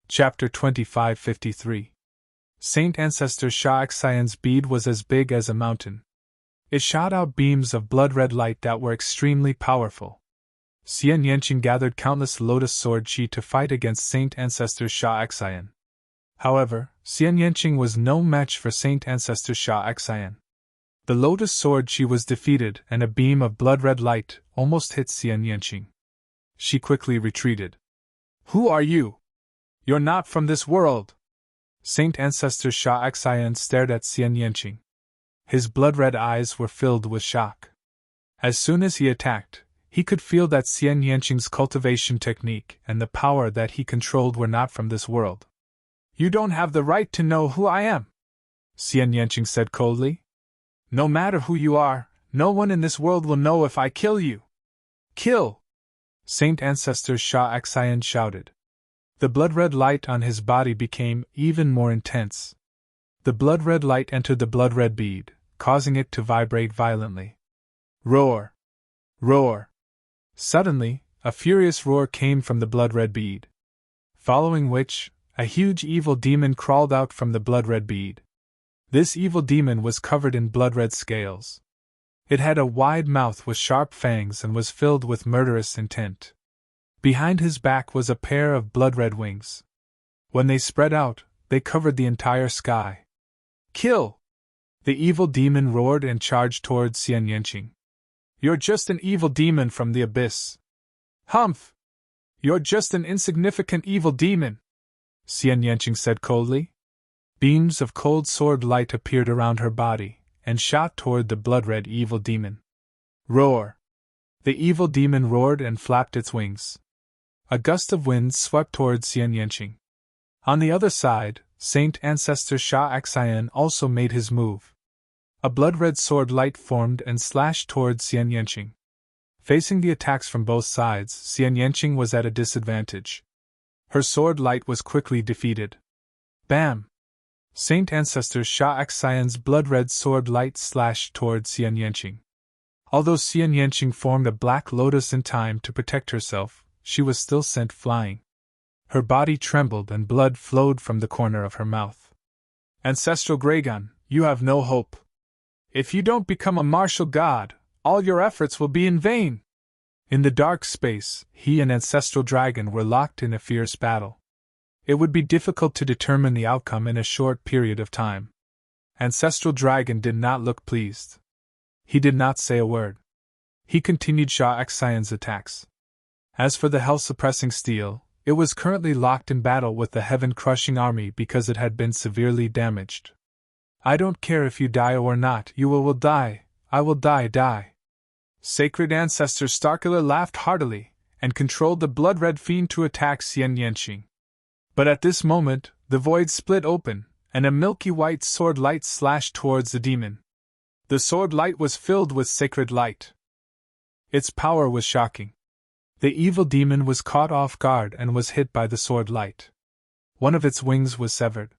Chapter 2553. Saint Ancestor Shah Xion's bead was as big as a mountain. It shot out beams of blood-red light that were extremely powerful. Xian Yanqing gathered countless lotus sword chi to fight against Saint Ancestor Shah Xion. However, Xian Yanqing was no match for Saint Ancestor Shah Xion. The lotus sword chi was defeated and a beam of blood-red light almost hit Xian Yanqing. She quickly retreated. "Who are you? You're not from this world!" Saint Ancestor Shah Xion stared at Xian Yanqing. His blood-red eyes were filled with shock. As soon as he attacked, he could feel that Xian Yanqing's cultivation technique and the power that he controlled were not from this world. "You don't have the right to know who I am," Xian Yanqing said coldly. "No matter who you are, no one in this world will know if I kill you." "Kill!" Saint Ancestor Shah Xion shouted. The blood-red light on his body became even more intense. The blood-red light entered the blood-red bead, causing it to vibrate violently. Roar! Roar! Suddenly, a furious roar came from the blood-red bead. Following which, a huge evil demon crawled out from the blood-red bead. This evil demon was covered in blood-red scales. It had a wide mouth with sharp fangs and was filled with murderous intent. Behind his back was a pair of blood-red wings. When they spread out, they covered the entire sky. "Kill!" The evil demon roared and charged toward Xian Yanqing. "You're just an evil demon from the abyss." "Humph! You're just an insignificant evil demon," Xian Yanqing said coldly. Beams of cold sword light appeared around her body and shot toward the blood-red evil demon. Roar! The evil demon roared and flapped its wings. A gust of wind swept toward Xian Yanqing. On the other side, Saint Ancestor Shah Xion also made his move. A blood-red sword light formed and slashed toward Xian Yanqing. Facing the attacks from both sides, Xian Yanqing was at a disadvantage. Her sword light was quickly defeated. Bam! Saint Ancestor Shah Xion's blood-red sword light slashed toward Xian Yanqing. Although Xian Yanqing formed a black lotus in time to protect herself, she was still sent flying. Her body trembled and blood flowed from the corner of her mouth. "Ancestral Dragon, you have no hope. If you don't become a martial god, all your efforts will be in vain." In the dark space, he and Ancestral Dragon were locked in a fierce battle. It would be difficult to determine the outcome in a short period of time. Ancestral Dragon did not look pleased. He did not say a word. He continued Shah Xion's attacks. As for the hell-suppressing steel, it was currently locked in battle with the heaven-crushing army because it had been severely damaged. "I don't care if you die or not, you will die, I will die. Sacred Ancestor Starkiller laughed heartily, and controlled the blood-red fiend to attack Xian Yanqing. But at this moment, the void split open, and a milky white sword light slashed towards the demon. The sword light was filled with sacred light. Its power was shocking. The evil demon was caught off guard and was hit by the sword light. One of its wings was severed.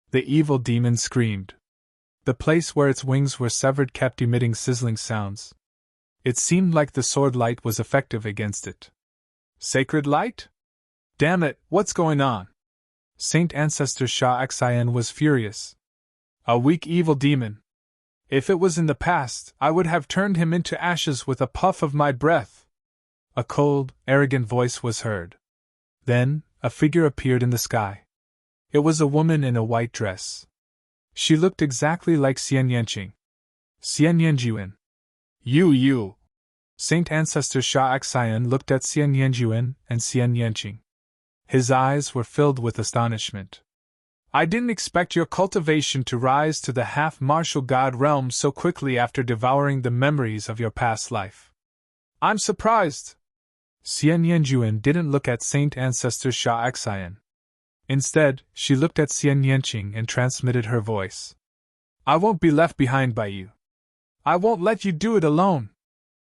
The evil demon screamed. The place where its wings were severed kept emitting sizzling sounds. It seemed like the sword light was effective against it. Sacred light? Damn it, what's going on? Saint Ancestor Shah Xion was furious. A weak evil demon. If it was in the past, I would have turned him into ashes with a puff of my breath. A cold, arrogant voice was heard. Then, a figure appeared in the sky. It was a woman in a white dress. She looked exactly like Xian Yanqing. Xian Yanjuan. You. Saint Ancestor Shah Xion looked at Xian Yanjuan and Xian Yanqing. His eyes were filled with astonishment. "I didn't expect your cultivation to rise to the half-martial god realm so quickly after devouring the memories of your past life. I'm surprised." Xian Yanjuan didn't look at Saint Ancestor Shah Xion. Instead, she looked at Xian Yanqing and transmitted her voice. "I won't be left behind by you. I won't let you do it alone,"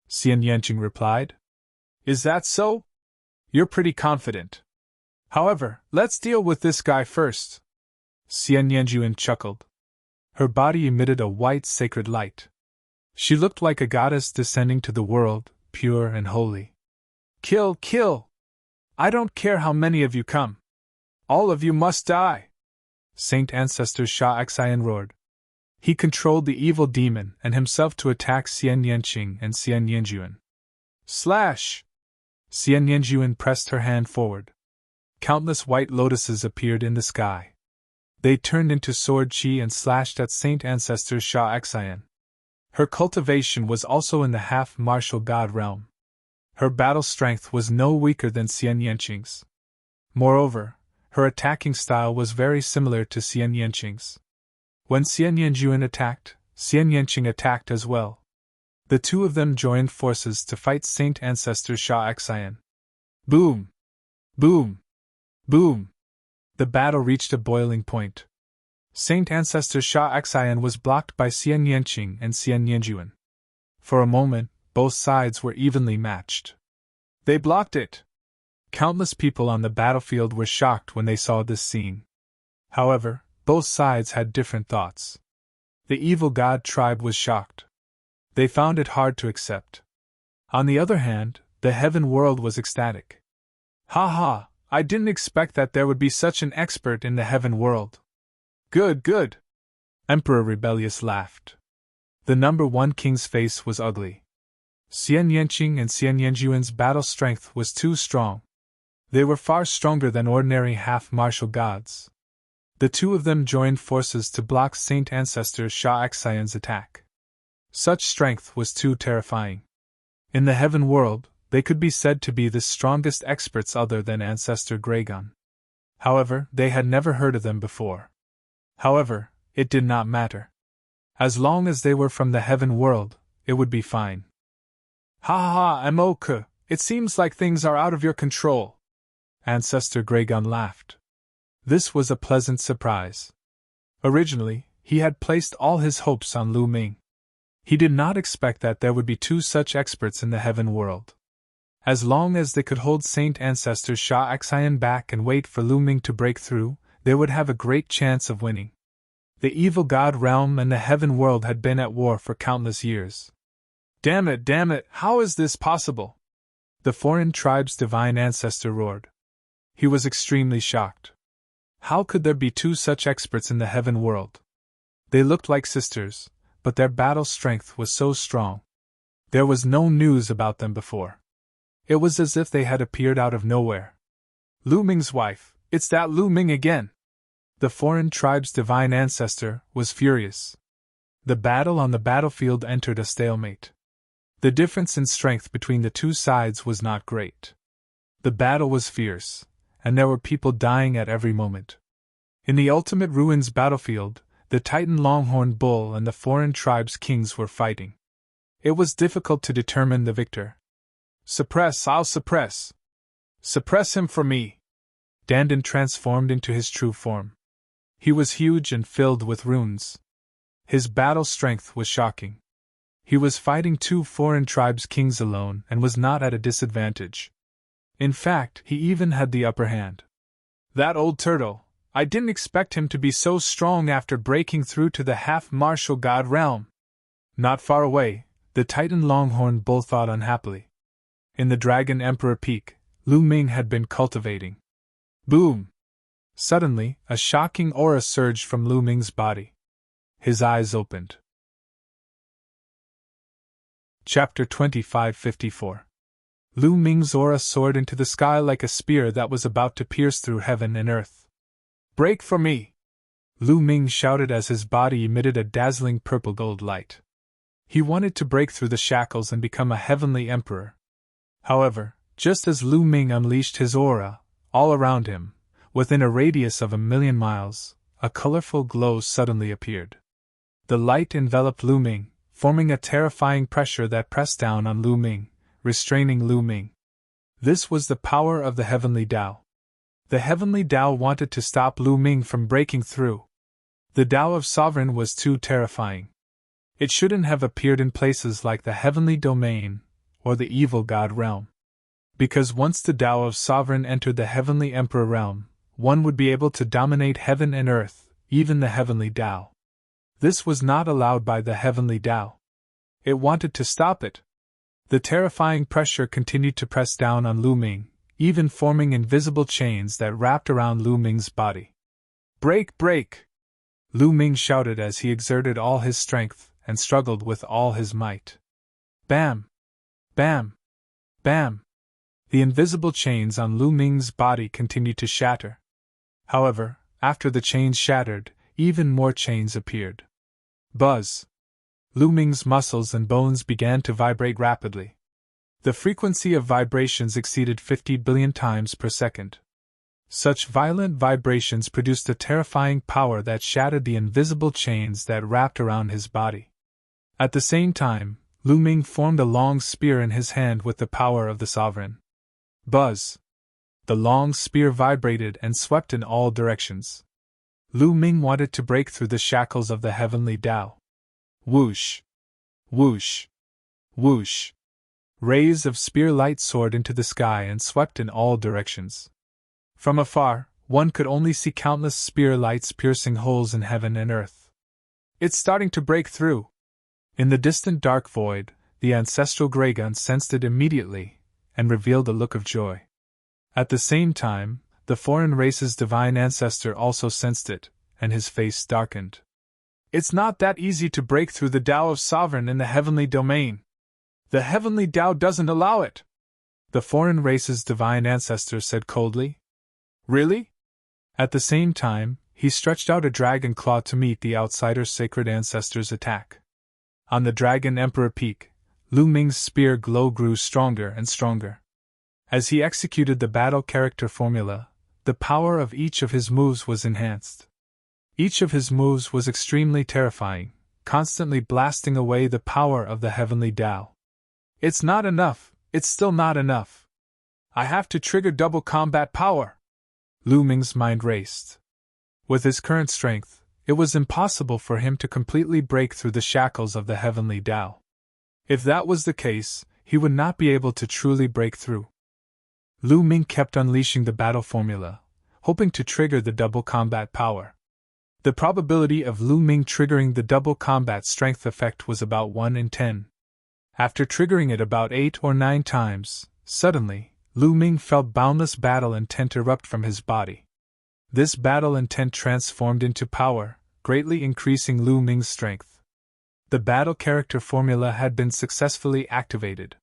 Xian Yanqing replied. "Is that so? You're pretty confident. However, let's deal with this guy first." Xian Yanjuan chuckled. Her body emitted a white sacred light. She looked like a goddess descending to the world, pure and holy. Kill! I don't care how many of you come. All of you must die! Saint Ancestor Sha Xian roared. He controlled the evil demon and himself to attack Xian Yanqing and Xian Yanjuan. Slash! Xian Yanjuan pressed her hand forward. Countless white lotuses appeared in the sky. They turned into sword chi and slashed at Saint Ancestor Sha Xian. Her cultivation was also in the half-martial god realm. Her battle strength was no weaker than Xian Yanqing's. Moreover, her attacking style was very similar to Xian Yanqing's. When Xian Yanjuan attacked, Xian Yanqing attacked as well. The two of them joined forces to fight Saint Ancestor Sha Xian. Boom! Boom! Boom! The battle reached a boiling point. Saint Ancestor Sha Xian was blocked by Xian Yanqing and Xian Yanjuan. For a moment, both sides were evenly matched. They blocked it! Countless people on the battlefield were shocked when they saw this scene. However, both sides had different thoughts. The evil god tribe was shocked. They found it hard to accept. On the other hand, the heaven world was ecstatic. Ha ha! I didn't expect that there would be such an expert in the heaven world. Good, good! Emperor Rebellious laughed. The number one king's face was ugly. Xian Yanqing and Xian Yanjuan's battle strength was too strong. They were far stronger than ordinary half-martial gods. The two of them joined forces to block Saint Ancestor Sha Xian's attack. Such strength was too terrifying. In the heaven world, they could be said to be the strongest experts other than Ancestor Graygon. However, they had never heard of them before. However, it did not matter. As long as they were from the heaven world, it would be fine. Ha ha ha, Mok, it seems like things are out of your control. Ancestor Graygon laughed. This was a pleasant surprise. Originally, he had placed all his hopes on Lu Ming. He did not expect that there would be two such experts in the heaven world. As long as they could hold Saint Ancestor Sha Xian back and wait for Lu Ming to break through, they would have a great chance of winning. The evil god realm and the heaven world had been at war for countless years. Damn it, how is this possible? The foreign tribe's divine ancestor roared. He was extremely shocked. How could there be two such experts in the heaven world? They looked like sisters, but their battle strength was so strong. There was no news about them before. It was as if they had appeared out of nowhere. Lu Ming's wife, it's that Lu Ming again! The foreign tribe's divine ancestor was furious. The battle on the battlefield entered a stalemate. The difference in strength between the two sides was not great. The battle was fierce, and there were people dying at every moment. In the Ultimate Ruins battlefield, the Titan Longhorn Bull and the foreign tribe's kings were fighting. It was difficult to determine the victor. Suppress, I'll suppress. Suppress him for me. Dandan transformed into his true form. He was huge and filled with runes. His battle strength was shocking. He was fighting two foreign tribes' kings alone and was not at a disadvantage. In fact, he even had the upper hand. That old turtle, I didn't expect him to be so strong after breaking through to the half-martial god realm. Not far away, the Titan Longhorn Bull thought unhappily. In the Dragon Emperor Peak, Lu Ming had been cultivating. Boom! Suddenly, a shocking aura surged from Lu Ming's body. His eyes opened. Chapter 2554. Lu Ming's aura soared into the sky like a spear that was about to pierce through heaven and earth. Break for me! Lu Ming shouted as his body emitted a dazzling purple-gold light. He wanted to break through the shackles and become a heavenly emperor. However, just as Lu Ming unleashed his aura, all around him, within a radius of 1,000,000 miles, a colorful glow suddenly appeared. The light enveloped Lu Ming, forming a terrifying pressure that pressed down on Lu Ming, restraining Lu Ming. This was the power of the Heavenly Tao. The Heavenly Tao wanted to stop Lu Ming from breaking through. The Tao of Sovereign was too terrifying. It shouldn't have appeared in places like the Heavenly Domain or the Evil God realm. Because once the Tao of Sovereign entered the Heavenly Emperor realm, one would be able to dominate heaven and earth, even the Heavenly Tao. This was not allowed by the Heavenly Tao. It wanted to stop it. The terrifying pressure continued to press down on Lu Ming, even forming invisible chains that wrapped around Lu Ming's body. "Break, break!" Lu Ming shouted as he exerted all his strength and struggled with all his might. Bam! Bam! Bam! The invisible chains on Lu Ming's body continued to shatter. However, after the chains shattered, even more chains appeared. Buzz! Lu Ming's muscles and bones began to vibrate rapidly. The frequency of vibrations exceeded 50 billion times per second. Such violent vibrations produced a terrifying power that shattered the invisible chains that wrapped around his body. At the same time, Lu Ming formed a long spear in his hand with the power of the sovereign. Buzz! The long spear vibrated and swept in all directions. Lu Ming wanted to break through the shackles of the heavenly Tao. Whoosh! Whoosh! Whoosh! Rays of spear light soared into the sky and swept in all directions. From afar, one could only see countless spear lights piercing holes in heaven and earth. "It's starting to break through." In the distant dark void, the ancestral Graygun sensed it immediately, and revealed a look of joy. At the same time, the foreign race's divine ancestor also sensed it, and his face darkened. "It's not that easy to break through the Tao of Sovereign in the heavenly domain. The heavenly Tao doesn't allow it," the foreign race's divine ancestor said coldly. "Really?" At the same time, he stretched out a dragon claw to meet the outsider's sacred ancestor's attack. On the Dragon Emperor peak, Lu Ming's spear glow grew stronger and stronger. As he executed the battle character formula, the power of each of his moves was enhanced. Each of his moves was extremely terrifying, constantly blasting away the power of the heavenly Tao. "It's not enough, it's still not enough. I have to trigger double combat power." Lu Ming's mind raced. With his current strength, it was impossible for him to completely break through the shackles of the heavenly Tao. If that was the case, he would not be able to truly break through. Lu Ming kept unleashing the battle formula, hoping to trigger the double combat power. The probability of Lu Ming triggering the double combat strength effect was about 1 in 10. After triggering it about 8 or 9 times, suddenly, Lu Ming felt boundless battle intent erupt from his body. This battle intent transformed into power, greatly increasing Lu Ming's strength. The battle character formula had been successfully activated.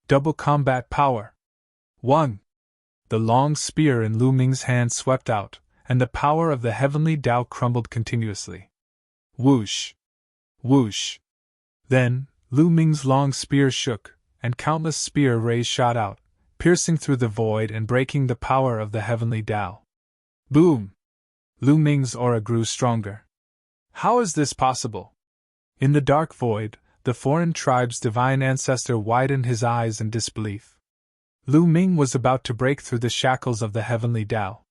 Double combat power. 1. The long spear in Lu Ming's hand swept out, and the power of the heavenly Tao crumbled continuously. Whoosh! Whoosh! Then, Lu Ming's long spear shook, and countless spear rays shot out, piercing through the void and breaking the power of the heavenly Tao. Boom! Lu Ming's aura grew stronger. How is this possible? In the dark void, the foreign tribe's divine ancestor widened his eyes in disbelief. Lu Ming was about to break through the shackles of the heavenly Tao.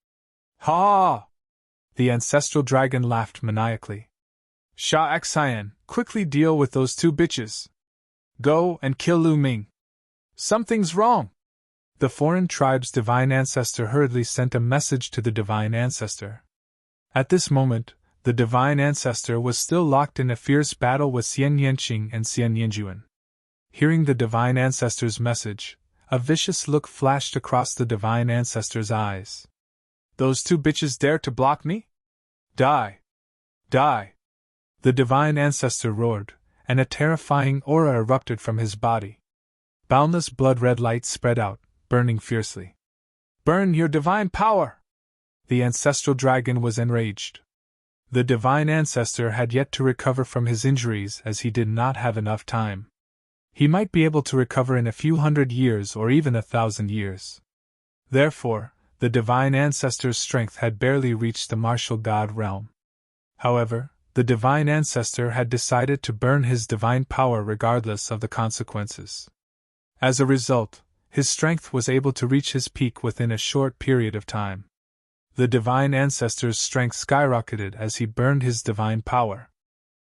Ha! The ancestral dragon laughed maniacally. "Sha Xian, quickly deal with those 2 bitches. Go and kill Lu Ming. Something's wrong." The foreign tribe's divine ancestor hurriedly sent a message to the divine ancestor. At this moment, the divine ancestor was still locked in a fierce battle with Xian Yanqing and Xian Yanjuan. Hearing the divine ancestor's message, a vicious look flashed across the divine ancestor's eyes. "Those 2 bitches dare to block me? Die! Die!" The divine ancestor roared, and a terrifying aura erupted from his body. Boundless blood-red light spread out, burning fiercely. "Burn your divine power!" The ancestral dragon was enraged. The divine ancestor had yet to recover from his injuries as he did not have enough time. He might be able to recover in a few 100 years or even 1,000 years. Therefore, the divine ancestor's strength had barely reached the martial god realm. However, the divine ancestor had decided to burn his divine power regardless of the consequences. As a result, his strength was able to reach his peak within a short period of time. The divine ancestor's strength skyrocketed as he burned his divine power.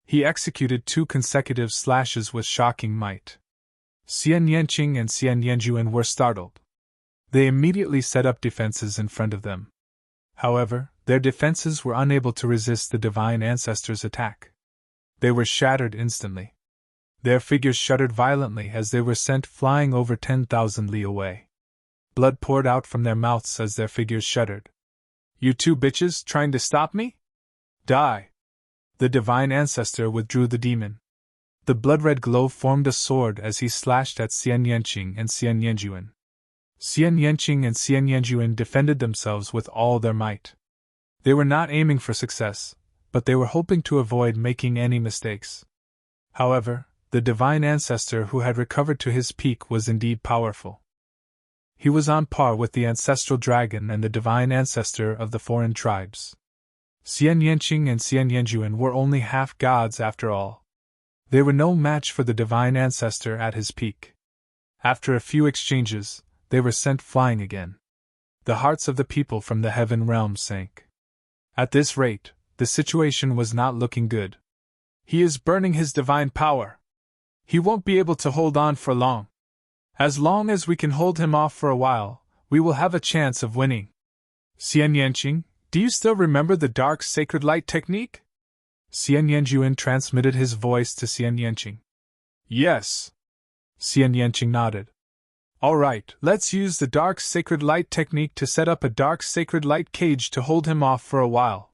He executed 2 consecutive slashes with shocking might. Xian Yanqing and Xian Yanjuan were startled. They immediately set up defenses in front of them. However, their defenses were unable to resist the divine ancestor's attack. They were shattered instantly. Their figures shuddered violently as they were sent flying over 10,000 li away. blood poured out from their mouths as their figures shuddered. "You two bitches trying to stop me? Die!" The divine ancestor withdrew the demon. The blood-red glow formed a sword as he slashed at Xian Yanqing and Xian Yanjuan. Xian Yanqing and Xian Yanjuan defended themselves with all their might. They were not aiming for success, but they were hoping to avoid making any mistakes. However, the divine ancestor who had recovered to his peak was indeed powerful. He was on par with the ancestral dragon and the divine ancestor of the foreign tribes. Xian Yanqing and Xian Yanjuan were only half gods after all. They were no match for the divine ancestor at his peak. After a few exchanges, they were sent flying again. The hearts of the people from the heaven realm sank. At this rate, the situation was not looking good. "He is burning his divine power. He won't be able to hold on for long. As long as we can hold him off for a while, we will have a chance of winning. Xian Yanqing, do you still remember the dark sacred light technique?" Xian Yanjuan transmitted his voice to Xian Yanqing. "Yes." Xian Yanqing nodded. "All right, let's use the dark sacred light technique to set up a dark sacred light cage to hold him off for a while,"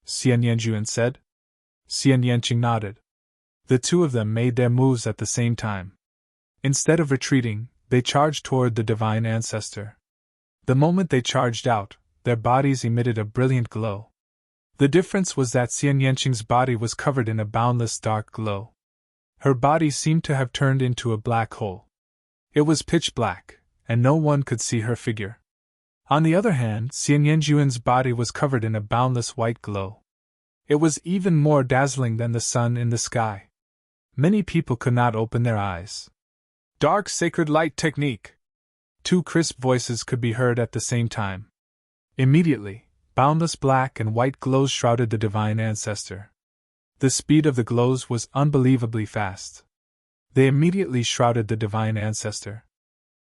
Xian Yanjuan said. Xian Yanqing nodded. The two of them made their moves at the same time. Instead of retreating, they charged toward the divine ancestor. The moment they charged out, their bodies emitted a brilliant glow. The difference was that Xian Yanqing's body was covered in a boundless dark glow. Her body seemed to have turned into a black hole. It was pitch black, and no one could see her figure. On the other hand, Xian Yanjuan's body was covered in a boundless white glow. It was even more dazzling than the sun in the sky. Many people could not open their eyes. "Dark sacred light technique!" Two crisp voices could be heard at the same time. Immediately, boundless black and white glows shrouded the divine ancestor. The speed of the glows was unbelievably fast. They immediately shrouded the divine ancestor.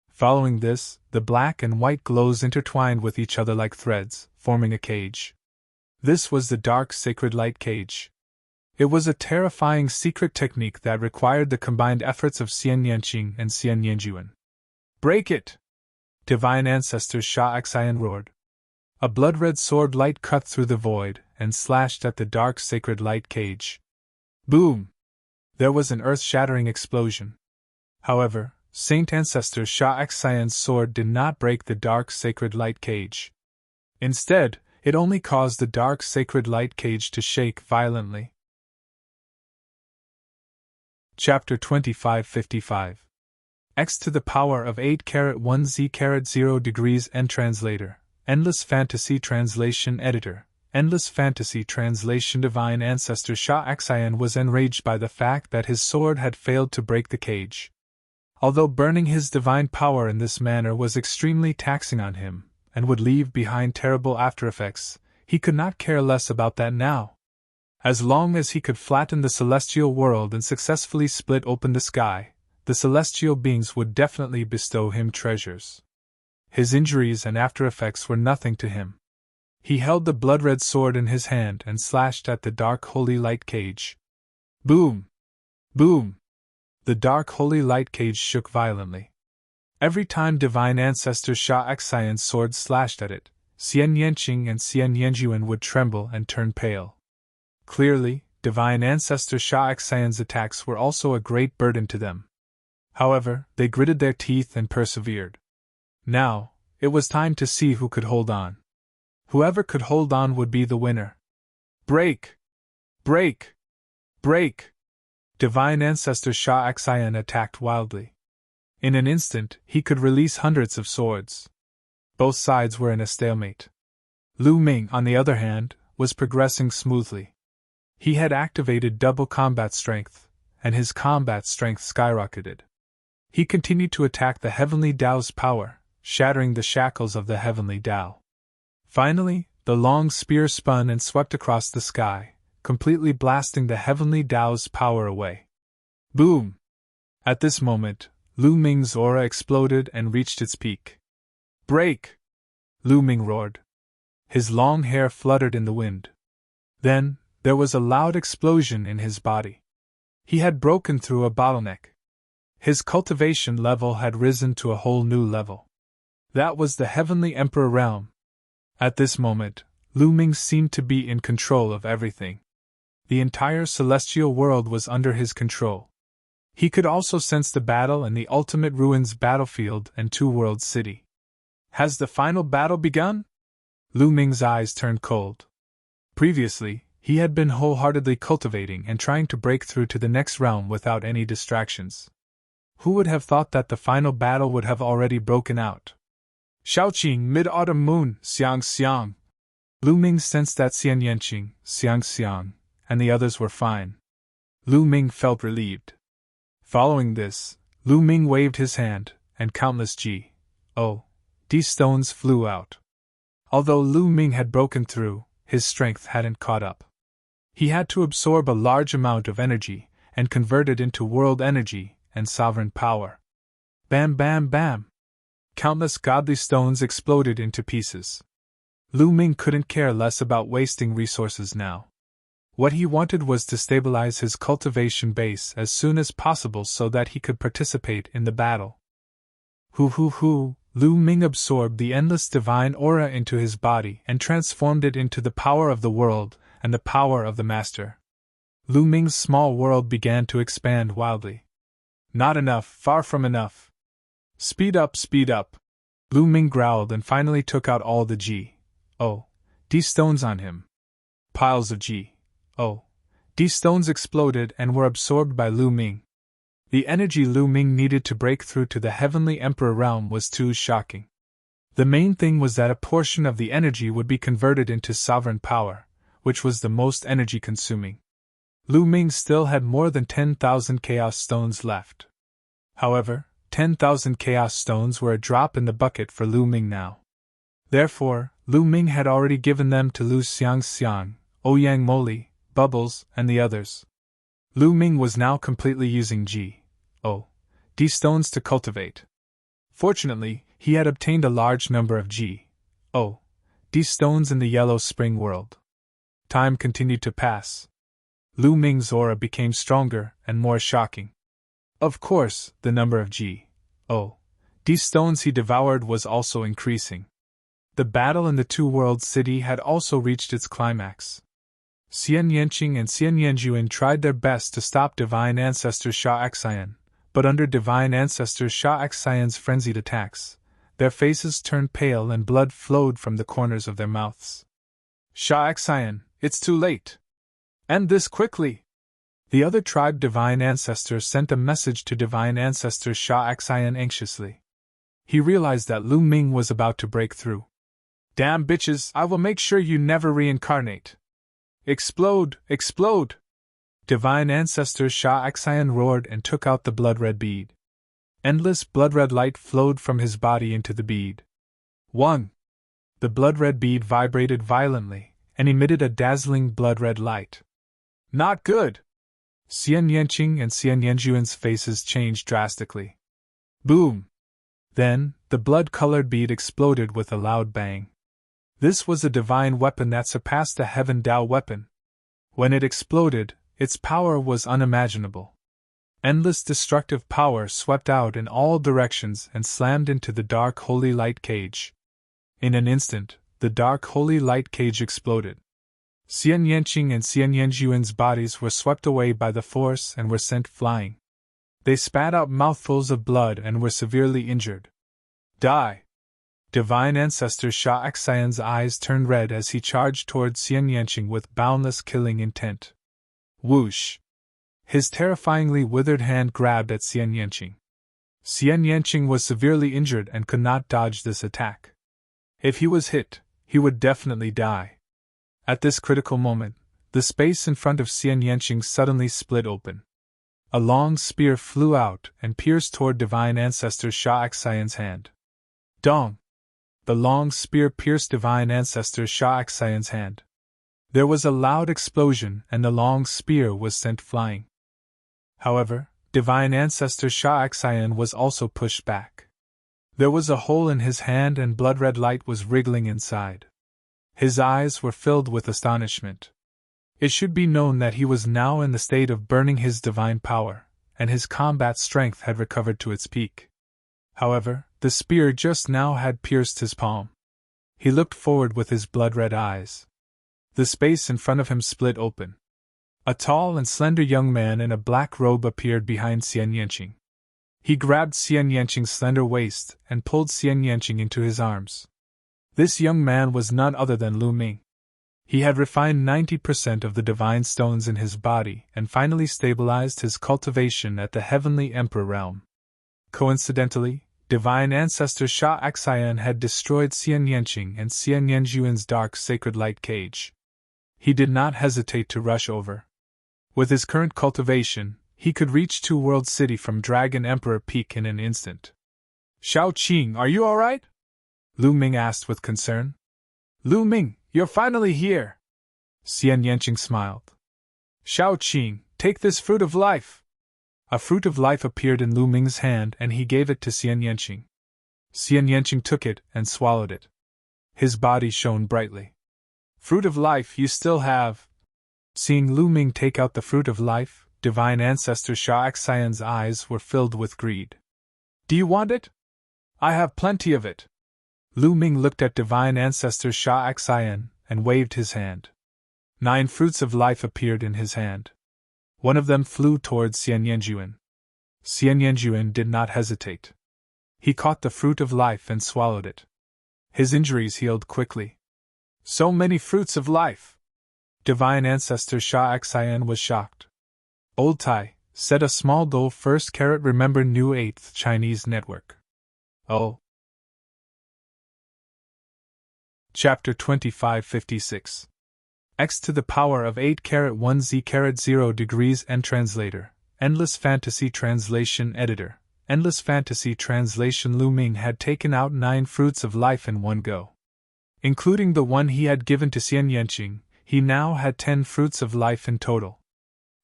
Following this, the black and white glows intertwined with each other like threads, forming a cage. This was the dark sacred light cage. It was a terrifying secret technique that required the combined efforts of Xian Yanqing and Xian Yanjuan. "Break it!" Divine Ancestor Sha Xian roared. A blood-red sword light cut through the void and slashed at the dark sacred light cage. Boom! There was an earth-shattering explosion. However, Saint Ancestor Sha Xian's sword did not break the dark sacred light cage. Instead, it only caused the dark sacred light cage to shake violently. Chapter 2555 X to the power of 8-1 Z-0 degrees N Translator, Endless Fantasy Translation Editor, Endless Fantasy Translation. Divine Ancestor Sha Xian was enraged by the fact that his sword had failed to break the cage. Although burning his divine power in this manner was extremely taxing on him, and would leave behind terrible aftereffects, he could not care less about that now. As long as he could flatten the celestial world and successfully split open the sky, the celestial beings would definitely bestow him treasures. His injuries and aftereffects were nothing to him. He held the blood-red sword in his hand and slashed at the dark holy light cage. Boom! Boom! The dark holy light cage shook violently. Every time Divine Ancestor Sha Xian's sword slashed at it, Xian Yanqing and Xian Yanjuan would tremble and turn pale. Clearly, Divine Ancestor Sha Xian's attacks were also a great burden to them. However, they gritted their teeth and persevered. Now, it was time to see who could hold on. Whoever could hold on would be the winner. Break! Break! Break! Divine Ancestor Sha Xian attacked wildly. In an instant, he could release hundreds of swords. Both sides were in a stalemate. Lu Ming, on the other hand, was progressing smoothly. He had activated double combat strength, and his combat strength skyrocketed. He continued to attack the Heavenly Tao's power, shattering the shackles of the Heavenly Tao. Finally, the long spear spun and swept across the sky, completely blasting the Heavenly Tao's power away. Boom! At this moment, Lu Ming's aura exploded and reached its peak. Break! Lu Ming roared. His long hair fluttered in the wind. Then, there was a loud explosion in his body. He had broken through a bottleneck. His cultivation level had risen to a whole new level. That was the Heavenly Emperor realm. At this moment, Lu Ming seemed to be in control of everything. The entire celestial world was under his control. He could also sense the battle and the ultimate ruins battlefield and two-world city. Has the final battle begun? Lu Ming's eyes turned cold. Previously, he had been wholeheartedly cultivating and trying to break through to the next realm without any distractions. Who would have thought that the final battle would have already broken out? Shaoqing, Mid-Autumn Moon, Xiang Xiang. Lu Ming sensed that Xian Yanqing, Xiang Xiang, and the others were fine. Lu Ming felt relieved. Following this, Lu Ming waved his hand, and countless G.O.D. stones flew out. Although Lu Ming had broken through, his strength hadn't caught up. He had to absorb a large amount of energy, and convert it into world energy and sovereign power. Bam bam bam! Countless godly stones exploded into pieces. Lu Ming couldn't care less about wasting resources now. What he wanted was to stabilize his cultivation base as soon as possible so that he could participate in the battle. Lu Ming absorbed the endless divine aura into his body and transformed it into the power of the world and the power of the Master. Lu Ming's small world began to expand wildly. Not enough, far from enough. Speed up, speed up. Lu Ming growled and finally took out all the G.O.D. stones on him. Piles of G.O.D. stones exploded and were absorbed by Lu Ming. The energy Lu Ming needed to break through to the Heavenly Emperor realm was too shocking. The main thing was that a portion of the energy would be converted into sovereign power, which was the most energy-consuming. Lu Ming still had more than 10,000 Chaos Stones left. However, 10,000 Chaos Stones were a drop in the bucket for Lu Ming now. Therefore, Lu Ming had already given them to Lu Xiang Xiang, Ouyang Moli, Bubbles, and the others. Lu Ming was now completely using G.O.D. stones to cultivate. Fortunately, he had obtained a large number of G.O.D. stones in the Yellow Spring world. Time continued to pass. Lu Ming's aura became stronger and more shocking. Of course, the number of G.O.D. stones he devoured was also increasing. The battle in the two-world city had also reached its climax. Xian Yanqing and Xian Yanjuan tried their best to stop Divine Ancestor Sha Xian, but under Divine Ancestor Sha Xian's frenzied attacks, their faces turned pale and blood flowed from the corners of their mouths. Sha Xian, it's too late. End this quickly! The other tribe Divine Ancestor sent a message to Divine Ancestor Sha Xian anxiously. He realized that Lu Ming was about to break through. Damn bitches, I will make sure you never reincarnate. Explode! Explode! Divine Ancestor Sha Xian roared and took out the blood-red bead. Endless blood-red light flowed from his body into the bead. 1. The blood-red bead vibrated violently and emitted a dazzling blood-red light. Not good! Xian Yanqing and Xian Yanjuan's faces changed drastically. Boom! Then, the blood-colored bead exploded with a loud bang. This was a divine weapon that surpassed a Heaven Dao weapon. When it exploded, its power was unimaginable. Endless destructive power swept out in all directions and slammed into the dark holy light cage. In an instant, the dark holy light cage exploded. Xian Yanqing and Xian Yanjuan's bodies were swept away by the force and were sent flying. They spat out mouthfuls of blood and were severely injured. Die! Divine Ancestor Sha Xian's eyes turned red as he charged toward Xian Yanqing with boundless killing intent. Whoosh! His terrifyingly withered hand grabbed at Xian Yanqing. Xian Yanqing was severely injured and could not dodge this attack. If he was hit, he would definitely die. At this critical moment, the space in front of Xian Yanqing suddenly split open. A long spear flew out and pierced toward Divine Ancestor Sha Xian's hand. Dong! The long spear pierced Divine Ancestor Sha Xian's hand. There was a loud explosion and the long spear was sent flying. However, Divine Ancestor Sha Xian was also pushed back. There was a hole in his hand and blood-red light was wriggling inside. His eyes were filled with astonishment. It should be known that he was now in the state of burning his divine power, and his combat strength had recovered to its peak. However, The spear just now had pierced his palm. He looked forward with his blood-red eyes. The space in front of him split open. A tall and slender young man in a black robe appeared behind Xian Yanqing. He grabbed Xian Yanqing's slender waist and pulled Xian Yanqing into his arms. This young man was none other than Lu Ming. He had refined 90% of the divine stones in his body and finally stabilized his cultivation at the heavenly emperor realm. Coincidentally, divine ancestor Sha Xian had destroyed Xian Yanqing and Xian Yanjuan's dark sacred light cage. He did not hesitate to rush over. With his current cultivation, he could reach Two World City from Dragon Emperor Peak in an instant. Shao Qing, are you alright? Lu Ming asked with concern. Lu Ming, you're finally here! Xian Yanqing smiled. Shao Qing, take this fruit of life! A fruit of life appeared in Lu Ming's hand and he gave it to Xian Yanqing. Xian Yanqing took it and swallowed it. His body shone brightly. Fruit of life you still have. Seeing Lu Ming take out the fruit of life, divine ancestor Sha Xian's eyes were filled with greed. Do you want it? I have plenty of it. Lu Ming looked at divine ancestor Sha Xian and waved his hand. 9 fruits of life appeared in his hand. One of them flew towards Xian Yanjuan. Xian Yanjuan did not hesitate. He caught the fruit of life and swallowed it. His injuries healed quickly. So many fruits of life! Divine ancestor Sha Xian was shocked. Old Tai, said a small dull first carat remember new 8th Chinese network. Oh. Chapter 2556 X to the power of 8 carat 1 Z carat 0 degrees and translator, Endless Fantasy Translation Editor, Endless Fantasy Translation. Lu Ming had taken out 9 fruits of life in one go. Including the one he had given to Xian Yanqing, he now had 10 fruits of life in total.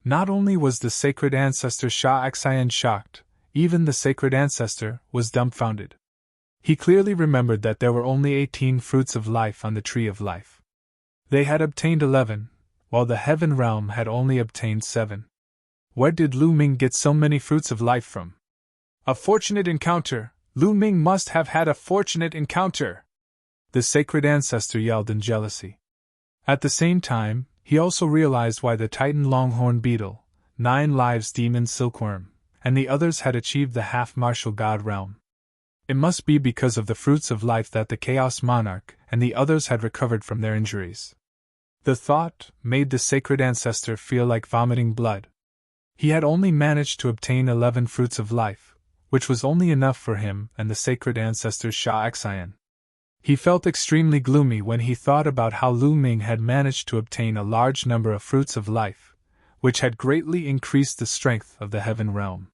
Not only was the sacred ancestor Sha Xian shocked, even the sacred ancestor was dumbfounded. He clearly remembered that there were only 18 fruits of life on the Tree of Life. They had obtained 11, while the Heaven Realm had only obtained 7. Where did Lu Ming get so many fruits of life from? A fortunate encounter! Lu Ming must have had a fortunate encounter! The sacred ancestor yelled in jealousy. At the same time, he also realized why the Titan Longhorn Beetle, 9 Lives Demon Silkworm, and the others had achieved the half-martial god realm. It must be because of the fruits of life that the Chaos Monarch and the others had recovered from their injuries. The thought made the sacred ancestor feel like vomiting blood. He had only managed to obtain 11 fruits of life, which was only enough for him and the sacred ancestor Sha Xian. He felt extremely gloomy when he thought about how Lu Ming had managed to obtain a large number of fruits of life, which had greatly increased the strength of the Heaven Realm.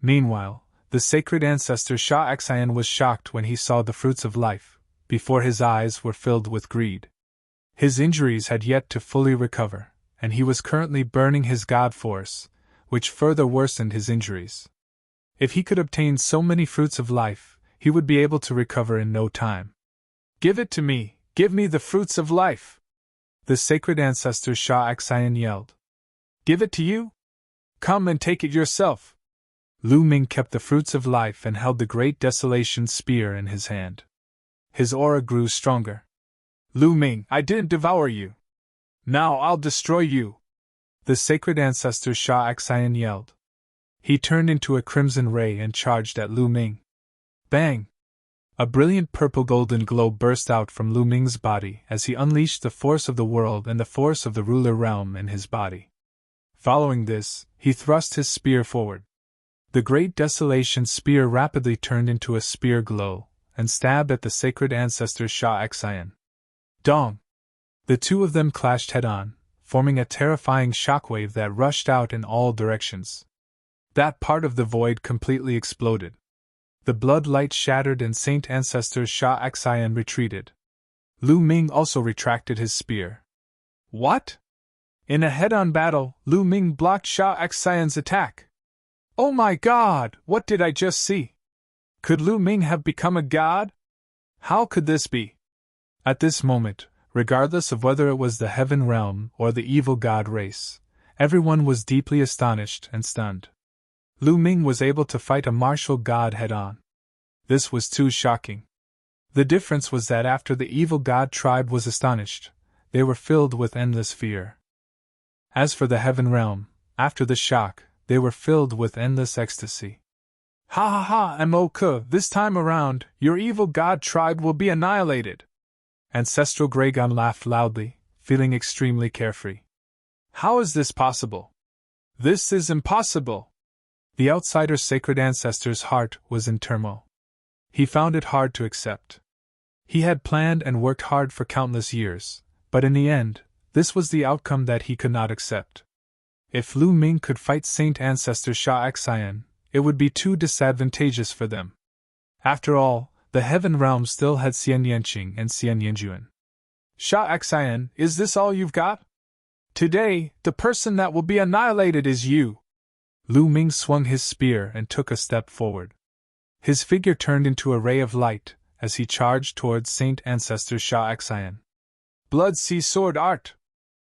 Meanwhile, the sacred ancestor Sha Xian was shocked when he saw the fruits of life, before his eyes were filled with greed. His injuries had yet to fully recover, and he was currently burning his god force, which further worsened his injuries. If he could obtain so many fruits of life, he would be able to recover in no time. Give it to me! Give me the fruits of life! The sacred ancestor Sha Xian yelled. Give it to you? Come and take it yourself! Lu Ming kept the fruits of life and held the great desolation spear in his hand. His aura grew stronger. Lu Ming, I didn't devour you! Now I'll destroy you! The sacred ancestor Sha Xian yelled. He turned into a crimson ray and charged at Lu Ming. Bang! A brilliant purple-golden glow burst out from Lu Ming's body as he unleashed the force of the world and the force of the ruler realm in his body. Following this, he thrust his spear forward. The great desolation spear rapidly turned into a spear glow and stabbed at the sacred ancestor Sha Xian. Dong! The two of them clashed head-on, forming a terrifying shockwave that rushed out in all directions. That part of the void completely exploded. The blood light shattered and Saint Ancestor Sha Xian retreated. Lu Ming also retracted his spear. What? In a head-on battle, Lu Ming blocked Sha Xian's attack. Oh my god, what did I just see? Could Lu Ming have become a god? How could this be? At this moment, regardless of whether it was the Heaven Realm or the evil god race, everyone was deeply astonished and stunned. Lu Ming was able to fight a martial god head-on. This was too shocking. The difference was that after the evil god tribe was astonished, they were filled with endless fear. As for the heaven realm, after the shock, they were filled with endless ecstasy. Ha ha ha, Moku, this time around, your evil god tribe will be annihilated. Ancestral Gregon laughed loudly, feeling extremely carefree. How is this possible? This is impossible. The outsider's sacred ancestor's heart was in turmoil. He found it hard to accept. He had planned and worked hard for countless years, but in the end, this was the outcome that he could not accept. If Lu Ming could fight Saint Ancestor Sha Xian, it would be too disadvantageous for them. After all, the Heaven Realm still had Xian Yanqing and Xian Yanjuan. Sha Xian, is this all you've got? Today, the person that will be annihilated is you. Lu Ming swung his spear and took a step forward. His figure turned into a ray of light as he charged towards Saint Ancestor Sha Xian. Blood Sea Sword Art!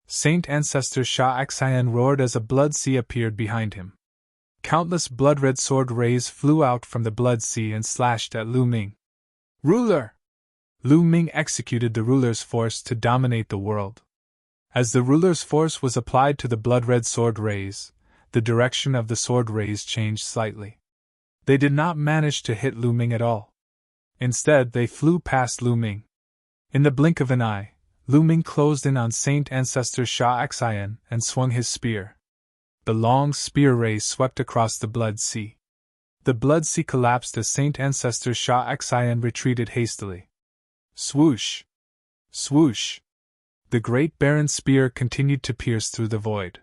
Saint Ancestor Sha Xian roared as a blood sea appeared behind him. Countless blood-red sword rays flew out from the blood sea and slashed at Lu Ming. Ruler! Lu Ming executed the ruler's force to dominate the world. As the ruler's force was applied to the blood-red sword rays, the direction of the sword rays changed slightly. They did not manage to hit Lu Ming at all. Instead, they flew past Lu Ming. In the blink of an eye, Lu Ming closed in on Saint Ancestor Sha Xian and swung his spear. The long spear rays swept across the blood sea. The blood sea collapsed as Saint Ancestor Sha Xian retreated hastily. Swoosh! Swoosh! The great barren spear continued to pierce through the void.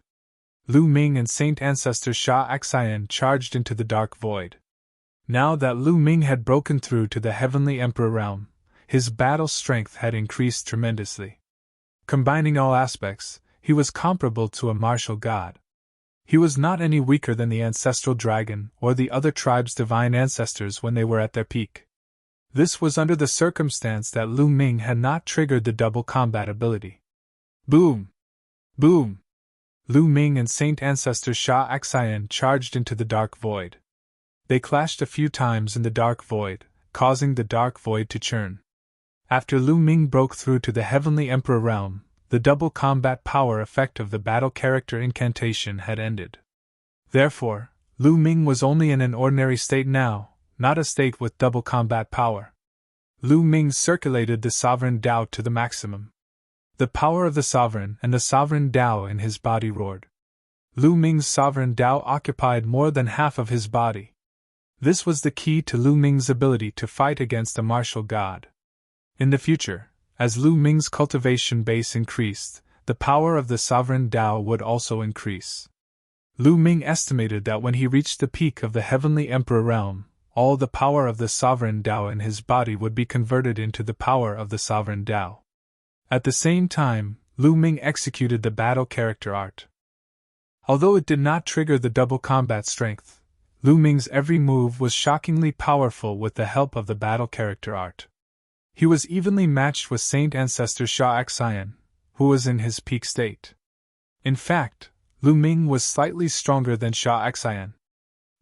Lu Ming and Saint Ancestor Sha Xian charged into the dark void. Now that Lu Ming had broken through to the Heavenly Emperor realm, his battle strength had increased tremendously. Combining all aspects, he was comparable to a martial god. He was not any weaker than the ancestral dragon or the other tribe's divine ancestors when they were at their peak. This was under the circumstance that Lu Ming had not triggered the double combat ability. Boom! Boom! Lu Ming and Saint Ancestor Sha Xian charged into the dark void. They clashed a few times in the dark void, causing the dark void to churn. After Lu Ming broke through to the Heavenly Emperor realm, the double combat power effect of the battle character incantation had ended. Therefore, Lu Ming was only in an ordinary state now, not a state with double combat power. Lu Ming circulated the Sovereign Tao to the maximum. The power of the Sovereign and the Sovereign Tao in his body roared. Lu Ming's Sovereign Tao occupied more than half of his body. This was the key to Lu Ming's ability to fight against a martial god. In the future, as Lu Ming's cultivation base increased, the power of the Sovereign Tao would also increase. Lu Ming estimated that when he reached the peak of the Heavenly Emperor realm, all the power of the Sovereign Tao in his body would be converted into the power of the Sovereign Tao. At the same time, Lu Ming executed the battle character art. Although it did not trigger the double combat strength, Lu Ming's every move was shockingly powerful with the help of the battle character art. He was evenly matched with Saint Ancestor Sha Xian, who was in his peak state. In fact, Lu Ming was slightly stronger than Sha Xian.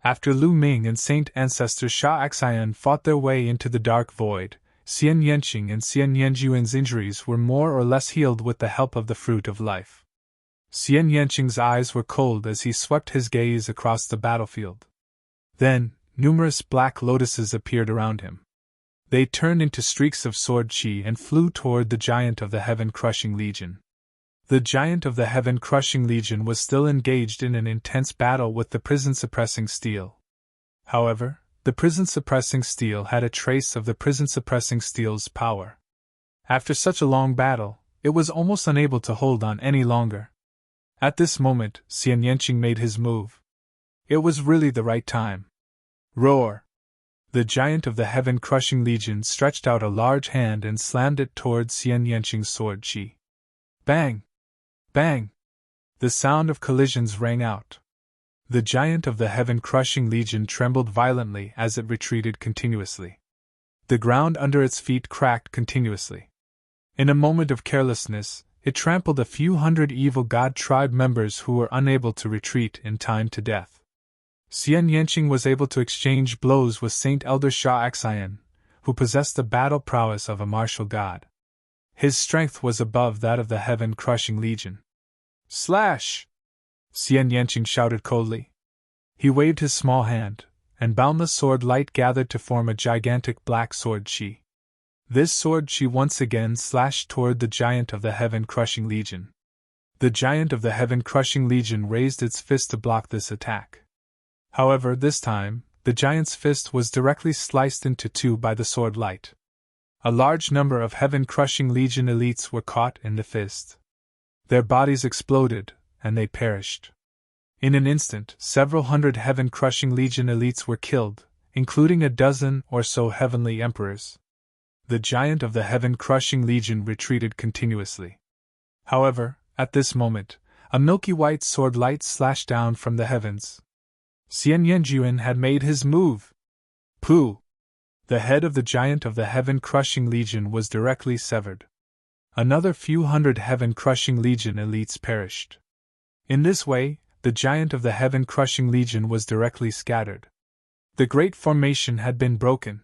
After Lu Ming and Saint Ancestor Sha Xian fought their way into the dark void, Xian Yanqing and Xian Yanjuan's injuries were more or less healed with the help of the Fruit of Life. Xian Yanqing's eyes were cold as he swept his gaze across the battlefield. Then, numerous black lotuses appeared around him. They turned into streaks of sword chi and flew toward the giant of the Heaven-Crushing Legion. The giant of the Heaven-Crushing Legion was still engaged in an intense battle with the prison-suppressing steel. However, the prison-suppressing steel had a trace of the prison-suppressing steel's power. After such a long battle, it was almost unable to hold on any longer. At this moment, Xian Yanqing made his move. It was really the right time. Roar! The giant of the Heaven-Crushing Legion stretched out a large hand and slammed it towards Xian Yanqing's sword chi. Bang! Bang! The sound of collisions rang out. The giant of the Heaven-Crushing Legion trembled violently as it retreated continuously. The ground under its feet cracked continuously. In a moment of carelessness, it trampled a few hundred evil god tribe members who were unable to retreat in time to death. Xian Yanqing was able to exchange blows with Saint Elder Shah Xian, who possessed the battle prowess of a martial god. His strength was above that of the heaven-crushing legion. Slash! Xian Yanqing shouted coldly. He waved his small hand, and boundless sword light gathered to form a gigantic black sword chi. This sword chi once again slashed toward the giant of the heaven-crushing legion. The giant of the heaven-crushing legion raised its fist to block this attack. However, this time, the giant's fist was directly sliced into two by the sword light. A large number of heaven-crushing legion elites were caught in the fist. Their bodies exploded, and they perished. In an instant, several hundred heaven-crushing legion elites were killed, including a dozen or so heavenly emperors. The giant of the heaven-crushing legion retreated continuously. However, at this moment, a milky white sword light slashed down from the heavens. Xian Yanjuan had made his move. Pooh! The head of the giant of the heaven-crushing legion was directly severed. Another few hundred heaven-crushing legion elites perished. In this way, the giant of the heaven-crushing legion was directly scattered. The great formation had been broken.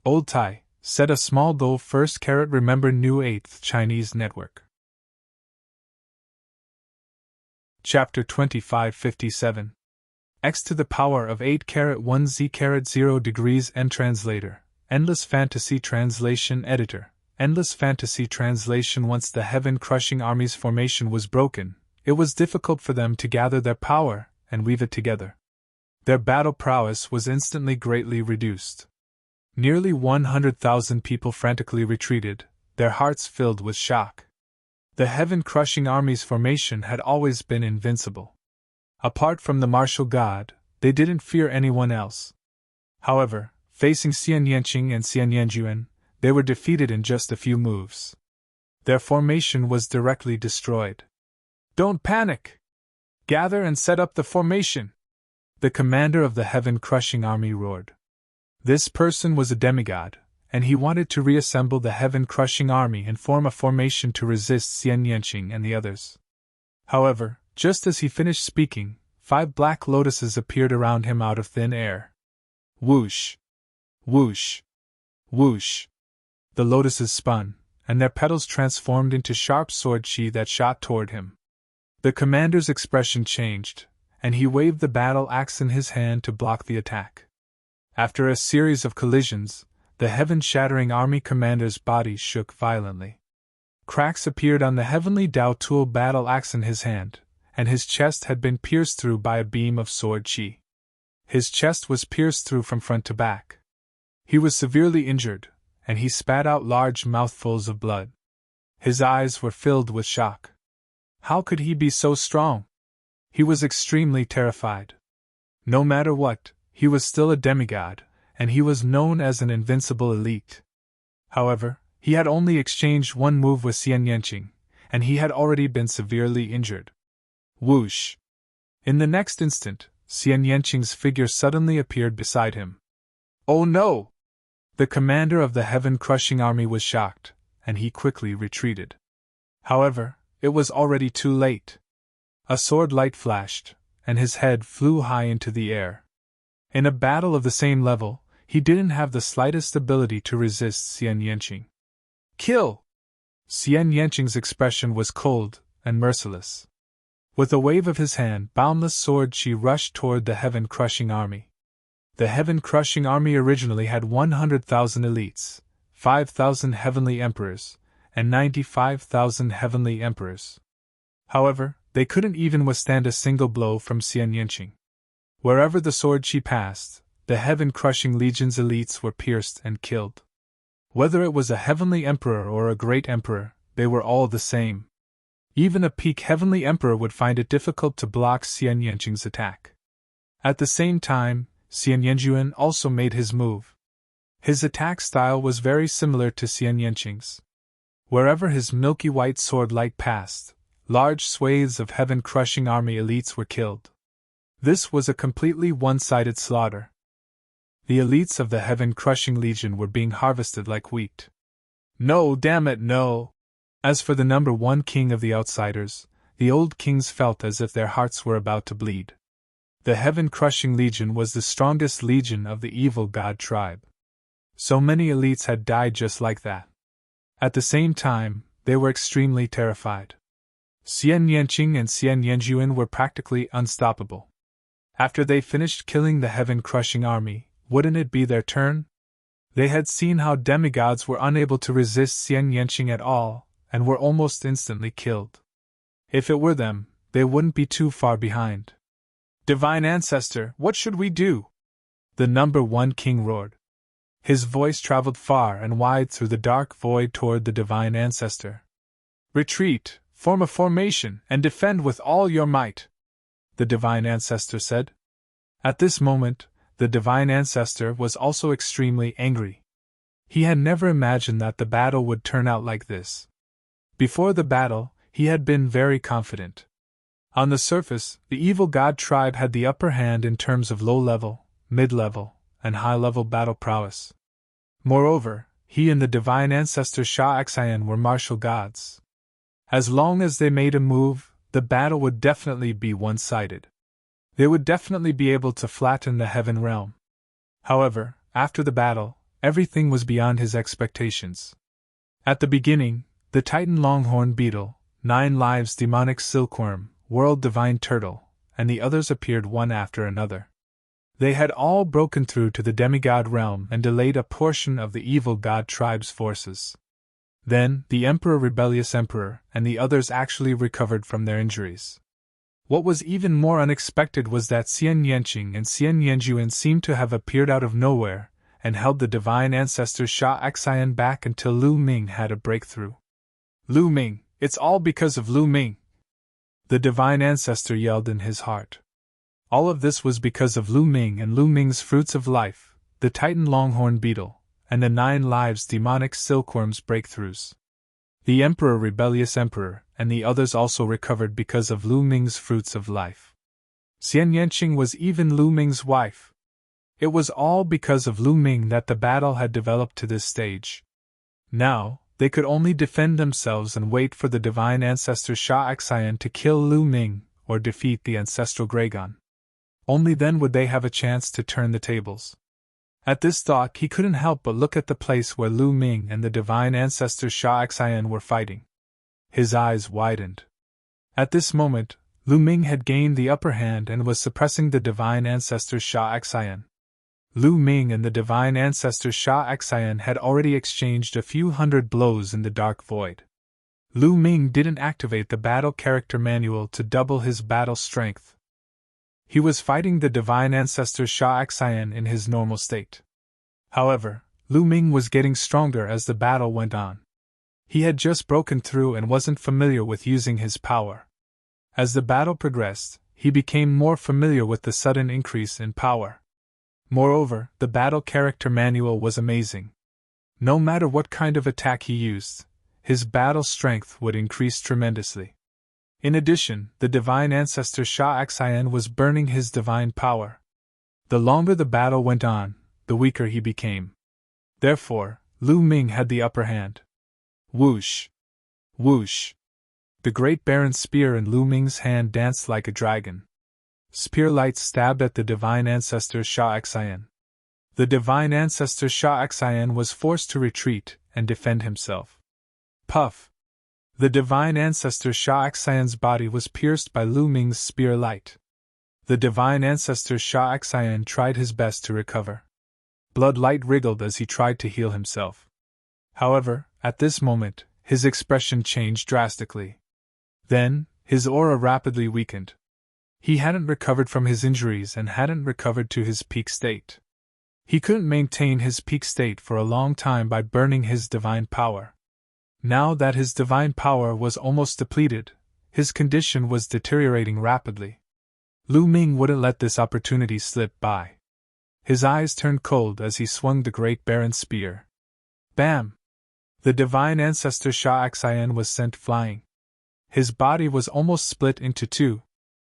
Old Tai, said a small dull first carat remember new 8th Chinese network. Chapter 2557 X to the power of 8 carat 1 Z carat 0 degrees N translator, Endless Fantasy Translation Editor, Endless Fantasy Translation. Once the heaven-crushing army's formation was broken, it was difficult for them to gather their power and weave it together. Their battle prowess was instantly greatly reduced. Nearly 100,000 people frantically retreated, their hearts filled with shock. The heaven-crushing army's formation had always been invincible. Apart from the martial god, they didn't fear anyone else. However, facing Xian Yanqing and Xian Yanjuan, they were defeated in just a few moves. Their formation was directly destroyed. Don't panic! Gather and set up the formation! The commander of the heaven-crushing army roared. This person was a demigod, and he wanted to reassemble the heaven-crushing army and form a formation to resist Xian Yanqing and the others. However, just as he finished speaking, 5 black lotuses appeared around him out of thin air. Whoosh! Whoosh! Whoosh! The lotuses spun, and their petals transformed into sharp sword chi that shot toward him. The commander's expression changed, and he waved the battle axe in his hand to block the attack. After a series of collisions, the heaven-shattering army commander's body shook violently. Cracks appeared on the heavenly Dao tool battle axe in his hand, and his chest had been pierced through by a beam of sword chi. His chest was pierced through from front to back. He was severely injured, and he spat out large mouthfuls of blood. His eyes were filled with shock. How could he be so strong? He was extremely terrified. No matter what, he was still a demigod, and he was known as an invincible elite. However, he had only exchanged one move with Xian Yanqing, and he had already been severely injured. Whoosh! In the next instant, Xian Yanqing's figure suddenly appeared beside him. Oh no! The commander of the heaven-crushing army was shocked, and he quickly retreated. However, it was already too late. A sword light flashed, and his head flew high into the air. In a battle of the same level, he didn't have the slightest ability to resist Xian Yanqing. Kill! Xian Yanqing's expression was cold and merciless. With a wave of his hand, boundless sword chi rushed toward the heaven-crushing army. The heaven-crushing army originally had 100,000 elites, 5,000 heavenly emperors, and 95,000 heavenly emperors. However, they couldn't even withstand a single blow from Xian Yanqing. Wherever the sword chi passed, the heaven-crushing legion's elites were pierced and killed. Whether it was a heavenly emperor or a great emperor, they were all the same. Even a peak heavenly emperor would find it difficult to block Xian Yanqing's attack. At the same time, Xian Yanjuan also made his move. His attack style was very similar to Xian Yanqing's. Wherever his milky white sword light passed, large swathes of heaven-crushing army elites were killed. This was a completely one-sided slaughter. The elites of the heaven-crushing legion were being harvested like wheat. No, damn it, no! As for the number 1 king of the outsiders, the old kings felt as if their hearts were about to bleed. The heaven-crushing legion was the strongest legion of the evil god tribe. So many elites had died just like that. At the same time, they were extremely terrified. Xian Yanqing and Xian Yanjuan were practically unstoppable. After they finished killing the heaven-crushing army, wouldn't it be their turn? They had seen how demigods were unable to resist Xian Yanqing at all, and were almost instantly killed. If it were them, they wouldn't be too far behind. Divine Ancestor, what should we do? The number one king roared. His voice traveled far and wide through the dark void toward the Divine Ancestor. Retreat, form a formation, and defend with all your might, the Divine Ancestor said. At this moment, the Divine Ancestor was also extremely angry. He had never imagined that the battle would turn out like this. Before the battle, he had been very confident. On the surface, the evil god tribe had the upper hand in terms of low-level, mid-level, and high-level battle prowess. Moreover, he and the Divine Ancestor Sha Xian were martial gods. As long as they made a move, the battle would definitely be one-sided. They would definitely be able to flatten the heaven realm. However, after the battle, everything was beyond his expectations. At the beginning, the Titan Longhorn Beetle, 9 Lives Demonic Silkworm, World Divine Turtle, and the others appeared one after another. They had all broken through to the demigod realm and delayed a portion of the evil god tribe's forces. Then, the Rebellious Emperor, and the others actually recovered from their injuries. What was even more unexpected was that Xian Yanqing and Xian Yanjuan seemed to have appeared out of nowhere, and held the Divine Ancestor Sha Xian back until Lu Ming had a breakthrough. Lu Ming, it's all because of Lu Ming! The Divine Ancestor yelled in his heart. All of this was because of Lu Ming and Lu Ming's fruits of life, the Titan Longhorn Beetle, and the 9 Lives Demonic Silkworm's breakthroughs. The Rebellious Emperor, and the others also recovered because of Lu Ming's fruits of life. Xian Yanqing was even Lu Ming's wife. It was all because of Lu Ming that the battle had developed to this stage. Now, they could only defend themselves and wait for the Divine Ancestor Sha Xian to kill Lu Ming, or defeat the Ancestral Dragon. Only then would they have a chance to turn the tables. At this thought, he couldn't help but look at the place where Lu Ming and the Divine Ancestor Sha Xian were fighting. His eyes widened. At this moment, Lu Ming had gained the upper hand and was suppressing the Divine Ancestor Sha Xian. Lu Ming and the Divine Ancestor Sha Xian had already exchanged a few hundred blows in the dark void. Lu Ming didn't activate the battle character manual to double his battle strength. He was fighting the Divine Ancestor Sha Xian in his normal state. However, Lu Ming was getting stronger as the battle went on. He had just broken through and wasn't familiar with using his power. As the battle progressed, he became more familiar with the sudden increase in power. Moreover, the battle character manual was amazing. No matter what kind of attack he used, his battle strength would increase tremendously. In addition, the Divine Ancestor Sha Xian was burning his divine power. The longer the battle went on, the weaker he became. Therefore, Lu Ming had the upper hand. Whoosh! Whoosh! The Great Baron's spear in Lu Ming's hand danced like a dragon. Spear lights stabbed at the Divine Ancestor Sha Xian. The Divine Ancestor Sha Xian was forced to retreat and defend himself. Puff! The Divine Ancestor Sha Xian's body was pierced by Lu Ming's spear light. The Divine Ancestor Sha Xian tried his best to recover. Blood light wriggled as he tried to heal himself. However, at this moment, his expression changed drastically. Then, his aura rapidly weakened. He hadn't recovered from his injuries and hadn't recovered to his peak state. He couldn't maintain his peak state for a long time by burning his divine power. Now that his divine power was almost depleted, his condition was deteriorating rapidly. Lu Ming wouldn't let this opportunity slip by. His eyes turned cold as he swung the Great Baron's spear. Bam! The Divine Ancestor Sha Xian was sent flying. His body was almost split into two.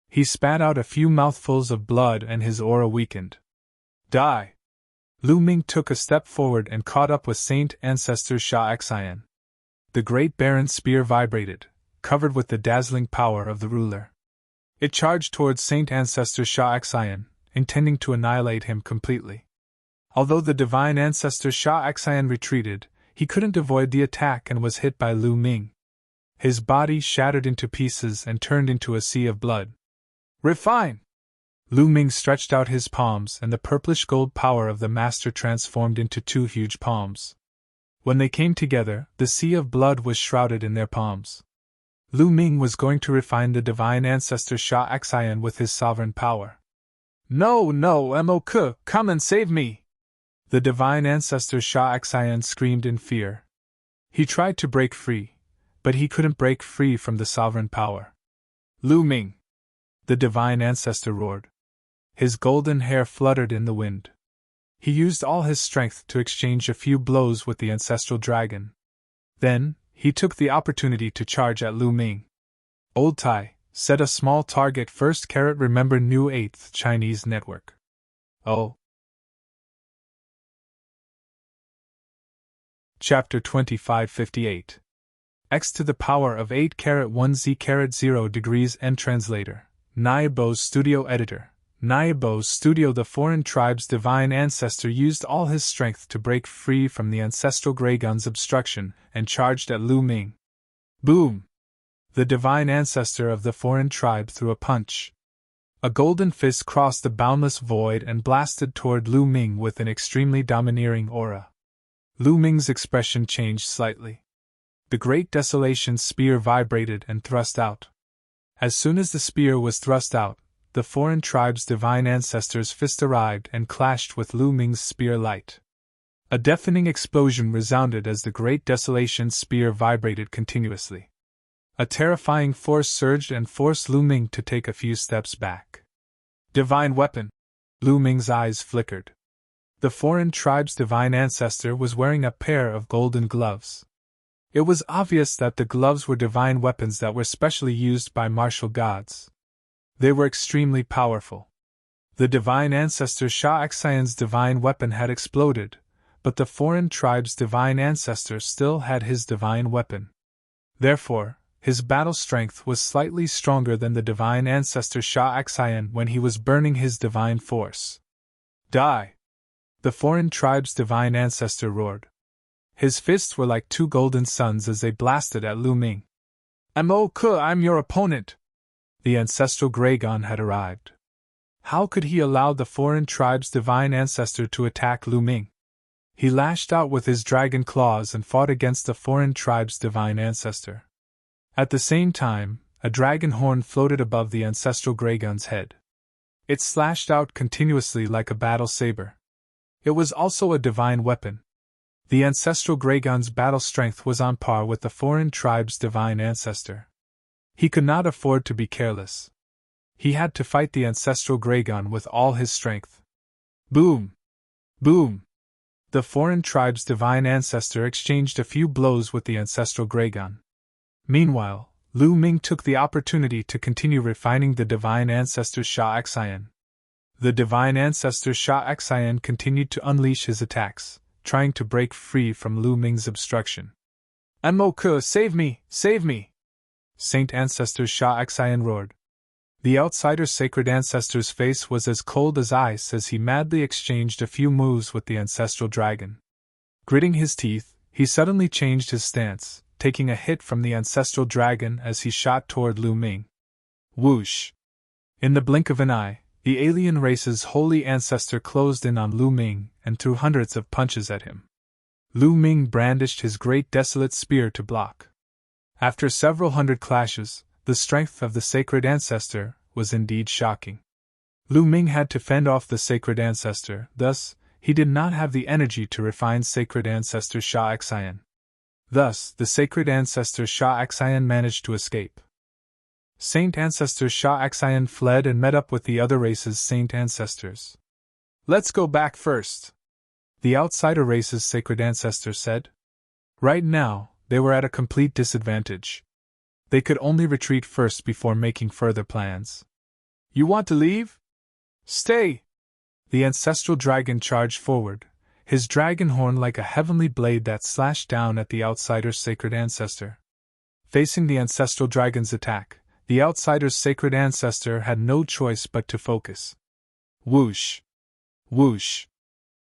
He spat out a few mouthfuls of blood and his aura weakened. Die! Lu Ming took a step forward and caught up with Saint Ancestor Sha Xian. The Great Baron's spear vibrated, covered with the dazzling power of the ruler. It charged towards Saint Ancestor Shah Xian, intending to annihilate him completely. Although the divine ancestor Shah Xian retreated, he couldn't avoid the attack and was hit by Lu Ming. His body shattered into pieces and turned into a sea of blood. Refine! Lu Ming stretched out his palms, and the purplish gold power of the master transformed into two huge palms. When they came together, the sea of blood was shrouded in their palms. Lu Ming was going to refine the divine ancestor Shah Xian with his sovereign power. No, Mo-Ke, come and save me! The divine ancestor Shah Xian screamed in fear. He tried to break free, but he couldn't break free from the sovereign power. Lu Ming! The divine ancestor roared. His golden hair fluttered in the wind. He used all his strength to exchange a few blows with the ancestral dragon. Then, he took the opportunity to charge at Lu Ming. Old Tai, set a small target first. Remember new 8th Chinese network. Oh. Chapter 2558. X to the power of 8-1 Z-0 degrees N translator. Naibo's studio editor. Naibo's studio. The foreign tribe's divine ancestor used all his strength to break free from the ancestral Greygun's obstruction and charged at Lu Ming. Boom! The divine ancestor of the foreign tribe threw a punch. A golden fist crossed the boundless void and blasted toward Lu Ming with an extremely domineering aura. Lu Ming's expression changed slightly. The great desolation spear vibrated and thrust out. As soon as the spear was thrust out, the foreign tribe's divine ancestor's fist arrived and clashed with Lu Ming's spear light. A deafening explosion resounded as the great desolation spear vibrated continuously. A terrifying force surged and forced Lu Ming to take a few steps back. Divine weapon! Lu Ming's eyes flickered. The foreign tribe's divine ancestor was wearing a pair of golden gloves. It was obvious that the gloves were divine weapons that were specially used by martial gods. They were extremely powerful. The divine ancestor Shah Xian's divine weapon had exploded, but the foreign tribe's divine ancestor still had his divine weapon. Therefore, his battle strength was slightly stronger than the divine ancestor Shah Xian when he was burning his divine force. Die! The foreign tribe's divine ancestor roared. His fists were like two golden suns as they blasted at Lu Ming. Mo-Ke, I'm your opponent! The ancestral Greygun had arrived. How could he allow the foreign tribe's divine ancestor to attack Lu Ming? He lashed out with his dragon claws and fought against the foreign tribe's divine ancestor. At the same time, a dragon horn floated above the ancestral Greygun's head. It slashed out continuously like a battle saber. It was also a divine weapon. The ancestral Greygun's battle strength was on par with the foreign tribe's divine ancestor. He could not afford to be careless. He had to fight the ancestral Greygun with all his strength. Boom! Boom! The foreign tribe's divine ancestor exchanged a few blows with the ancestral Greygun. Meanwhile, Lu Ming took the opportunity to continue refining the divine ancestor Shah Xian. The divine ancestor Shah Xian continued to unleash his attacks, trying to break free from Lu Ming's obstruction. Mo-Ke, save me! Save me! Saint Ancestor Shah Xian roared. The outsider's sacred ancestor's face was as cold as ice as he madly exchanged a few moves with the ancestral dragon. Gritting his teeth, he suddenly changed his stance, taking a hit from the ancestral dragon as he shot toward Lu Ming. Whoosh! In the blink of an eye, the alien race's holy ancestor closed in on Lu Ming and threw hundreds of punches at him. Lu Ming brandished his great desolate spear to block. After several hundred clashes, the strength of the sacred ancestor was indeed shocking. Lu Ming had to fend off the sacred ancestor, thus, he did not have the energy to refine sacred ancestor Shah Xian. Thus, the sacred ancestor Shah Xian managed to escape. Saint Ancestor Shah Xian fled and met up with the other race's saint ancestors. Let's go back first, the outsider race's sacred ancestor said. Right now, they were at a complete disadvantage. They could only retreat first before making further plans. You want to leave? Stay! The ancestral dragon charged forward, his dragon horn like a heavenly blade that slashed down at the outsider's sacred ancestor. Facing the ancestral dragon's attack, the outsider's sacred ancestor had no choice but to focus. Whoosh! Whoosh!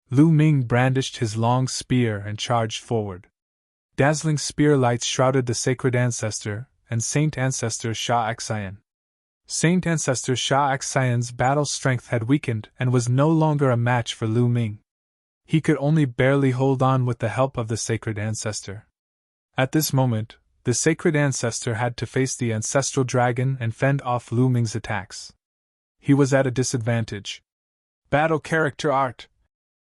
Lu Ming brandished his long spear and charged forward. Dazzling spear lights shrouded the sacred ancestor and Saint Ancestor Sha Xian. Saint Ancestor Sha Xian's battle strength had weakened and was no longer a match for Lu Ming. He could only barely hold on with the help of the sacred ancestor. At this moment, the sacred ancestor had to face the ancestral dragon and fend off Lu Ming's attacks. He was at a disadvantage. Battle character art.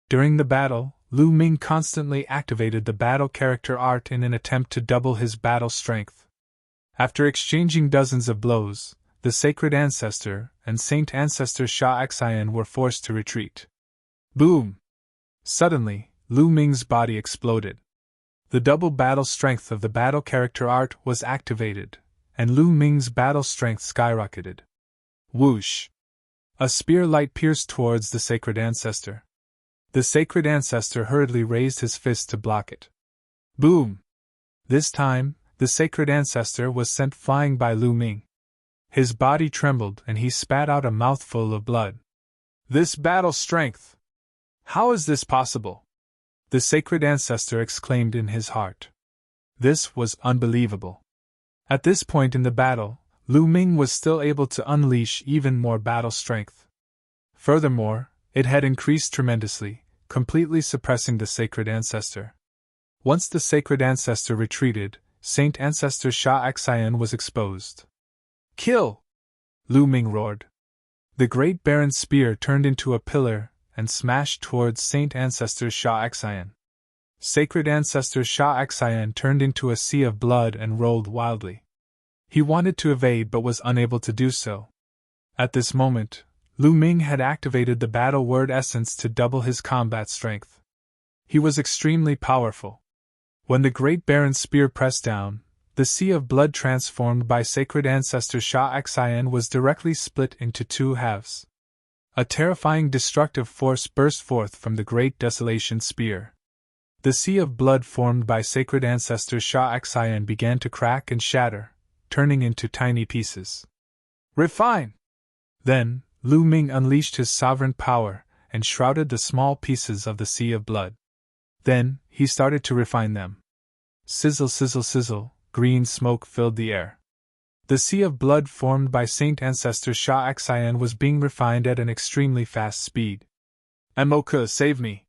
During the battle, Lu Ming constantly activated the battle character art in an attempt to double his battle strength. After exchanging dozens of blows, the sacred ancestor and Saint Ancestor Sha Xian were forced to retreat. Boom! Suddenly, Lu Ming's body exploded. The double battle strength of the battle character art was activated, and Lu Ming's battle strength skyrocketed. Whoosh! A spear light pierced towards the sacred ancestor. The sacred ancestor hurriedly raised his fist to block it. Boom! This time, the sacred ancestor was sent flying by Lu Ming. His body trembled and he spat out a mouthful of blood. This battle strength! How is this possible? The sacred ancestor exclaimed in his heart. This was unbelievable. At this point in the battle, Lu Ming was still able to unleash even more battle strength. Furthermore, it had increased tremendously, completely suppressing the sacred ancestor. Once the sacred ancestor retreated, Saint Ancestor Sha Xian was exposed. Kill! Lu Ming roared. The great baron's spear turned into a pillar and smashed towards Saint Ancestor Sha Xian. Sacred Ancestor Sha Xian turned into a sea of blood and rolled wildly. He wanted to evade but was unable to do so. At this moment, Lu Ming had activated the battle word essence to double his combat strength. He was extremely powerful. When the great baron's spear pressed down, the sea of blood transformed by Sacred Ancestor Sha Xian was directly split into two halves. A terrifying destructive force burst forth from the great desolation spear. The sea of blood formed by Sacred Ancestor Sha Xian began to crack and shatter, turning into tiny pieces. Refine! Then, Lu Ming unleashed his sovereign power and shrouded the small pieces of the sea of blood. Then, he started to refine them. Sizzle, sizzle, sizzle, green smoke filled the air. The sea of blood formed by Saint Ancestor Sha Xian was being refined at an extremely fast speed. Emoka, save me!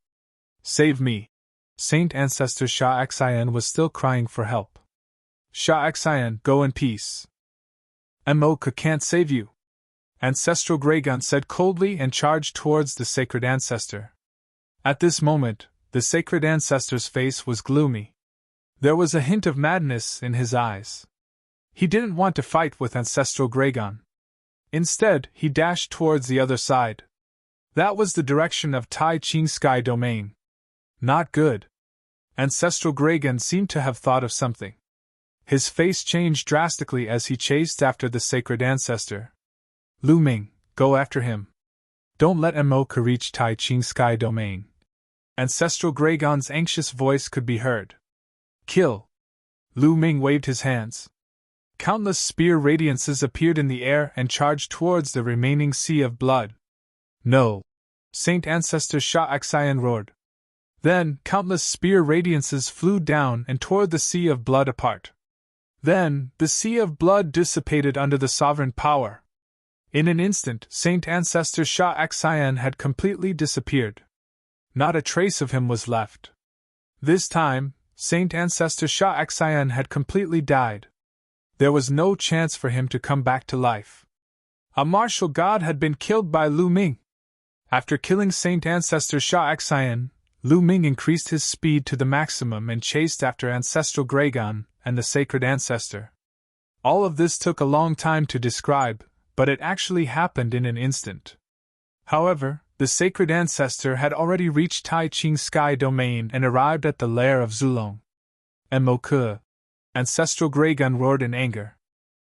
Save me! Saint Ancestor Sha Xian was still crying for help. Sha Xian, go in peace. Emoka can't save you. Ancestral Greygun said coldly and charged towards the sacred ancestor. At this moment, the sacred ancestor's face was gloomy. There was a hint of madness in his eyes. He didn't want to fight with Ancestral Greygun. Instead, he dashed towards the other side. That was the direction of Tai Ching Sky Domain. Not good. Ancestral Greygun seemed to have thought of something. His face changed drastically as he chased after the sacred ancestor. Lu Ming, go after him. Don't let Emoka reach Tai Ching Sky Domain. Ancestral Greygon's anxious voice could be heard. Kill! Lu Ming waved his hands. Countless spear radiances appeared in the air and charged towards the remaining sea of blood. No! Saint Ancestor Sha Xian roared. Then, countless spear radiances flew down and tore the sea of blood apart. Then, the sea of blood dissipated under the sovereign power. In an instant, Saint Ancestor Sha Xian had completely disappeared. Not a trace of him was left. This time, Saint Ancestor Sha Xian had completely died. There was no chance for him to come back to life. A martial god had been killed by Lu Ming. After killing Saint Ancestor Sha Xian, Lu Ming increased his speed to the maximum and chased after Ancestral Greygun and the Sacred Ancestor. All of this took a long time to describe, but it actually happened in an instant. However, the Sacred Ancestor had already reached Tai Ching Sky Domain and arrived at the lair of Zulong. Emoka! Ancestral Greygun roared in anger.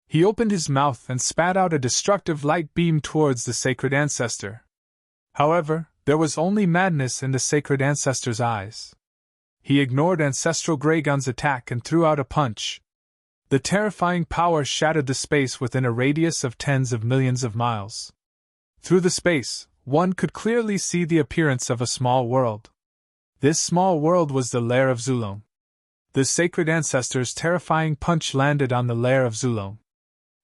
He opened his mouth and spat out a destructive light beam towards the Sacred Ancestor. However, there was only madness in the Sacred Ancestor's eyes. He ignored Ancestral Greygun's attack and threw out a punch. The terrifying power shattered the space within a radius of tens of millions of miles. Through the space, one could clearly see the appearance of a small world. This small world was the lair of Zulong. The sacred ancestor's terrifying punch landed on the lair of Zulong.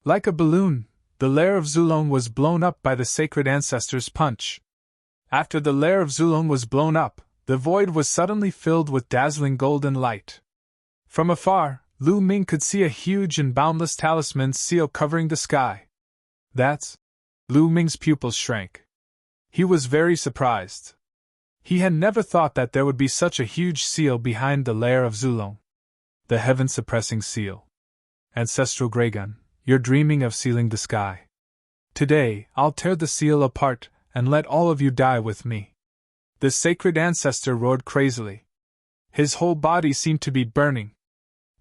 Like a balloon, the lair of Zulong was blown up by the sacred ancestor's punch. After the lair of Zulong was blown up, the void was suddenly filled with dazzling golden light. From afar, Lu Ming could see a huge and boundless talisman seal covering the sky. That's... Lu Ming's pupils shrank. He was very surprised. He had never thought that there would be such a huge seal behind the lair of Zulong. The heaven-suppressing seal. Ancestral Graygun, you're dreaming of sealing the sky. Today, I'll tear the seal apart, and let all of you die with me. The sacred ancestor roared crazily. His whole body seemed to be burning.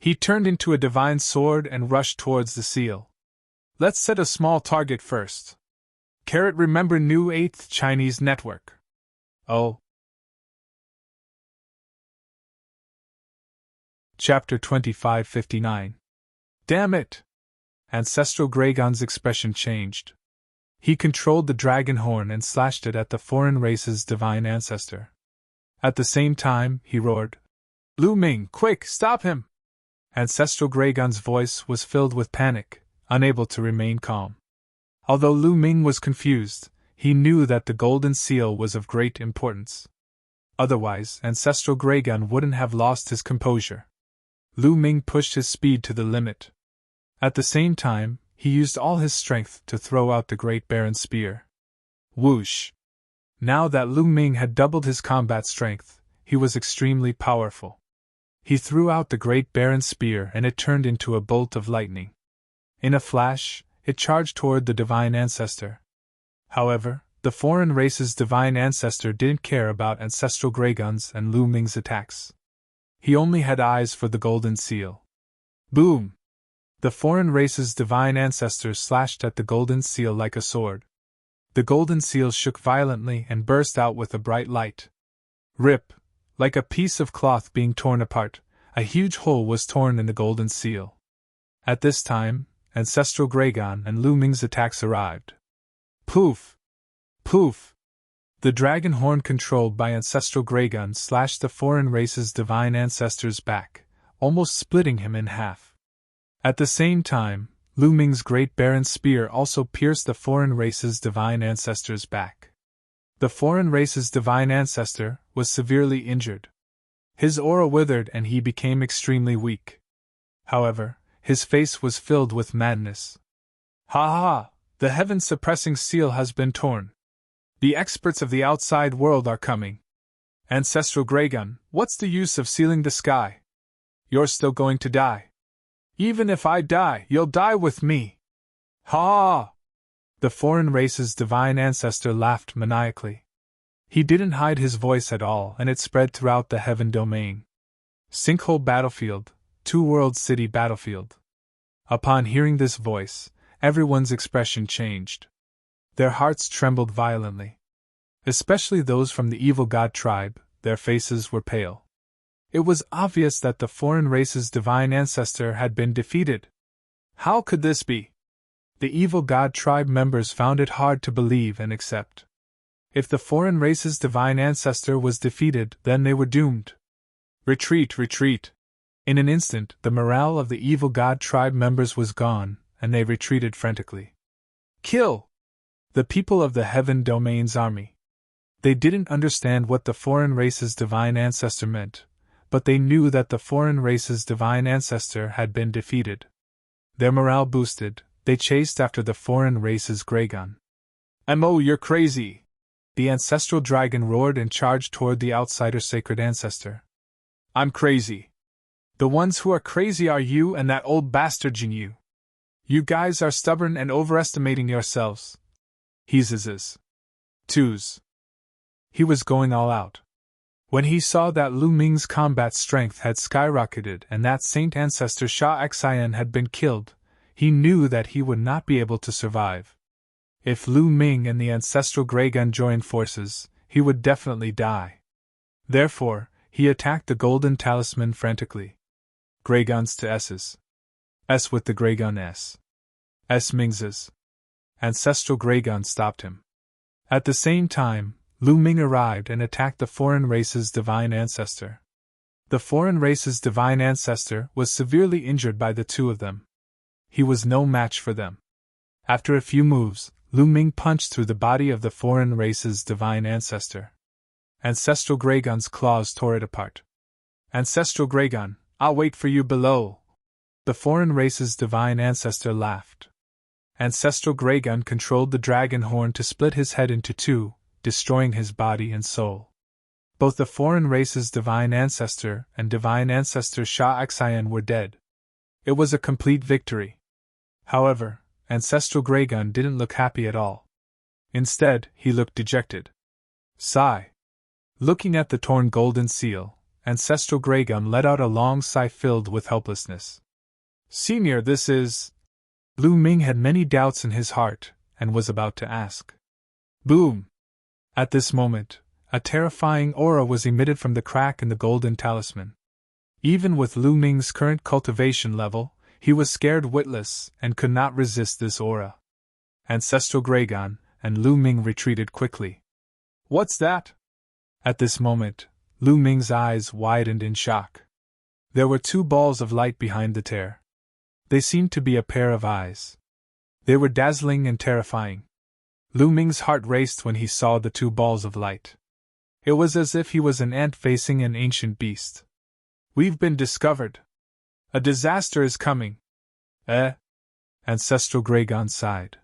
He turned into a divine sword and rushed towards the seal. Let's set a small target first. Remember new 8th Chinese network. Oh. Chapter 2559. Damn it! Ancestral Graygon's expression changed. He controlled the dragon horn and slashed it at the foreign race's divine ancestor. At the same time, he roared, Lu Ming, quick, stop him! Ancestral Graygon's voice was filled with panic, unable to remain calm. Although Lu Ming was confused, he knew that the golden seal was of great importance. Otherwise, Ancestral Graygon wouldn't have lost his composure. Lu Ming pushed his speed to the limit. At the same time, he used all his strength to throw out the Great Baron Spear. Whoosh! Now that Lu Ming had doubled his combat strength, he was extremely powerful. He threw out the Great Baron Spear and it turned into a bolt of lightning. In a flash, it charged toward the divine ancestor. However, the foreign race's divine ancestor didn't care about Ancestral Graygon's and Lu Ming's attacks. He only had eyes for the golden seal. Boom! The foreign race's divine ancestor slashed at the golden seal like a sword. The golden seal shook violently and burst out with a bright light. Rip! Like a piece of cloth being torn apart, a huge hole was torn in the golden seal. At this time, Ancestral Graygon and Lu Ming's attacks arrived. Poof! Poof! The dragon horn controlled by Ancestral Graygon slashed the foreign race's divine ancestor's back, almost splitting him in half. At the same time, Lu Ming's Great Baron Spear also pierced the foreign race's divine ancestor's back. The foreign race's divine ancestor was severely injured. His aura withered and he became extremely weak. However, his face was filled with madness. Ha ha! The heaven-suppressing seal has been torn. The experts of the outside world are coming. Ancestral Graygon, what's the use of sealing the sky? You're still going to die. Even if I die, you'll die with me. Ha! The foreign race's divine ancestor laughed maniacally. He didn't hide his voice at all, and it spread throughout the heaven domain. Sinkhole Battlefield, Two World City Battlefield. Upon hearing this voice, everyone's expression changed. Their hearts trembled violently. Especially those from the evil god tribe, their faces were pale. It was obvious that the foreign race's divine ancestor had been defeated. How could this be? The evil god tribe members found it hard to believe and accept. If the foreign race's divine ancestor was defeated, then they were doomed. Retreat, retreat! In an instant, the morale of the evil god tribe members was gone, and they retreated frantically. Kill! The people of the Heaven Domain's army. They didn't understand what the foreign race's divine ancestor meant, but they knew that the foreign race's divine ancestor had been defeated. Their morale boosted, they chased after the foreign race's Graygon. Mo, you're crazy! The ancestral dragon roared and charged toward the outsider sacred ancestor. I'm crazy. The ones who are crazy are you and that old bastard Jinyu. You guys are stubborn and overestimating yourselves. He's twos. He was going all out. When he saw that Lu Ming's combat strength had skyrocketed and that Saint Ancestor Sha Xian had been killed, he knew that he would not be able to survive. If Lu Ming and the ancestral Graygon joined forces, he would definitely die. Therefore, he attacked the golden talisman frantically. Graygons to S's. S with the Grey Gun S. S. Ming's ancestral Grey Gun stopped him. At the same time, Lu Ming arrived and attacked the foreign race's divine ancestor. The foreign race's divine ancestor was severely injured by the two of them. He was no match for them. After a few moves, Lu Ming punched through the body of the foreign race's divine ancestor. Ancestral Grey Gun's claws tore it apart. Ancestral Grey Gun, I'll wait for you below. The foreign race's divine ancestor laughed. Ancestral Grey Gun controlled the dragon horn to split his head into two, destroying his body and soul. Both the foreign race's divine ancestor and divine ancestor Sha Xian were dead. It was a complete victory. However, Ancestral Grey Gun didn't look happy at all. Instead, he looked dejected. Sigh. Looking at the torn golden seal, Ancestral Grey Gun let out a long sigh filled with helplessness. Senior, this is... Lu Ming had many doubts in his heart, and was about to ask. Boom! At this moment, a terrifying aura was emitted from the crack in the golden talisman. Even with Lu Ming's current cultivation level, he was scared witless and could not resist this aura. Ancestral Grey Gun and Lu Ming retreated quickly. What's that? At this moment, Lu Ming's eyes widened in shock. There were two balls of light behind the tear. They seemed to be a pair of eyes. They were dazzling and terrifying. Lu Ming's heart raced when he saw the two balls of light. It was as if he was an ant facing an ancient beast. We've been discovered. A disaster is coming. Ancestral Grey Gun sighed.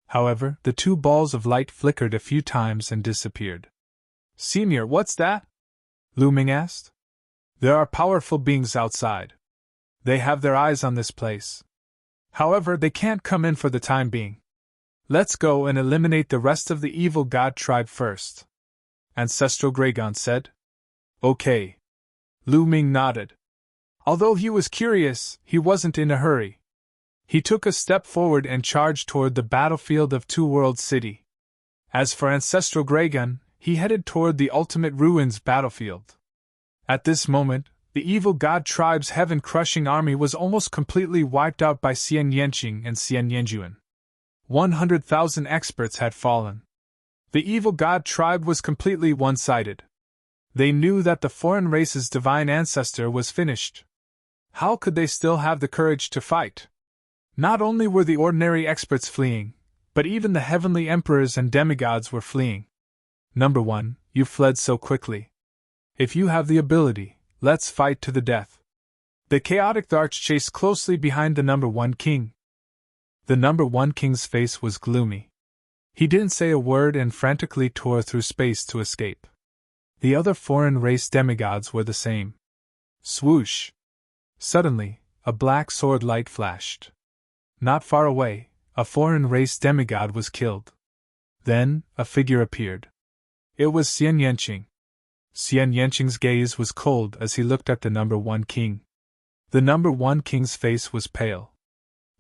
However, the two balls of light flickered a few times and disappeared. Senior, what's that? Lu Ming asked. There are powerful beings outside. They have their eyes on this place. However, they can't come in for the time being. Let's go and eliminate the rest of the evil god tribe first. Ancestral Grey Gun said. Okay. Lu Ming nodded. Although he was curious, he wasn't in a hurry. He took a step forward and charged toward the battlefield of Two World City. As for Ancestral Grey Gun, he headed toward the Ultimate Ruins battlefield. At this moment, the evil god tribe's heaven-crushing army was almost completely wiped out by Xian Yanqing and Xian Yanjuan. 100,000 experts had fallen. The evil god tribe was completely one-sided. They knew that the foreign race's divine ancestor was finished. How could they still have the courage to fight? Not only were the ordinary experts fleeing, but even the heavenly emperors and demigods were fleeing. Number 1, you fled so quickly. If you have the ability, let's fight to the death. The chaotic Tharch chased closely behind the number 1 king. The number 1 king's face was gloomy. He didn't say a word and frantically tore through space to escape. The other foreign race demigods were the same. Swoosh! Suddenly, a black sword light flashed. Not far away, a foreign race demigod was killed. Then, a figure appeared. It was Xian Yanqing. Xian Yanqing's gaze was cold as he looked at the number 1 king. The number 1 king's face was pale.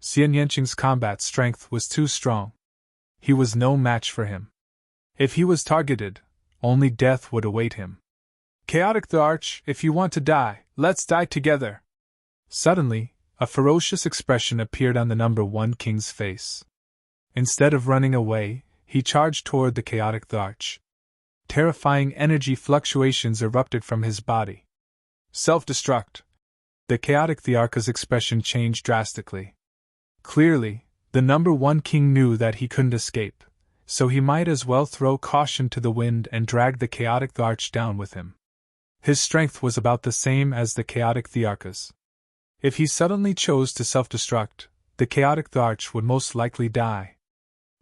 Xian Yanqing's combat strength was too strong. He was no match for him. If he was targeted, only death would await him. Chaotic Tharch, if you want to die, let's die together. Suddenly, a ferocious expression appeared on the number 1 king's face. Instead of running away, he charged toward the chaotic Tharch. Terrifying energy fluctuations erupted from his body. Self-destruct. The chaotic Tharka's expression changed drastically. Clearly, the number 1 king knew that he couldn't escape, so he might as well throw caution to the wind and drag the chaotic Tharch down with him. His strength was about the same as the chaotic Tharka's. If he suddenly chose to self-destruct, the chaotic Tharch would most likely die.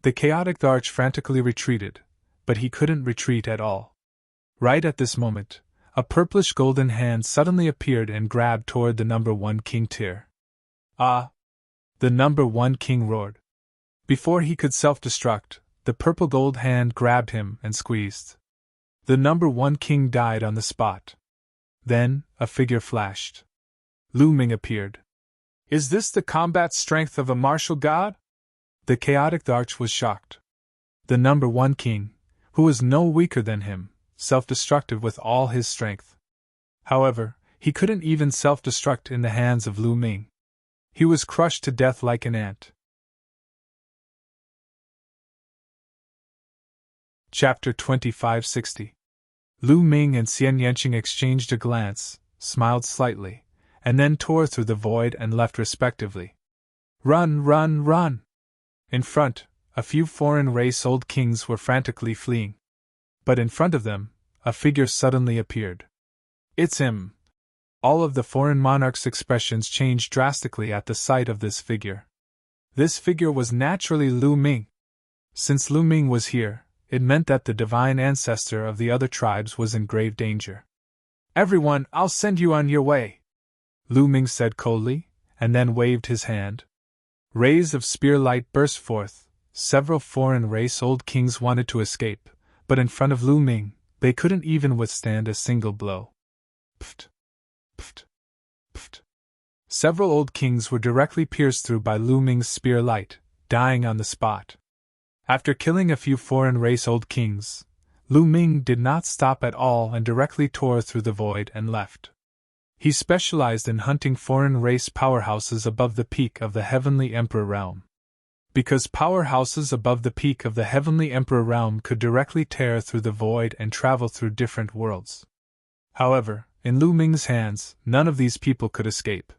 The chaotic Tharch frantically retreated, but he couldn't retreat at all. Right at this moment, a purplish golden hand suddenly appeared and grabbed toward the number 1 king tier. Ah! The number 1 king roared. Before he could self-destruct, the purple gold hand grabbed him and squeezed. The number 1 king died on the spot. Then, a figure flashed. Lu Ming appeared. Is this the combat strength of a martial god? The chaotic Tharch was shocked. The number 1 king, who was no weaker than him, self-destructed with all his strength. However, he couldn't even self-destruct in the hands of Lu Ming. He was crushed to death like an ant. Chapter 2560. Lu Ming and Xian Yanqing exchanged a glance, smiled slightly, and then tore through the void and left respectively. Run, run, run! In front, a few foreign race old kings were frantically fleeing. But in front of them, a figure suddenly appeared. It's him! All of the foreign monarchs' expressions changed drastically at the sight of this figure. This figure was naturally Lu Ming. Since Lu Ming was here, it meant that the divine ancestor of the other tribes was in grave danger. Everyone, I'll send you on your way, Lu Ming said coldly, and then waved his hand. Rays of spear light burst forth. Several foreign race old kings wanted to escape, but in front of Lu Ming, they couldn't even withstand a single blow. Pft! Pft! Pft! Several old kings were directly pierced through by Lu Ming's spear light, dying on the spot. After killing a few foreign race old kings, Lu Ming did not stop at all and directly tore through the void and left. He specialized in hunting foreign race powerhouses above the peak of the Heavenly Emperor realm. Because powerhouses above the peak of the Heavenly Emperor realm could directly tear through the void and travel through different worlds. However, in Lu Ming's hands, none of these people could escape.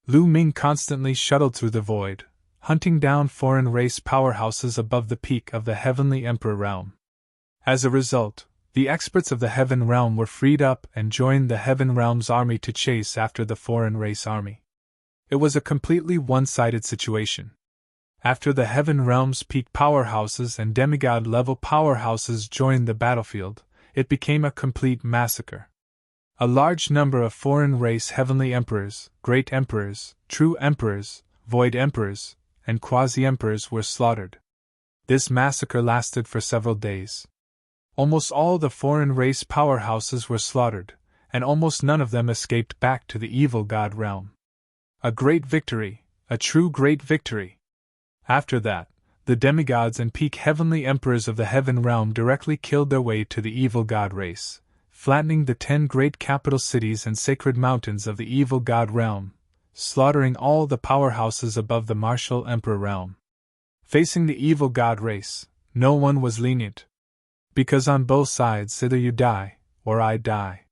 Lu Ming constantly shuttled through the void, hunting down foreign race powerhouses above the peak of the Heavenly Emperor realm. As a result, the experts of the Heaven realm were freed up and joined the Heaven realm's army to chase after the foreign race army. It was a completely one-sided situation. After the Heaven realm's peak powerhouses and demigod-level powerhouses joined the battlefield, it became a complete massacre. A large number of foreign race heavenly emperors, great emperors, true emperors, void emperors, and quasi-emperors were slaughtered. This massacre lasted for several days. Almost all the foreign race powerhouses were slaughtered, and almost none of them escaped back to the evil god realm. A great victory, a true great victory. After that, the demigods and peak heavenly emperors of the Heaven realm directly killed their way to the evil god race, flattening the 10 great capital cities and sacred mountains of the evil god realm, slaughtering all the powerhouses above the martial emperor realm. Facing the evil god race, no one was lenient. Because on both sides either you die, or I die.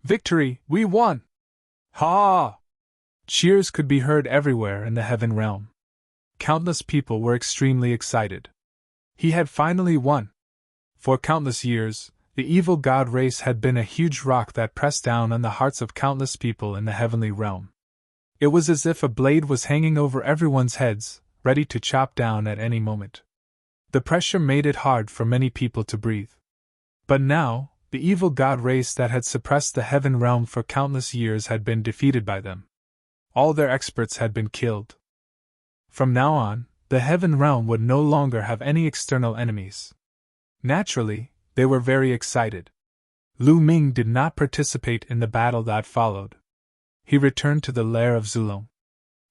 Victory, we won! Ha! Cheers could be heard everywhere in the Heaven realm. Countless people were extremely excited. He had finally won. For countless years, the evil god race had been a huge rock that pressed down on the hearts of countless people in the heavenly realm. It was as if a blade was hanging over everyone's heads, ready to chop down at any moment. The pressure made it hard for many people to breathe. But now, the evil god race that had suppressed the Heaven realm for countless years had been defeated by them. All their experts had been killed. From now on, the Heaven realm would no longer have any external enemies. Naturally, they were very excited. Lu Ming did not participate in the battle that followed. He returned to the lair of Zulong.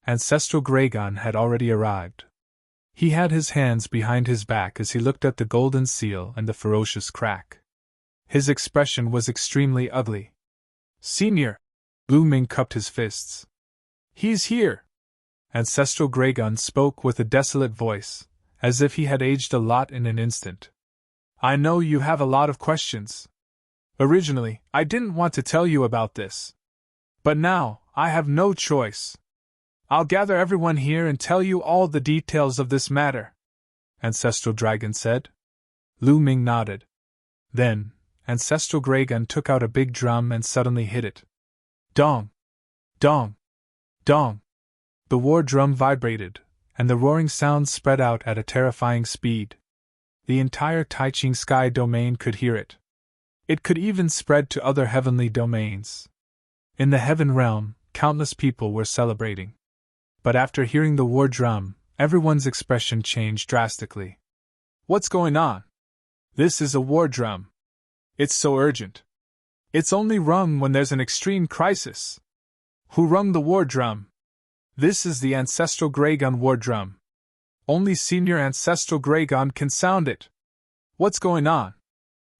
Ancestral Gragon had already arrived. He had his hands behind his back as he looked at the golden seal and the ferocious crack. His expression was extremely ugly. Senior! Lu Ming cupped his fists. He's here! Ancestral Gragon spoke with a desolate voice, as if he had aged a lot in an instant. I know you have a lot of questions. Originally, I didn't want to tell you about this. But now, I have no choice. I'll gather everyone here and tell you all the details of this matter, Ancestral Dragon said. Lu Ming nodded. Then, Ancestral Gragon took out a big drum and suddenly hit it. Dong! Dong! Dong! The war drum vibrated, and the roaring sound spread out at a terrifying speed. The entire Taiching sky domain could hear it. It could even spread to other heavenly domains. In the Heaven realm, countless people were celebrating. But after hearing the war drum, everyone's expression changed drastically. What's going on? This is a war drum. It's so urgent. It's only rung when there's an extreme crisis. Who rung the war drum? This is the Ancestral Gragon war drum. Only Senior Ancestral Gragon can sound it. What's going on?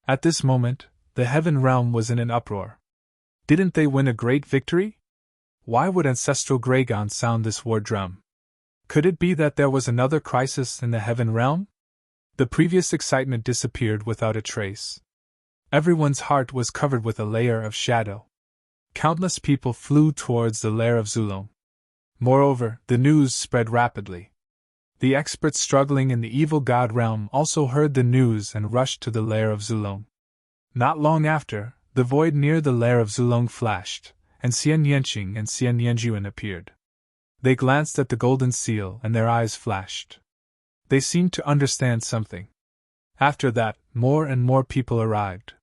At this moment, the Heaven realm was in an uproar. Didn't they win a great victory? Why would Ancestral Gragon sound this war drum? Could it be that there was another crisis in the heaven realm? The previous excitement disappeared without a trace. Everyone's heart was covered with a layer of shadow. Countless people flew towards the lair of Zulom. Moreover, the news spread rapidly. The experts struggling in the evil god realm also heard the news and rushed to the lair of Zulom. Not long after, the void near the lair of Zulong flashed, and Xian Yanqing and Xian Yanjuan appeared. They glanced at the golden seal and their eyes flashed. They seemed to understand something. After that, more and more people arrived.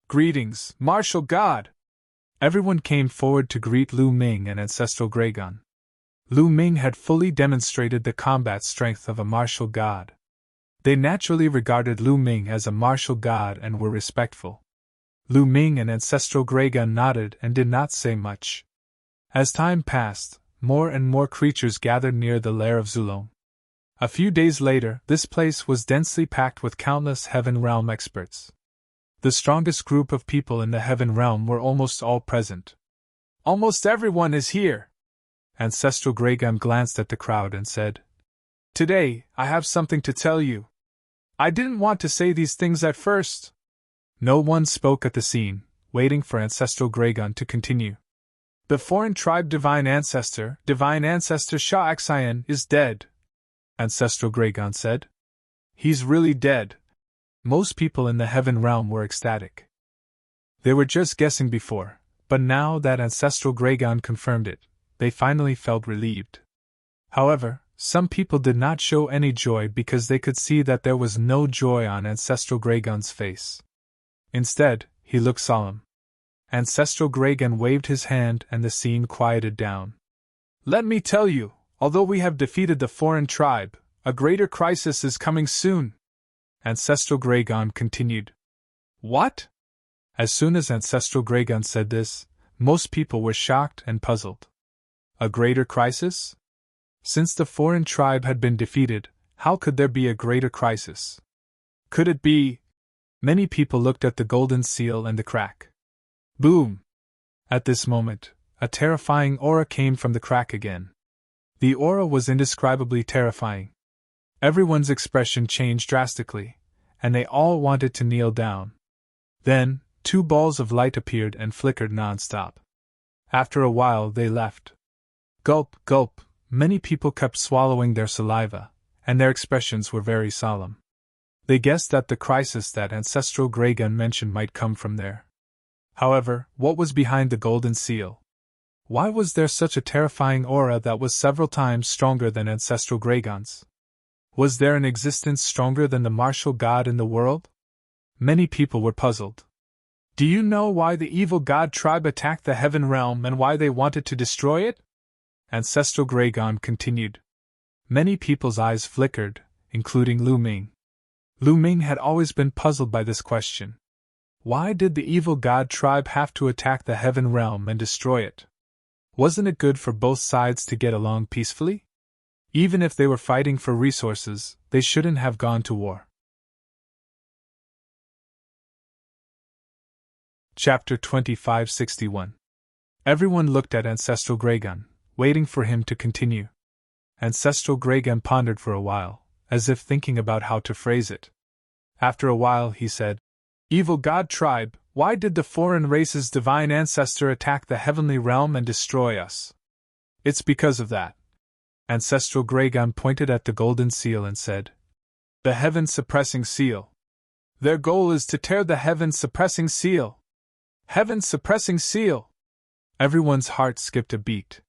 Greetings, martial god! Everyone came forward to greet Lu Ming and Ancestral Gragon. Lu Ming had fully demonstrated the combat strength of a martial god. They naturally regarded Lu Ming as a martial god and were respectful. Lu Ming and Ancestral Gragon nodded and did not say much. As time passed, more and more creatures gathered near the lair of Zulom. A few days later, this place was densely packed with countless Heaven Realm experts. The strongest group of people in the Heaven Realm were almost all present. Almost everyone is here! Ancestral Gragon glanced at the crowd and said, "Today, I have something to tell you. I didn't want to say these things at first." No one spoke at the scene, waiting for Ancestral Gragon to continue. "The foreign tribe Divine Ancestor Shah Axian, is dead," Ancestral Gragon said. "He's really dead." Most people in the Heaven Realm were ecstatic. They were just guessing before, but now that Ancestral Gragon confirmed it, they finally felt relieved. However, some people did not show any joy because they could see that there was no joy on Ancestral Gragon's face. Instead, he looked solemn. Ancestral Gragon waved his hand and the scene quieted down. "Let me tell you, although we have defeated the foreign tribe, a greater crisis is coming soon," Ancestral Gragon continued. "What?" As soon as Ancestral Gragon said this, most people were shocked and puzzled. A greater crisis? Since the foreign tribe had been defeated, how could there be a greater crisis? Could it be? Many people looked at the golden seal and the crack. Boom! At this moment, a terrifying aura came from the crack again. The aura was indescribably terrifying. Everyone's expression changed drastically, and they all wanted to kneel down. Then, two balls of light appeared and flickered non-stop. After a while they left. Gulp, gulp, many people kept swallowing their saliva, and their expressions were very solemn. They guessed that the crisis that Ancestral Gragon mentioned might come from there. However, what was behind the golden seal? Why was there such a terrifying aura that was several times stronger than Ancestral Gragon's? Was there an existence stronger than the martial god in the world? Many people were puzzled. "Do you know why the evil god tribe attacked the Heaven Realm and why they wanted to destroy it?" Ancestral Gragon continued. Many people's eyes flickered, including Lu Ming. Lu Ming had always been puzzled by this question. Why did the evil god tribe have to attack the Heaven Realm and destroy it? Wasn't it good for both sides to get along peacefully? Even if they were fighting for resources, they shouldn't have gone to war. Chapter 2561. Everyone looked at Ancestral Gragon, waiting for him to continue. Ancestral Gragon pondered for a while, as if thinking about how to phrase it. After a while he said, "Evil god tribe, why did the foreign race's divine ancestor attack the heavenly realm and destroy us?" "It's because of that." Ancestral Gragon pointed at the golden seal and said, "The heaven-suppressing seal. Their goal is to tear the heaven-suppressing seal." "Heaven-suppressing seal!" Everyone's heart skipped a beat.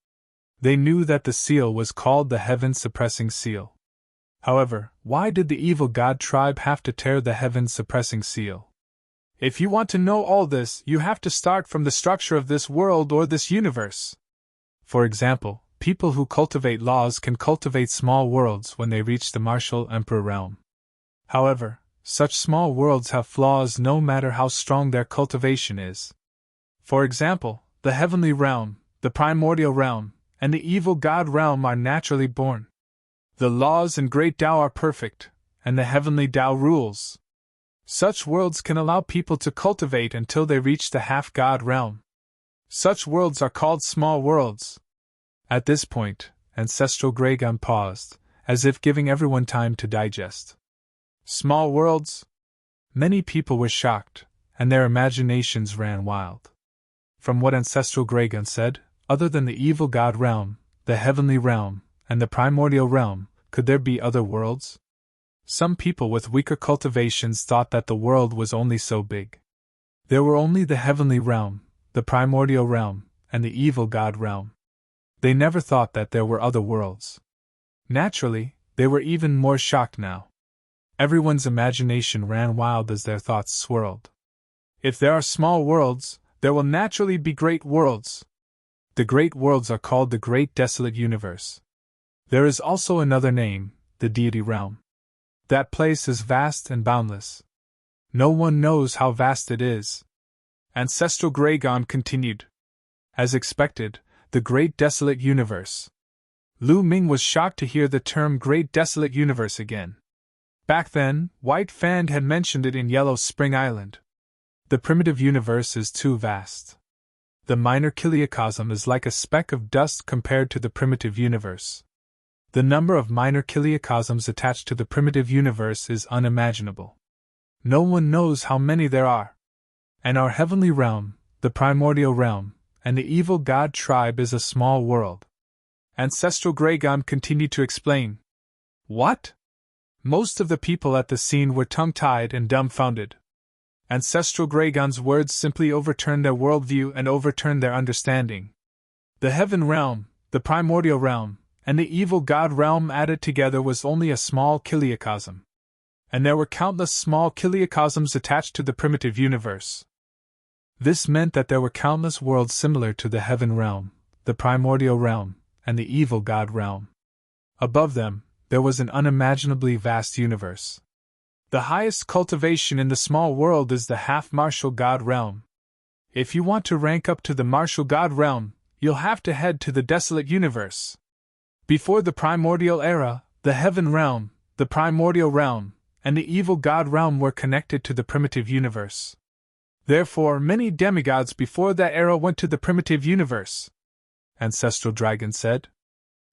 They knew that the seal was called the heaven-suppressing seal. However, why did the evil god tribe have to tear the heaven-suppressing seal? If you want to know all this, you have to start from the structure of this world or this universe. For example, people who cultivate laws can cultivate small worlds when they reach the martial emperor realm. However, such small worlds have flaws no matter how strong their cultivation is. For example, the heavenly realm, the primordial realm, and the evil god realm are naturally born. The laws in Great Tao are perfect, and the heavenly Tao rules. Such worlds can allow people to cultivate until they reach the half-god realm. Such worlds are called small worlds. At this point, Ancestral Dragon paused, as if giving everyone time to digest. Small worlds? Many people were shocked, and their imaginations ran wild. From what Ancestral Dragon said, other than the evil god realm, the heavenly realm, and the primordial realm, could there be other worlds? Some people with weaker cultivations thought that the world was only so big. There were only the heavenly realm, the primordial realm, and the evil god realm. They never thought that there were other worlds. Naturally, they were even more shocked now. Everyone's imagination ran wild as their thoughts swirled. If there are small worlds, there will naturally be great worlds. The great worlds are called the Great Desolate Universe. There is also another name, the Deity Realm. That place is vast and boundless. No one knows how vast it is. Ancestral Dragon continued. As expected, the Great Desolate Universe. Lu Ming was shocked to hear the term Great Desolate Universe again. Back then, White Fan had mentioned it in Yellow Spring Island. The primitive universe is too vast. The minor kiliocosm is like a speck of dust compared to the primitive universe. The number of minor kiliocosms attached to the primitive universe is unimaginable. No one knows how many there are. And our heavenly realm, the primordial realm, and the evil god tribe is a small world. Ancestral Dragon continued to explain. What? Most of the people at the scene were tongue-tied and dumbfounded. Ancestral Dragon's words simply overturned their worldview and overturned their understanding. The heaven realm, the primordial realm, and the evil god realm added together was only a small kiliocosm. And there were countless small kiliocosms attached to the primitive universe. This meant that there were countless worlds similar to the heaven realm, the primordial realm, and the evil god realm. Above them, there was an unimaginably vast universe. The highest cultivation in the small world is the half-martial god realm. If you want to rank up to the martial god realm, you'll have to head to the desolate universe. Before the primordial era, the heaven realm, the primordial realm, and the evil god realm were connected to the primitive universe. Therefore, many demigods before that era went to the primitive universe. Ancestral Dragon said.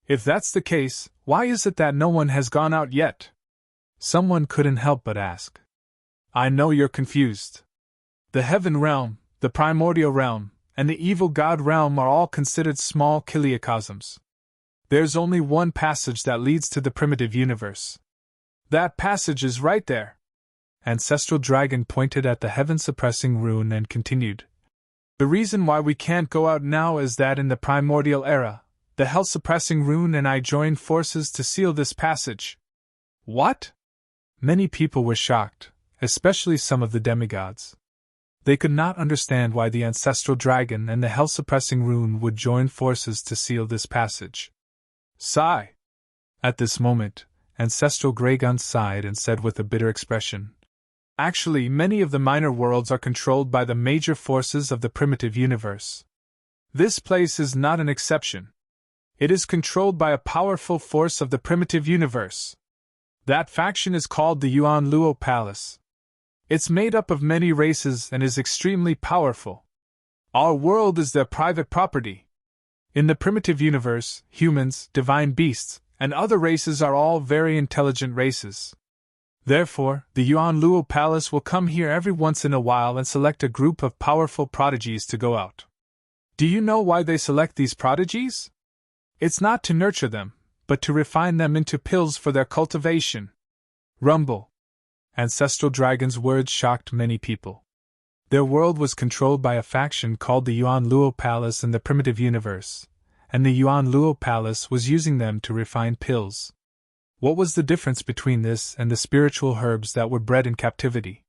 If that's the case, why is it that no one has gone out yet? Someone couldn't help but ask. I know you're confused. The heaven realm, the primordial realm, and the evil god realm are all considered small kiliocosms. There's only one passage that leads to the primitive universe. That passage is right there. Ancestral Dragon pointed at the heaven-suppressing rune and continued. The reason why we can't go out now is that in the primordial era, the hell-suppressing rune and I joined forces to seal this passage. What? Many people were shocked, especially some of the demigods. They could not understand why the Ancestral Dragon and the hell-suppressing rune would join forces to seal this passage. Sigh. At this moment, Ancestral Dragon sighed and said with a bitter expression, Actually, many of the minor worlds are controlled by the major forces of the primitive universe. This place is not an exception. It is controlled by a powerful force of the primitive universe. That faction is called the Yuan Luo Palace. It's made up of many races and is extremely powerful. Our world is their private property. In the primitive universe, humans, divine beasts, and other races are all very intelligent races. Therefore, the Yuan Luo Palace will come here every once in a while and select a group of powerful prodigies to go out. Do you know why they select these prodigies? It's not to nurture them, but to refine them into pills for their cultivation. Rumble. Ancestral Dragon's words shocked many people. Their world was controlled by a faction called the Yuan Luo Palace in the primitive universe, and the Yuan Luo Palace was using them to refine pills. What was the difference between this and the spiritual herbs that were bred in captivity?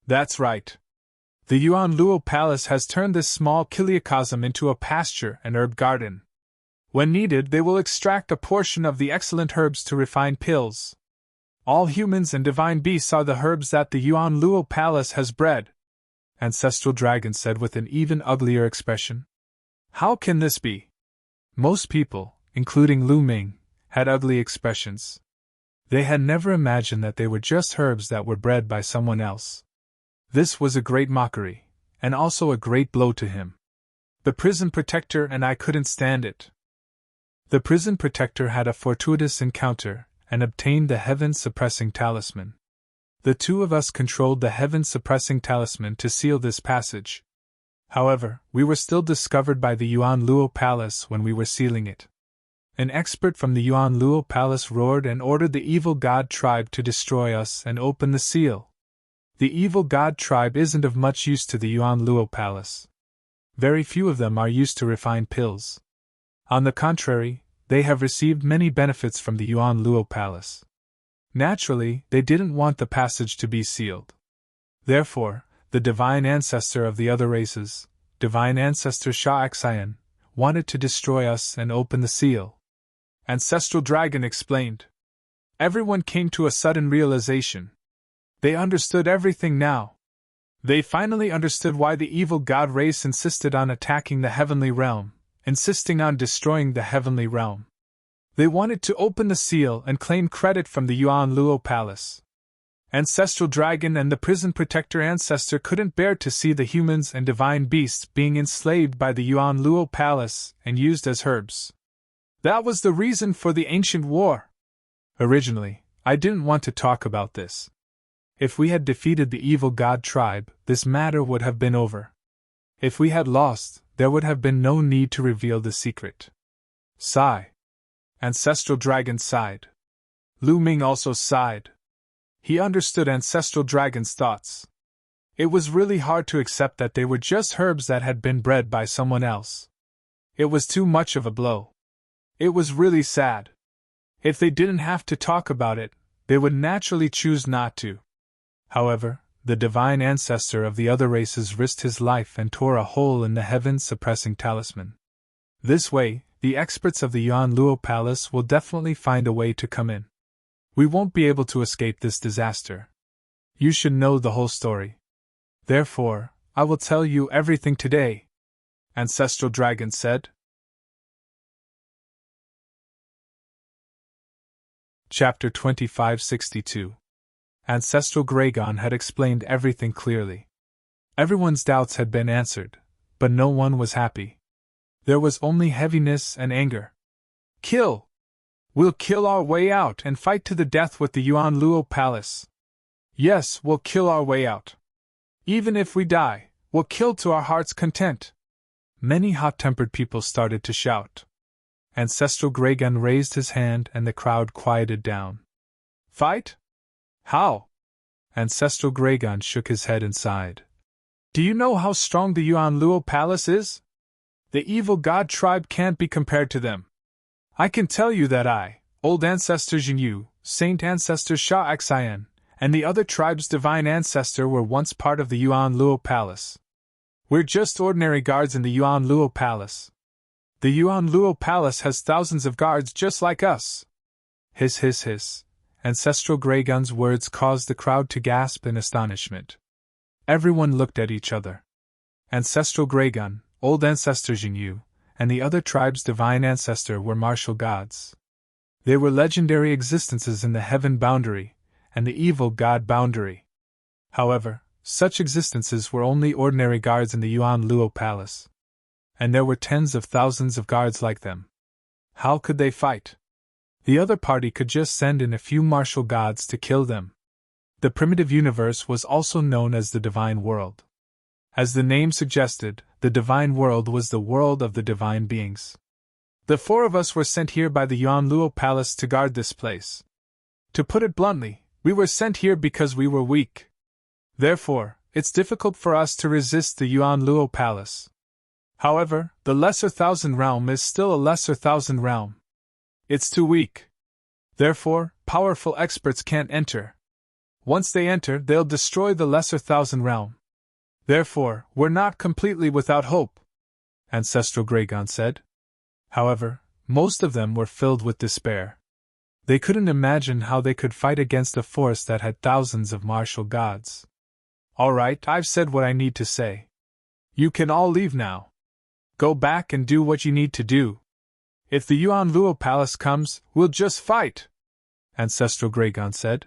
That's right. The Yuan Luo Palace has turned this small kiliocosm into a pasture and herb garden. When needed, they will extract a portion of the excellent herbs to refine pills. All humans and divine beasts are the herbs that the Yuan Luo Palace has bred, Ancestral Dragon said with an even uglier expression. How can this be? Most people, including Lu Ming, had ugly expressions. They had never imagined that they were just herbs that were bred by someone else. This was a great mockery, and also a great blow to him. The prison protector and I couldn't stand it. The prison protector had a fortuitous encounter and obtained the heaven-suppressing talisman. The two of us controlled the heaven-suppressing talisman to seal this passage. However, we were still discovered by the Yuan Luo Palace when we were sealing it. An expert from the Yuan Luo Palace roared and ordered the evil god tribe to destroy us and open the seal. The evil god tribe isn't of much use to the Yuan Luo Palace. Very few of them are used to refined pills. On the contrary, they have received many benefits from the Yuan Luo Palace. Naturally, they didn't want the passage to be sealed. Therefore, the divine ancestor of the other races, divine ancestor Sha Xian, wanted to destroy us and open the seal. Ancestral Dragon explained. Everyone came to a sudden realization. They understood everything now. They finally understood why the evil god race insisted on attacking the heavenly realm, insisting on destroying the heavenly realm. They wanted to open the seal and claim credit from the Yuan Luo Palace. Ancestral Dragon and the prison protector ancestor couldn't bear to see the humans and divine beasts being enslaved by the Yuan Luo Palace and used as herbs. That was the reason for the ancient war. Originally, I didn't want to talk about this. If we had defeated the evil god tribe, this matter would have been over. If we had lost, there would have been no need to reveal the secret. Sigh. Ancestral Dragon sighed. Lu Ming also sighed. He understood Ancestral Dragon's thoughts. It was really hard to accept that they were just herbs that had been bred by someone else. It was too much of a blow. It was really sad. If they didn't have to talk about it, they would naturally choose not to. However, the divine ancestor of the other races risked his life and tore a hole in the heaven-suppressing talisman. This way, the experts of the Yuan Luo Palace will definitely find a way to come in. We won't be able to escape this disaster. You should know the whole story. Therefore, I will tell you everything today, Ancestral Dragon said. Chapter 2562. Ancestral Gragon had explained everything clearly. Everyone's doubts had been answered, but no one was happy. There was only heaviness and anger. Kill! We'll kill our way out and fight to the death with the Yuan Luo Palace. Yes, we'll kill our way out. Even if we die, we'll kill to our heart's content. Many hot-tempered people started to shout. Ancestral Gragon raised his hand and the crowd quieted down. Fight? How? Ancestral Gragon shook his head and sighed. Do you know how strong the Yuan Luo Palace is? The evil god tribe can't be compared to them. I can tell you that I, Old Ancestor Jinyu, Saint Ancestor Sha Xian, and the other tribe's divine ancestor were once part of the Yuan Luo Palace. We're just ordinary guards in the Yuan Luo Palace. The Yuan Luo Palace has thousands of guards just like us. Hiss hiss hiss. Ancestral Gragon's words caused the crowd to gasp in astonishment. Everyone looked at each other. Ancestral Gragon, Old Ancestor Jinyu, and the other tribe's divine ancestor were martial gods. They were legendary existences in the heaven boundary and the evil god boundary. However, such existences were only ordinary guards in the Yuan Luo Palace. And there were tens of thousands of guards like them. How could they fight? The other party could just send in a few martial gods to kill them. The primitive universe was also known as the Divine World. As the name suggested, the Divine World was the world of the divine beings. The four of us were sent here by the Yuan Luo Palace to guard this place. To put it bluntly, we were sent here because we were weak. Therefore, it's difficult for us to resist the Yuan Luo Palace. However, the Lesser Thousand Realm is still a Lesser Thousand Realm. It's too weak. Therefore, powerful experts can't enter. Once they enter, they'll destroy the Lesser Thousand Realm. Therefore, we're not completely without hope, Ancestral Gragon said. However, most of them were filled with despair. They couldn't imagine how they could fight against a force that had thousands of martial gods. All right, I've said what I need to say. You can all leave now. Go back and do what you need to do. If the Yuan Luo Palace comes, we'll just fight, Ancestral Gragon said.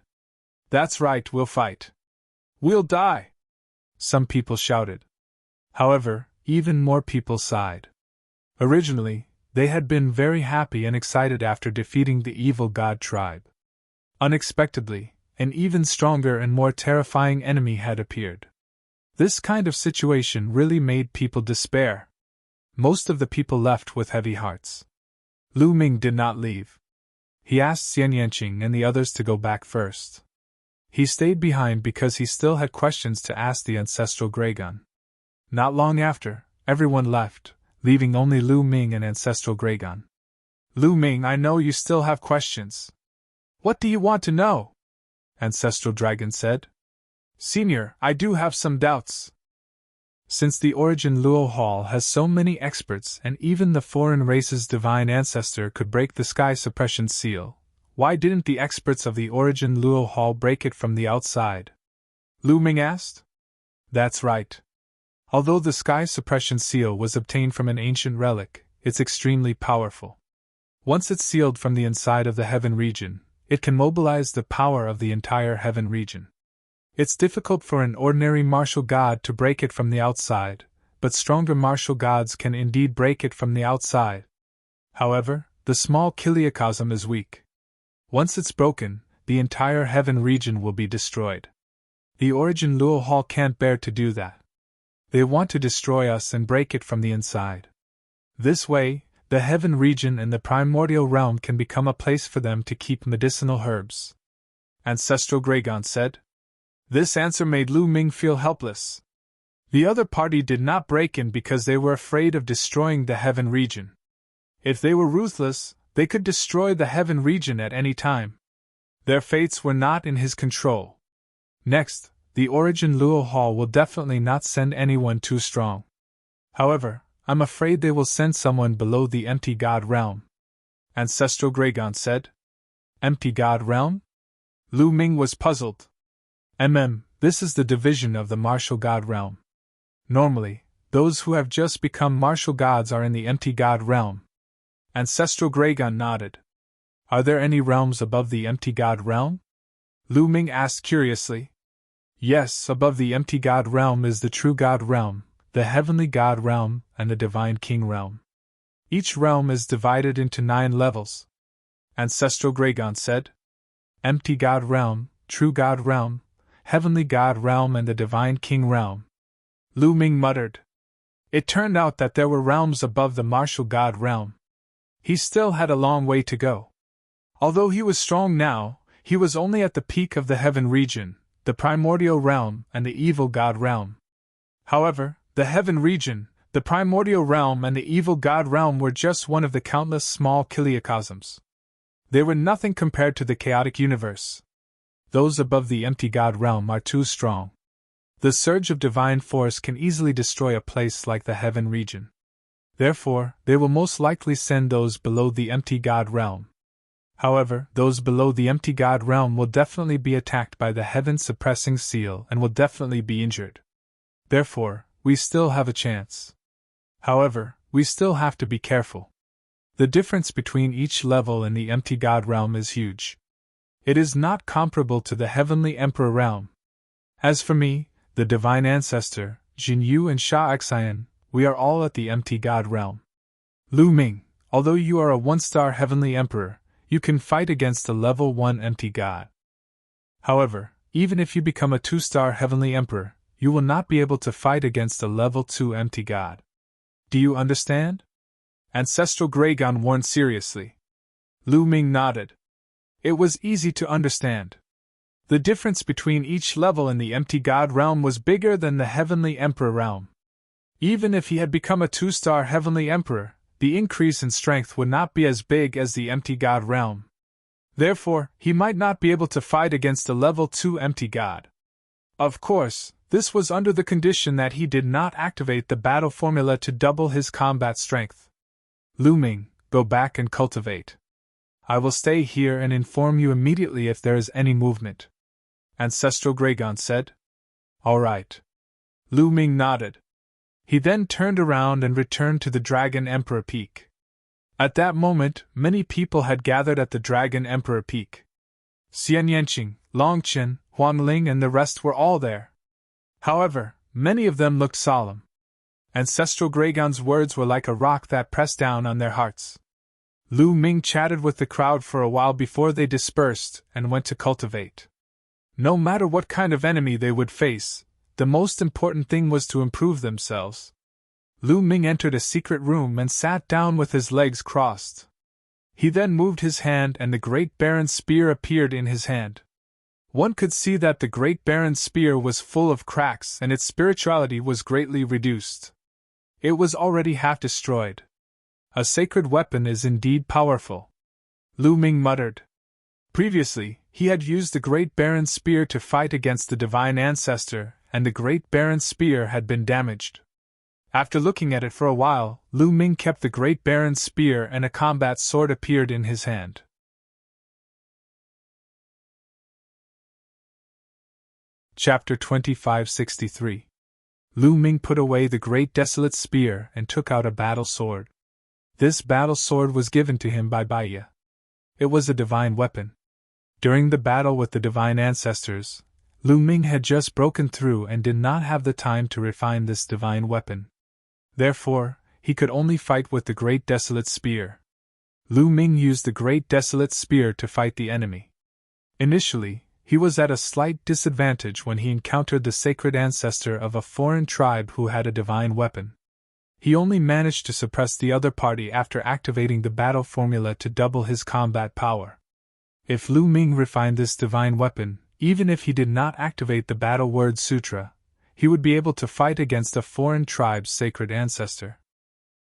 That's right, we'll fight. We'll die, some people shouted. However, even more people sighed. Originally, they had been very happy and excited after defeating the evil god tribe. Unexpectedly, an even stronger and more terrifying enemy had appeared. This kind of situation really made people despair. Most of the people left with heavy hearts. Lu Ming did not leave. He asked Xian Yanqing and the others to go back first. He stayed behind because he still had questions to ask the ancestral Graygun. Not long after, everyone left, leaving only Lu Ming and ancestral Graygun. Lu Ming, I know you still have questions. What do you want to know? Ancestral Dragon said. Senior, I do have some doubts. Since the Origin Luo Hall has so many experts and even the foreign race's divine ancestor could break the sky suppression seal, why didn't the experts of the Origin Luo Hall break it from the outside? Lu Ming asked. That's right. Although the sky suppression seal was obtained from an ancient relic, it's extremely powerful. Once it's sealed from the inside of the heaven region, it can mobilize the power of the entire heaven region. It's difficult for an ordinary martial god to break it from the outside, but stronger martial gods can indeed break it from the outside. However, the small Kiliacosm is weak. Once it's broken, the entire heaven region will be destroyed. The Origin Luo Hall can't bear to do that. They want to destroy us and break it from the inside. This way, the heaven region and the primordial realm can become a place for them to keep medicinal herbs. Ancestral Graygon said. This answer made Lu Ming feel helpless. The other party did not break in because they were afraid of destroying the heaven region. If they were ruthless, they could destroy the heaven region at any time. Their fates were not in his control. Next, the Origin Luo Hall will definitely not send anyone too strong. However, I'm afraid they will send someone below the Empty God Realm. Ancestral Graygon said. Empty God Realm? Lu Ming was puzzled. This is the division of the Martial God Realm. Normally, those who have just become martial gods are in the Empty God Realm. Ancestral Graygon nodded. Are there any realms above the Empty God Realm? Lu Ming asked curiously. Yes, above the Empty God Realm is the True God Realm, the Heavenly God Realm, and the Divine King Realm. Each realm is divided into 9 levels. Ancestral Graygon said. Empty God Realm, True God Realm, Heavenly God Realm and the Divine King Realm. Lu Ming muttered. It turned out that there were realms above the Martial God Realm. He still had a long way to go. Although he was strong now, he was only at the peak of the Heaven region, the Primordial Realm and the Evil God Realm. However, the Heaven region, the Primordial Realm and the Evil God Realm were just one of the countless small Kiliacosms. They were nothing compared to the chaotic universe. Those above the Empty God Realm are too strong. The surge of divine force can easily destroy a place like the Heaven region. Therefore, they will most likely send those below the Empty God Realm. However, those below the Empty God Realm will definitely be attacked by the Heaven suppressing seal and will definitely be injured. Therefore, we still have a chance. However, we still have to be careful. The difference between each level in the Empty God Realm is huge. It is not comparable to the Heavenly Emperor Realm. As for me, the Divine Ancestor, Jin Yu and Sha Xian, we are all at the Empty God Realm. Lu Ming, although you are a 1-star Heavenly Emperor, you can fight against a level 1 Empty God. However, even if you become a 2-star Heavenly Emperor, you will not be able to fight against a level 2 Empty God. Do you understand? Ancestral Graygon warned seriously. Lu Ming nodded. It was easy to understand. The difference between each level in the Empty God Realm was bigger than the Heavenly Emperor Realm. Even if he had become a 2-star Heavenly Emperor, the increase in strength would not be as big as the Empty God Realm. Therefore, he might not be able to fight against a level 2 Empty God. Of course, this was under the condition that he did not activate the battle formula to double his combat strength. Lu Ming, go back and cultivate. I will stay here and inform you immediately if there is any movement. Ancestral Graygon said. All right. Lu Ming nodded. He then turned around and returned to the Dragon Emperor Peak. At that moment, many people had gathered at the Dragon Emperor Peak. Xian Yanqing, Long Chen, Huan Ling and the rest were all there. However, many of them looked solemn. Ancestral Greygown's words were like a rock that pressed down on their hearts. Lu Ming chatted with the crowd for a while before they dispersed and went to cultivate. No matter what kind of enemy they would face, the most important thing was to improve themselves. Lu Ming entered a secret room and sat down with his legs crossed. He then moved his hand and the Great Baron's spear appeared in his hand. One could see that the Great Baron's spear was full of cracks and its spirituality was greatly reduced. It was already half destroyed. A sacred weapon is indeed powerful, Lu Ming muttered. Previously, he had used the Great Baron's spear to fight against the Divine Ancestor, and the Great Baron's spear had been damaged. After looking at it for a while, Lu Ming kept the Great Baron's spear and a combat sword appeared in his hand. Chapter 2563. Lu Ming put away the Great Desolate Spear and took out a battle sword. This battle sword was given to him by Baiya. It was a divine weapon. During the battle with the Divine Ancestors, Lu Ming had just broken through and did not have the time to refine this divine weapon. Therefore, he could only fight with the Great Desolate Spear. Lu Ming used the Great Desolate Spear to fight the enemy. Initially, he was at a slight disadvantage when he encountered the sacred ancestor of a foreign tribe who had a divine weapon. He only managed to suppress the other party after activating the battle formula to double his combat power. If Lu Ming refined this divine weapon, even if he did not activate the battle word sutra, he would be able to fight against a foreign tribe's sacred ancestor.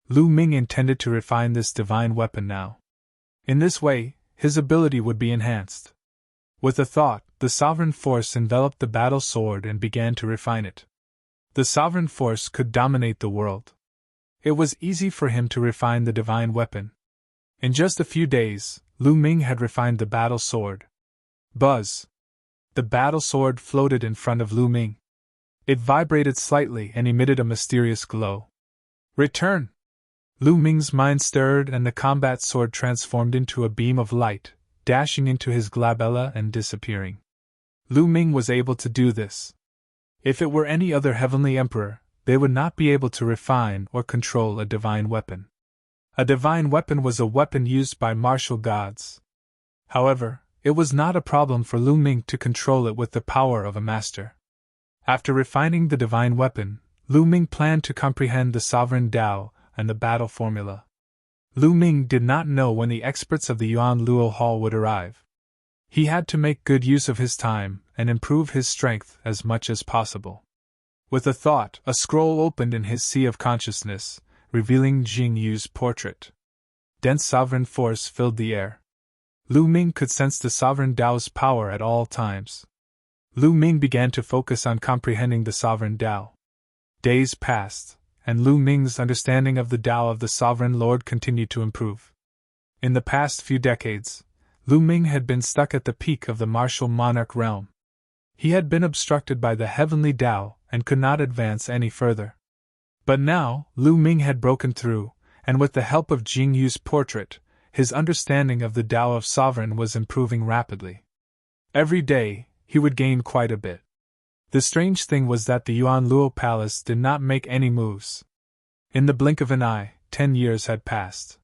Lu Ming intended to refine this divine weapon now. In this way, his ability would be enhanced. With a thought, the sovereign force enveloped the battle sword and began to refine it. The sovereign force could dominate the world. It was easy for him to refine the divine weapon. In just a few days, Lu Ming had refined the battle sword. Buzz! The battle sword floated in front of Lu Ming. It vibrated slightly and emitted a mysterious glow. Return! Lu Ming's mind stirred and the combat sword transformed into a beam of light, dashing into his glabella and disappearing. Lu Ming was able to do this. If it were any other heavenly emperor, they would not be able to refine or control a divine weapon. A divine weapon was a weapon used by martial gods. However, it was not a problem for Lu Ming to control it with the power of a master. After refining the divine weapon, Lu Ming planned to comprehend the sovereign Tao and the battle formula. Lu Ming did not know when the experts of the Yuan Luo Hall would arrive. He had to make good use of his time and improve his strength as much as possible. With a thought, a scroll opened in his sea of consciousness, revealing Jing Yu's portrait. Dense sovereign force filled the air. Lu Ming could sense the sovereign Tao's power at all times. Lu Ming began to focus on comprehending the sovereign Tao. Days passed, and Lu Ming's understanding of the Tao of the sovereign lord continued to improve. In the past few decades, Lu Ming had been stuck at the peak of the martial monarch realm. He had been obstructed by the heavenly Tao and could not advance any further. But now, Lu Ming had broken through, and with the help of Jing Yu's portrait, his understanding of the Tao of sovereign was improving rapidly. Every day, he would gain quite a bit. The strange thing was that the Yuan Luo Palace did not make any moves. In the blink of an eye, 10 years had passed.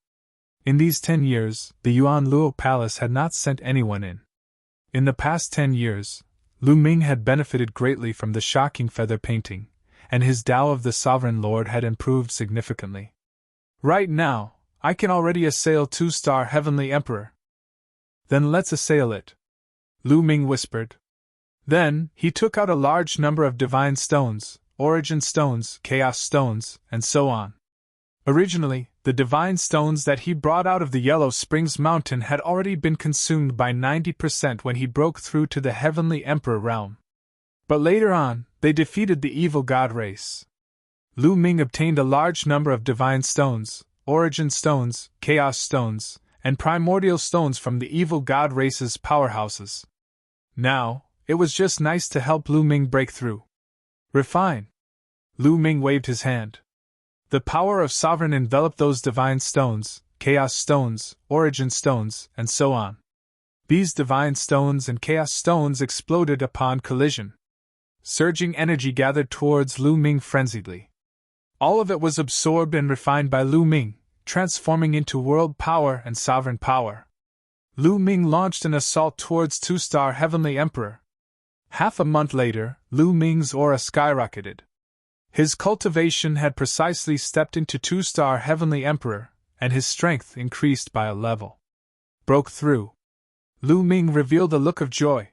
In these 10 years, the Yuan Luo Palace had not sent anyone in. In the past 10 years, Lu Ming had benefited greatly from the shocking feather painting, and his Tao of the Sovereign Lord had improved significantly. Right now, I can already assail 2-star Heavenly Emperor. Then let's assail it, Lu Ming whispered. Then, he took out a large number of divine stones, origin stones, chaos stones, and so on. Originally, the divine stones that he brought out of the Yellow Springs Mountain had already been consumed by 90% when he broke through to the Heavenly Emperor realm. But later on, they defeated the evil god race. Lu Ming obtained a large number of divine stones, origin stones, chaos stones, and primordial stones from the evil god race's powerhouses. Now, it was just nice to help Lu Ming break through. Refine. Lu Ming waved his hand. The power of sovereign enveloped those divine stones, chaos stones, origin stones, and so on. These divine stones and chaos stones exploded upon collision. Surging energy gathered towards Lu Ming frenziedly. All of it was absorbed and refined by Lu Ming, transforming into world power and sovereign power. Lu Ming launched an assault towards two-star Heavenly Emperor. Half a month later, Lu Ming's aura skyrocketed. His cultivation had precisely stepped into two-star Heavenly Emperor, and his strength increased by a level. Broke through. Lu Ming revealed a look of joy.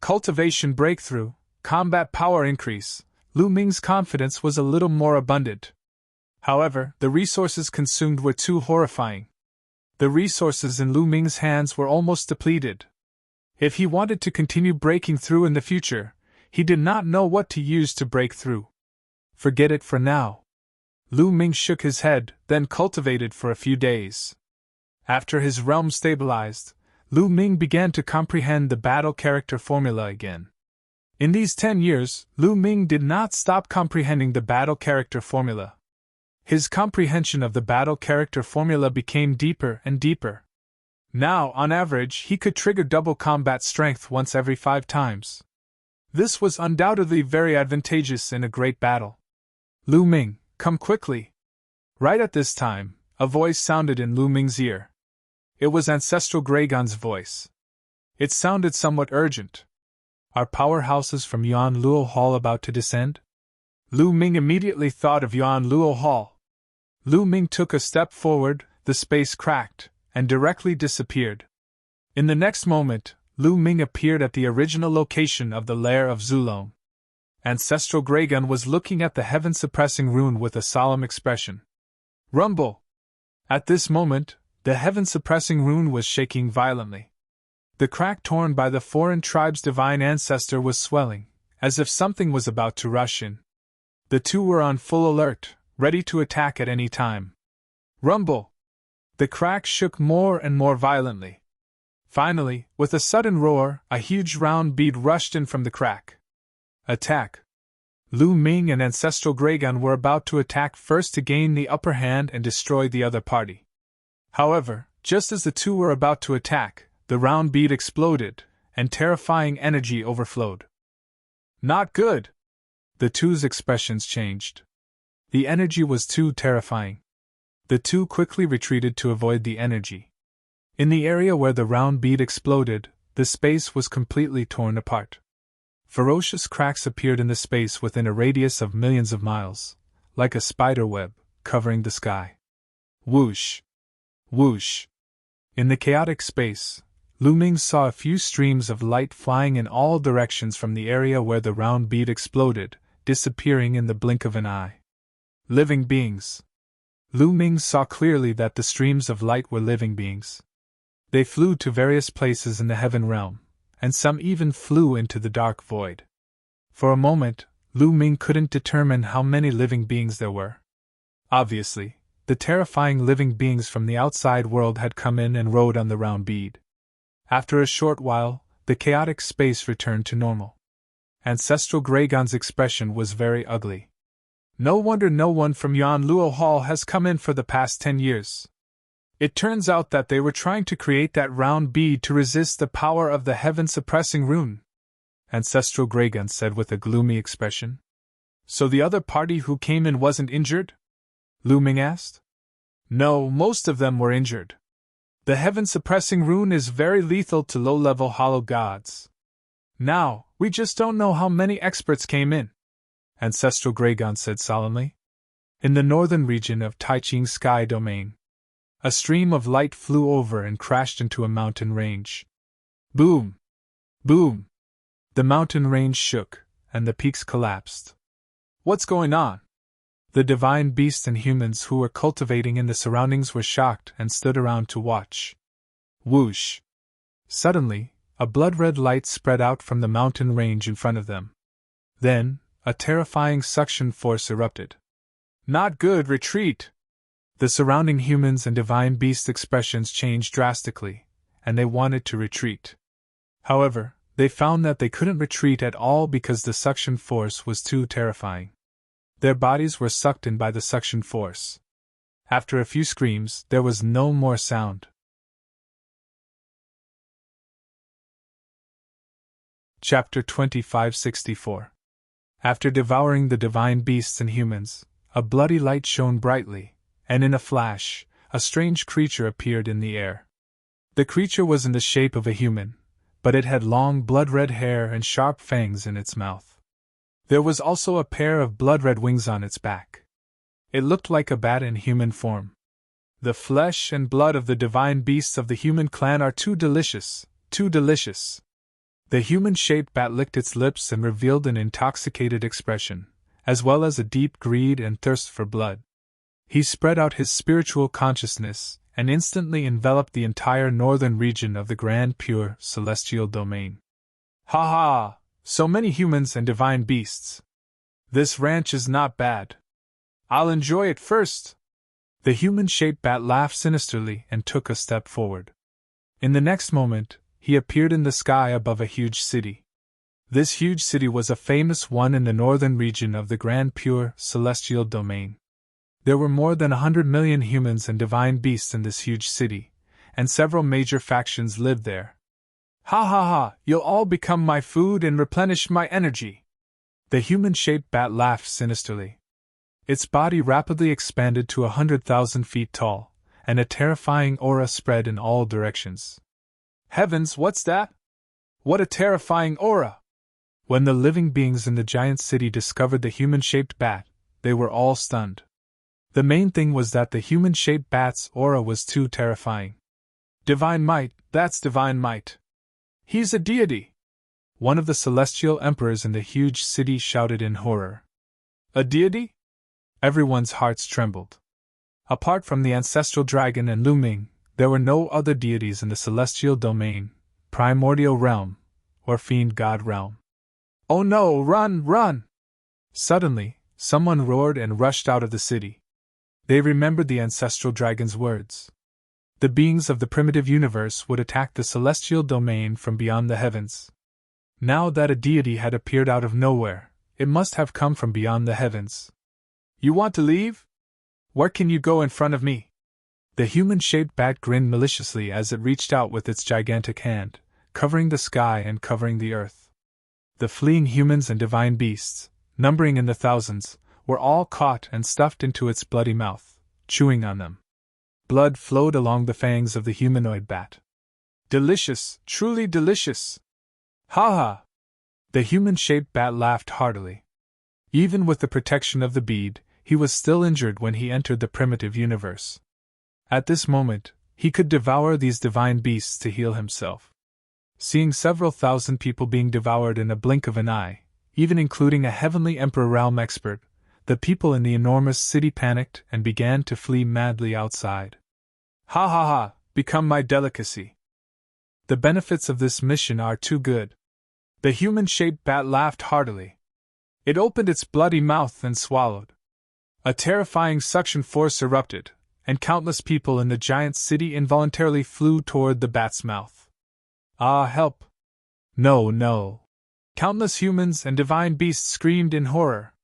Cultivation breakthrough, combat power increase. Lu Ming's confidence was a little more abundant. However, the resources consumed were too horrifying. The resources in Lu Ming's hands were almost depleted. If he wanted to continue breaking through in the future, he did not know what to use to break through. Forget it for now. Lu Ming shook his head, then cultivated for a few days. After his realm stabilized, Lu Ming began to comprehend the battle character formula again. In these 10 years, Lu Ming did not stop comprehending the battle character formula. His comprehension of the battle character formula became deeper and deeper. Now, on average, he could trigger double combat strength once every 5 times. This was undoubtedly very advantageous in a great battle. Lu Ming, come quickly. Right at this time, a voice sounded in Lu Ming's ear. It was Ancestral Gragon's voice. It sounded somewhat urgent. Are powerhouses from Yuan Luo Hall about to descend? Lu Ming immediately thought of Yuan Luo Hall. Lu Ming took a step forward, the space cracked, and directly disappeared. In the next moment, Lu Ming appeared at the original location of the lair of Zulong. Ancestral Gragon was looking at the heaven-suppressing rune with a solemn expression. Rumble! At this moment, the heaven-suppressing rune was shaking violently. The crack torn by the foreign tribe's divine ancestor was swelling, as if something was about to rush in. The two were on full alert, ready to attack at any time. Rumble! The crack shook more and more violently. Finally, with a sudden roar, a huge round bead rushed in from the crack. Attack! Lu Ming and Ancestral Gragon were about to attack first to gain the upper hand and destroy the other party. However, just as the two were about to attack, the round bead exploded, and terrifying energy overflowed. Not good! The two's expressions changed. The energy was too terrifying. The two quickly retreated to avoid the energy. In the area where the round bead exploded, the space was completely torn apart. Ferocious cracks appeared in the space within a radius of millions of miles, like a spider web, covering the sky. Whoosh! Whoosh! In the chaotic space, Lu Ming saw a few streams of light flying in all directions from the area where the round bead exploded, disappearing in the blink of an eye. Living beings. Lu Ming saw clearly that the streams of light were living beings. They flew to various places in the heaven realm, and some even flew into the dark void. For a moment, Lu Ming couldn't determine how many living beings there were. Obviously, the terrifying living beings from the outside world had come in and rode on the round bead. After a short while, the chaotic space returned to normal. Ancestral Gragon's expression was very ugly. No wonder no one from Yuan Luo Hall has come in for the past 10 years. It turns out that they were trying to create that round bead to resist the power of the heaven-suppressing rune, Ancestral Gragon said with a gloomy expression. So the other party who came in wasn't injured? Lu Ming asked. No, most of them were injured. The heaven-suppressing rune is very lethal to low-level hollow gods. Now, we just don't know how many experts came in, Ancestral Gragon said solemnly. In the northern region of Taiching's sky domain, a stream of light flew over and crashed into a mountain range. Boom! Boom! The mountain range shook, and the peaks collapsed. What's going on? The divine beasts and humans who were cultivating in the surroundings were shocked and stood around to watch. Whoosh! Suddenly, a blood-red light spread out from the mountain range in front of them. Then, a terrifying suction force erupted. Not good, retreat! The surrounding humans and divine beast expressions changed drastically, and they wanted to retreat. However, they found that they couldn't retreat at all because the suction force was too terrifying. Their bodies were sucked in by the suction force. After a few screams, there was no more sound. Chapter 2564. After devouring the divine beasts and humans, a bloody light shone brightly, and in a flash, a strange creature appeared in the air. The creature was in the shape of a human, but it had long blood-red hair and sharp fangs in its mouth. There was also a pair of blood-red wings on its back. It looked like a bat in human form. The flesh and blood of the divine beasts of the human clan are too delicious, too delicious. The human-shaped bat licked its lips and revealed an intoxicated expression, as well as a deep greed and thirst for blood. He spread out his spiritual consciousness and instantly enveloped the entire northern region of the grand pure celestial domain. Ha ha! So many humans and divine beasts. This ranch is not bad. I'll enjoy it first. The human-shaped bat laughed sinisterly and took a step forward. In the next moment, he appeared in the sky above a huge city. This huge city was a famous one in the northern region of the grand pure celestial domain. There were more than 100 million humans and divine beasts in this huge city, and several major factions lived there. Ha ha ha, you'll all become my food and replenish my energy. The human-shaped bat laughed sinisterly. Its body rapidly expanded to 100,000 feet tall, and a terrifying aura spread in all directions. Heavens, what's that? What a terrifying aura! When the living beings in the giant city discovered the human-shaped bat, they were all stunned. The main thing was that the human-shaped bat's aura was too terrifying. Divine might, that's divine might. He's a deity! One of the celestial emperors in the huge city shouted in horror. A deity? Everyone's hearts trembled. Apart from the ancestral dragon and Lu Ming, there were no other deities in the celestial domain, primordial realm, or fiend god realm. Oh no, run, run! Suddenly, someone roared and rushed out of the city. They remembered the ancestral dragon's words. The beings of the primitive universe would attack the celestial domain from beyond the heavens. Now that a deity had appeared out of nowhere, it must have come from beyond the heavens. You want to leave? Where can you go in front of me? The human-shaped bat grinned maliciously as it reached out with its gigantic hand, covering the sky and covering the earth. The fleeing humans and divine beasts, numbering in the thousands, were all caught and stuffed into its bloody mouth, chewing on them. Blood flowed along the fangs of the humanoid bat. Delicious, truly delicious! Ha ha! The human-shaped bat laughed heartily. Even with the protection of the bead, he was still injured when he entered the primitive universe. At this moment, he could devour these divine beasts to heal himself. Seeing several thousand people being devoured in a blink of an eye, even including a heavenly emperor realm expert, the people in the enormous city panicked and began to flee madly outside. Ha ha ha, become my delicacy. The benefits of this mission are too good. The human-shaped bat laughed heartily. It opened its bloody mouth and swallowed. A terrifying suction force erupted, and countless people in the giant city involuntarily flew toward the bat's mouth. Ah, help! No, no! Countless humans and divine beasts screamed in horror.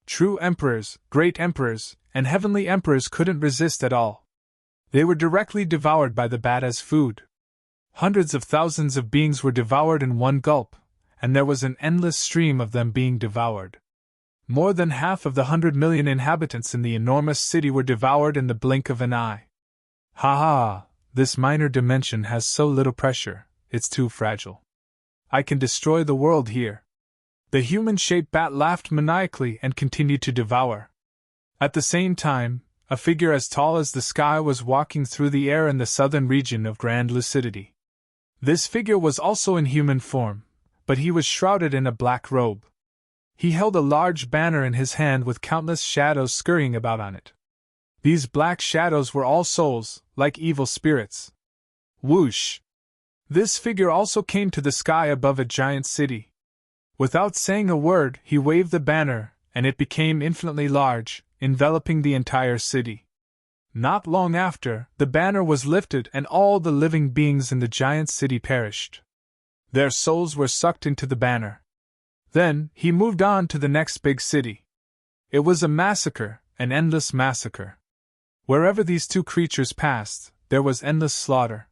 True emperors, great emperors, and heavenly emperors couldn't resist at all. They were directly devoured by the bat as food. Hundreds of thousands of beings were devoured in one gulp, and there was an endless stream of them being devoured. More than half of the 100 million inhabitants in the enormous city were devoured in the blink of an eye. Ha ha! This minor dimension has so little pressure, it's too fragile. I can destroy the world here. The human-shaped bat laughed maniacally and continued to devour. At the same time, a figure as tall as the sky was walking through the air in the southern region of Grand Lucidity. This figure was also in human form, but he was shrouded in a black robe. He held a large banner in his hand with countless shadows scurrying about on it. These black shadows were all souls, like evil spirits. Whoosh! This figure also came to the sky above a giant city. Without saying a word, he waved the banner, and it became infinitely large, enveloping the entire city. Not long after, the banner was lifted and all the living beings in the giant city perished. Their souls were sucked into the banner. Then, he moved on to the next big city. It was a massacre, an endless massacre. Wherever these two creatures passed, there was endless slaughter.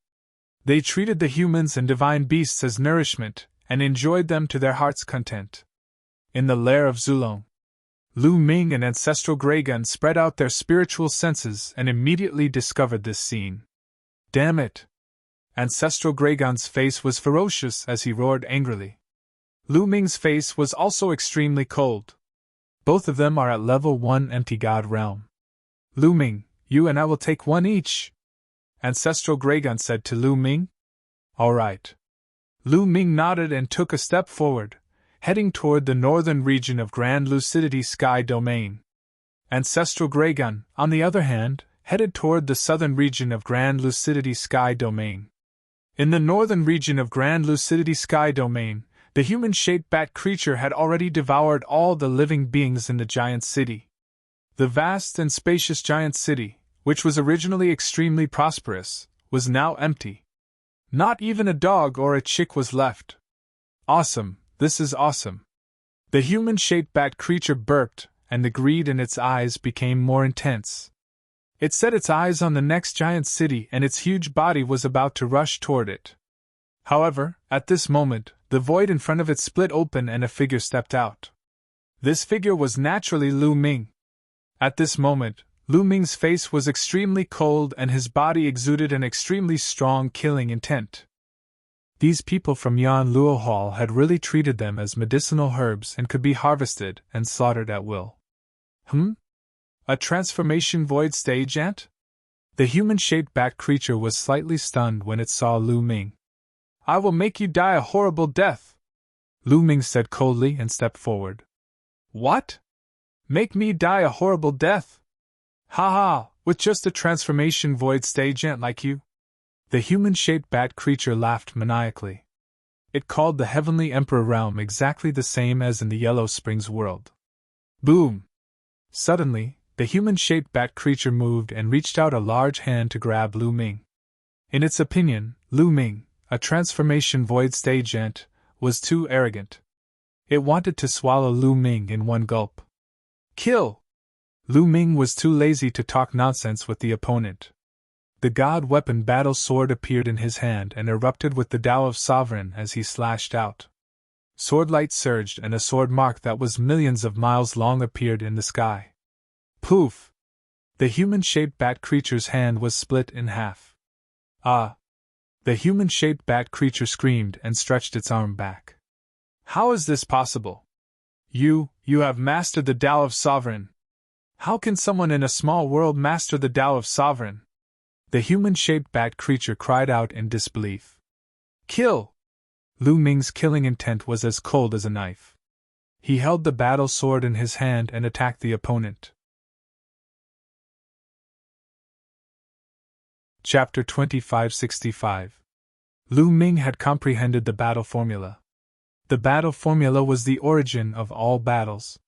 They treated the humans and divine beasts as nourishment, and enjoyed them to their heart's content. In the lair of Zulong, Lu Ming and Ancestral Greygun spread out their spiritual senses and immediately discovered this scene. Damn it! Ancestral Greygun's face was ferocious as he roared angrily. Lu Ming's face was also extremely cold. Both of them are at level 1 empty god realm. Lu Ming, you and I will take one each, Ancestral Greygun said to Lu Ming. All right. Lu Ming nodded and took a step forward, heading toward the northern region of Grand Lucidity Sky Domain. Ancestral Greygun, on the other hand, headed toward the southern region of Grand Lucidity Sky Domain. In the northern region of Grand Lucidity Sky Domain, the human-shaped bat creature had already devoured all the living beings in the giant city. The vast and spacious giant city, which was originally extremely prosperous, was now empty. Not even a dog or a chick was left. Awesome, this is awesome. The human-shaped bat creature burped, and the greed in its eyes became more intense. It set its eyes on the next giant city and its huge body was about to rush toward it. However, at this moment, the void in front of it split open and a figure stepped out. This figure was naturally Lu Ming. At this moment, Lu Ming's face was extremely cold and his body exuded an extremely strong killing intent. These people from Yan Luo Hall had really treated them as medicinal herbs and could be harvested and slaughtered at will. A transformation void stage ant? The human-shaped bat creature was slightly stunned when it saw Lu Ming. I will make you die a horrible death, Lu Ming said coldly and stepped forward. What? Make me die a horrible death? Ha ha, with just a transformation void stage ant like you? The human-shaped bat creature laughed maniacally. It called the Heavenly Emperor realm exactly the same as in the Yellow Springs world. Boom! Suddenly, the human-shaped bat creature moved and reached out a large hand to grab Lu Ming. In its opinion, Lu Ming, a transformation void stage ant, was too arrogant. It wanted to swallow Lu Ming in one gulp. Kill! Lu Ming was too lazy to talk nonsense with the opponent. The god weapon battle sword appeared in his hand and erupted with the Tao of Sovereign as he slashed out. Sword light surged and a sword mark that was millions of miles long appeared in the sky. Poof! The human-shaped bat creature's hand was split in half. Ah! The human-shaped bat creature screamed and stretched its arm back. How is this possible? You have mastered the Tao of Sovereign. How can someone in a small world master the Tao of Sovereign? The human-shaped bat creature cried out in disbelief. Kill! Lu Ming's killing intent was as cold as a knife. He held the battle sword in his hand and attacked the opponent. Chapter 2565. Lu Ming had comprehended the battle formula. The battle formula was the origin of all battles.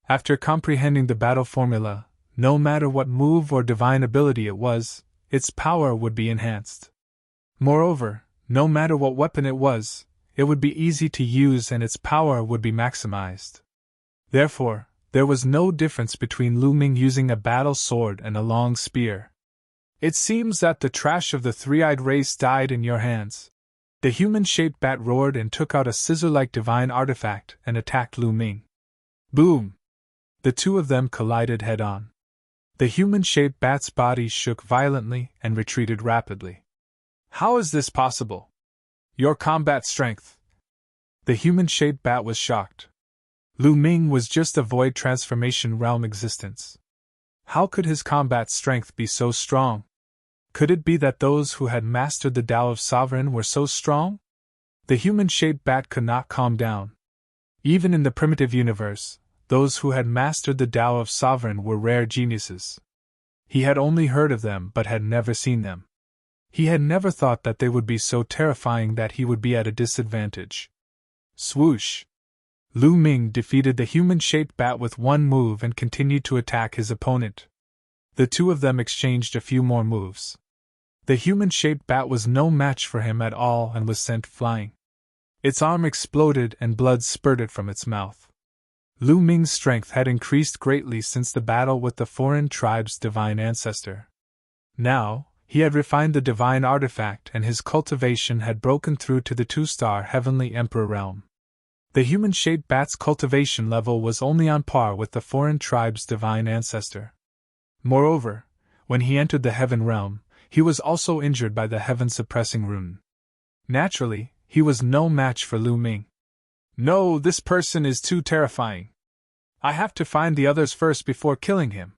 After comprehending the battle formula, no matter what move or divine ability it was, its power would be enhanced. Moreover, no matter what weapon it was, it would be easy to use and its power would be maximized. Therefore, there was no difference between Lu Ming using a battle sword and a long spear. It seems that the trash of the three-eyed race died in your hands. The human-shaped bat roared and took out a scissor-like divine artifact and attacked Lu Ming. Boom! The two of them collided head-on. The human-shaped bat's body shook violently and retreated rapidly. How is this possible? Your combat strength. The human-shaped bat was shocked. Lu Ming was just a void transformation realm existence. How could his combat strength be so strong? Could it be that those who had mastered the Tao of Sovereign were so strong? The human-shaped bat could not calm down. Even in the primitive universe, those who had mastered the Tao of Sovereign were rare geniuses. He had only heard of them but had never seen them. He had never thought that they would be so terrifying that he would be at a disadvantage. Swoosh! Lu Ming defeated the human-shaped bat with one move and continued to attack his opponent. The two of them exchanged a few more moves. The human-shaped bat was no match for him at all and was sent flying. Its arm exploded and blood spurted from its mouth. Lu Ming's strength had increased greatly since the battle with the foreign tribe's divine ancestor. Now, he had refined the divine artifact and his cultivation had broken through to the two-star Heavenly Emperor realm. The human-shaped bat's cultivation level was only on par with the foreign tribe's divine ancestor. Moreover, when he entered the heaven realm, he was also injured by the heaven-suppressing rune. Naturally, he was no match for Lu Ming. No, this person is too terrifying. I have to find the others first before killing him.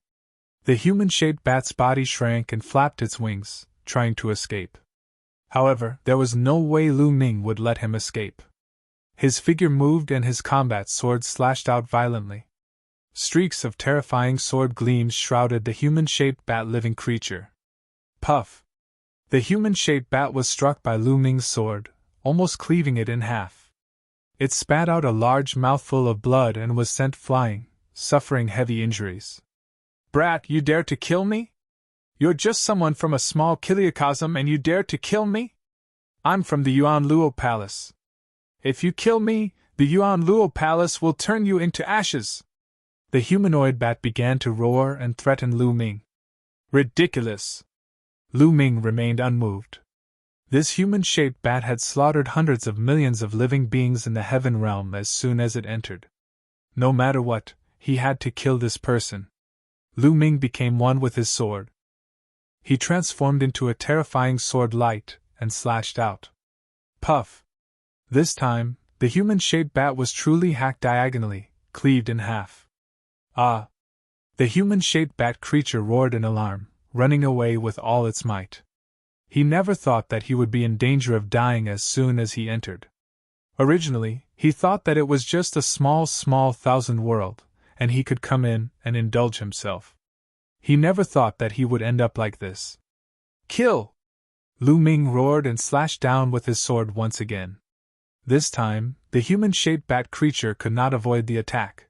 The human-shaped bat's body shrank and flapped its wings, trying to escape. However, there was no way Lu Ming would let him escape. His figure moved and his combat sword slashed out violently. Streaks of terrifying sword gleams shrouded the human-shaped bat-living creature. Puff! The human-shaped bat was struck by Lu Ming's sword, almost cleaving it in half. It spat out a large mouthful of blood and was sent flying, suffering heavy injuries. Brat, you dare to kill me? You're just someone from a small kiliacosm and you dare to kill me? I'm from the Yuan Luo Palace. If you kill me, the Yuan Luo Palace will turn you into ashes. The humanoid bat began to roar and threaten Lu Ming. Ridiculous! Lu Ming remained unmoved. This human-shaped bat had slaughtered hundreds of millions of living beings in the heaven realm as soon as it entered. No matter what, he had to kill this person. Lu Ming became one with his sword. He transformed into a terrifying sword light and slashed out. Puff! This time, the human-shaped bat was truly hacked diagonally, cleaved in half. Ah! The human-shaped bat creature roared in alarm, running away with all its might. He never thought that he would be in danger of dying as soon as he entered. Originally, he thought that it was just a small thousand world, and he could come in and indulge himself. He never thought that he would end up like this. Kill! Lu Ming roared and slashed down with his sword once again. This time, the human-shaped bat creature could not avoid the attack.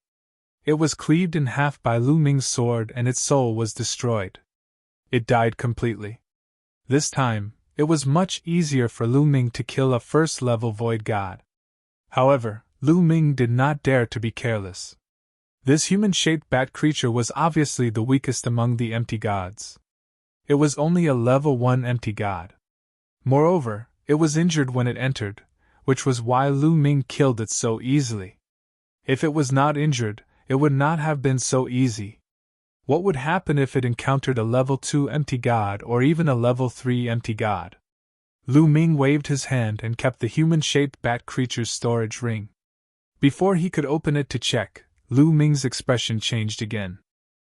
It was cleaved in half by Lu Ming's sword and its soul was destroyed. It died completely. This time, it was much easier for Lu Ming to kill a first-level void god. However, Lu Ming did not dare to be careless. This human-shaped bat creature was obviously the weakest among the empty gods. It was only a level 1 empty god. Moreover, it was injured when it entered, which was why Lu Ming killed it so easily. If it was not injured, it would not have been so easy. What would happen if it encountered a level 2 empty god or even a level 3 empty god? Lu Ming waved his hand and kept the human-shaped bat creature's storage ring. Before he could open it to check, Lu Ming's expression changed again.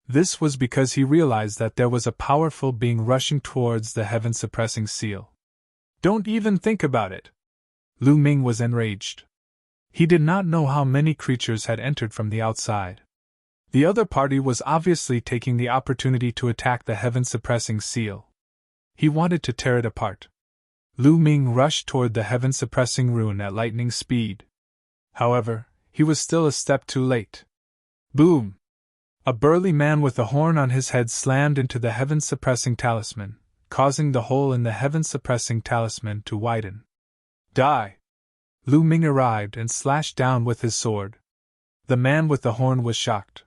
This was because he realized that there was a powerful being rushing towards the heaven-suppressing seal. Don't even think about it! Lu Ming was enraged. He did not know how many creatures had entered from the outside. The other party was obviously taking the opportunity to attack the heaven-suppressing seal. He wanted to tear it apart. Lu Ming rushed toward the heaven-suppressing rune at lightning speed. However, he was still a step too late. Boom! A burly man with a horn on his head slammed into the heaven-suppressing talisman, causing the hole in the heaven-suppressing talisman to widen. Die! Lu Ming arrived and slashed down with his sword. The man with the horn was shocked.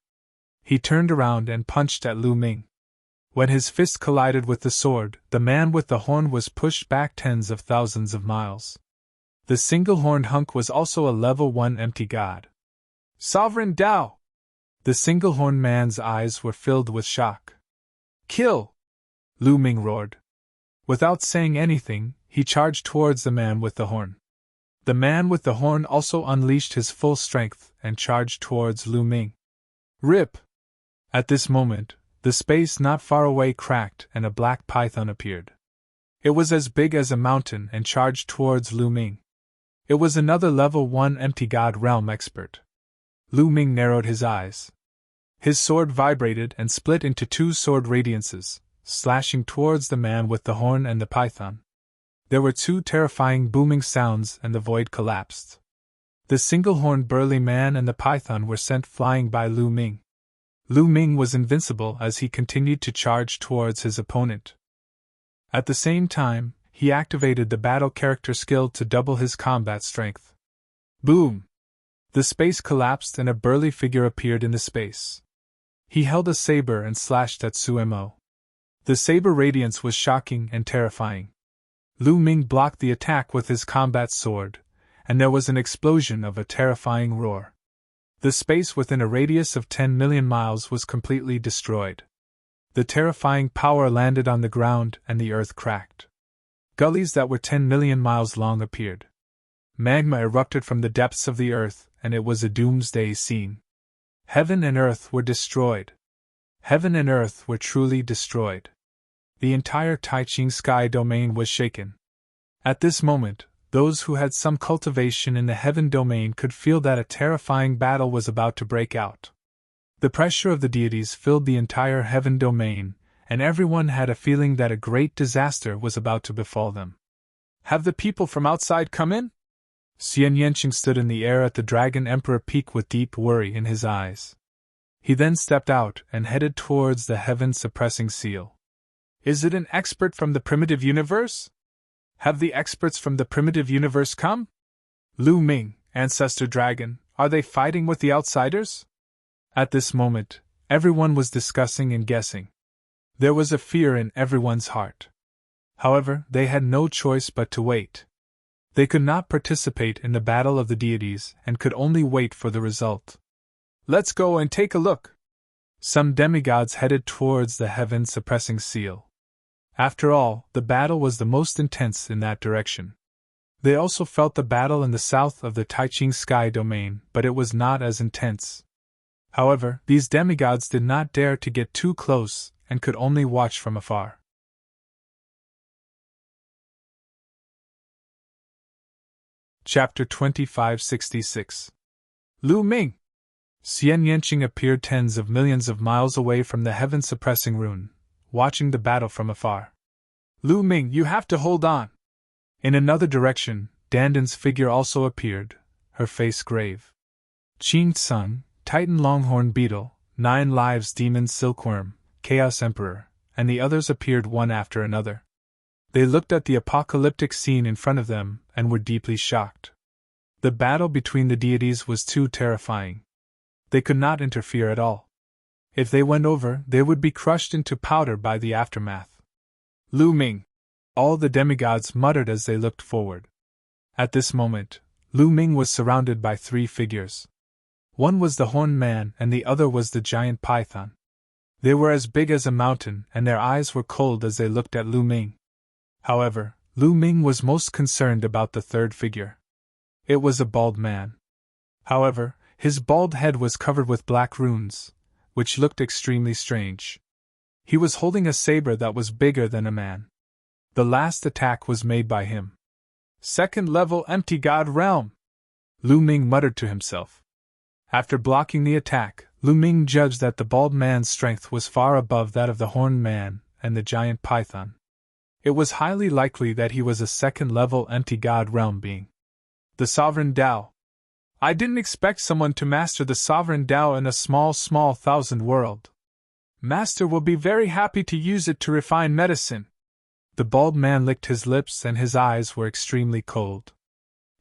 He turned around and punched at Lu Ming. When his fist collided with the sword, the man with the horn was pushed back tens of thousands of miles. The single-horned hunk was also a level 1 empty god. Sovereign Dao! The single-horned man's eyes were filled with shock. Kill! Lu Ming roared. Without saying anything, he charged towards the man with the horn. The man with the horn also unleashed his full strength and charged towards Lu Ming. Rip! At this moment, the space not far away cracked and a black python appeared. It was as big as a mountain and charged towards Lu Ming. It was another level 1 empty god realm expert. Lu Ming narrowed his eyes. His sword vibrated and split into 2 sword radiances, slashing towards the man with the horn and the python. There were 2 terrifying booming sounds and the void collapsed. The single-horned burly man and the python were sent flying by Lu Ming. Lu Ming was invincible as he continued to charge towards his opponent. At the same time, he activated the battle character skill to double his combat strength. Boom! The space collapsed and a burly figure appeared in the space. He held a saber and slashed at Suemo. The saber radiance was shocking and terrifying. Lu Ming blocked the attack with his combat sword, and there was an explosion of a terrifying roar. The space within a radius of 10 million miles was completely destroyed. The terrifying power landed on the ground and the earth cracked. Gullies that were 10 million miles long appeared. Magma erupted from the depths of the earth, and it was a doomsday scene. Heaven and earth were destroyed. Heaven and earth were truly destroyed. The entire Taiching sky domain was shaken. At this moment, those who had some cultivation in the heaven domain could feel that a terrifying battle was about to break out. The pressure of the deities filled the entire heaven domain, and everyone had a feeling that a great disaster was about to befall them. "Have the people from outside come in?" Xian Yanqing stood in the air at the Dragon Emperor peak with deep worry in his eyes. He then stepped out and headed towards the heaven-suppressing seal. "Is it an expert from the primitive universe? Have the experts from the primitive universe come? Lu Ming, Ancestor Dragon, are they fighting with the outsiders?" At this moment, everyone was discussing and guessing. There was a fear in everyone's heart. However, they had no choice but to wait. They could not participate in the battle of the deities and could only wait for the result. "Let's go and take a look." Some demigods headed towards the heaven-suppressing seal. After all, the battle was the most intense in that direction. They also felt the battle in the south of the Taiching sky domain, but it was not as intense. However, these demigods did not dare to get too close and could only watch from afar. Chapter 2566. Lu Ming! Xian Yanqing appeared tens of millions of miles away from the heaven-suppressing rune, watching the battle from afar. "Lu Ming, you have to hold on!" In another direction, Dandan's figure also appeared, her face grave. Qing Tsung, Titan Longhorn Beetle, 9 Lives Demon Silkworm, Chaos Emperor, and the others appeared one after another. They looked at the apocalyptic scene in front of them and were deeply shocked. The battle between the deities was too terrifying. They could not interfere at all. If they went over, they would be crushed into powder by the aftermath. "Lu Ming!" all the demigods muttered as they looked forward. At this moment, Lu Ming was surrounded by 3 figures. One was the Horned Man and the other was the giant python. They were as big as a mountain and their eyes were cold as they looked at Lu Ming. However, Lu Ming was most concerned about the third figure. It was a bald man. However, his bald head was covered with black runes, which looked extremely strange. He was holding a saber that was bigger than a man. The last attack was made by him. "Second level empty god realm!" Lu Ming muttered to himself. After blocking the attack, Lu Ming judged that the bald man's strength was far above that of the Horned Man and the giant python. It was highly likely that he was a second-level empty god realm being. The Sovereign Tao. "I didn't expect someone to master the Sovereign Tao in a small 1,000 world. Master will be very happy to use it to refine medicine." The bald man licked his lips and his eyes were extremely cold.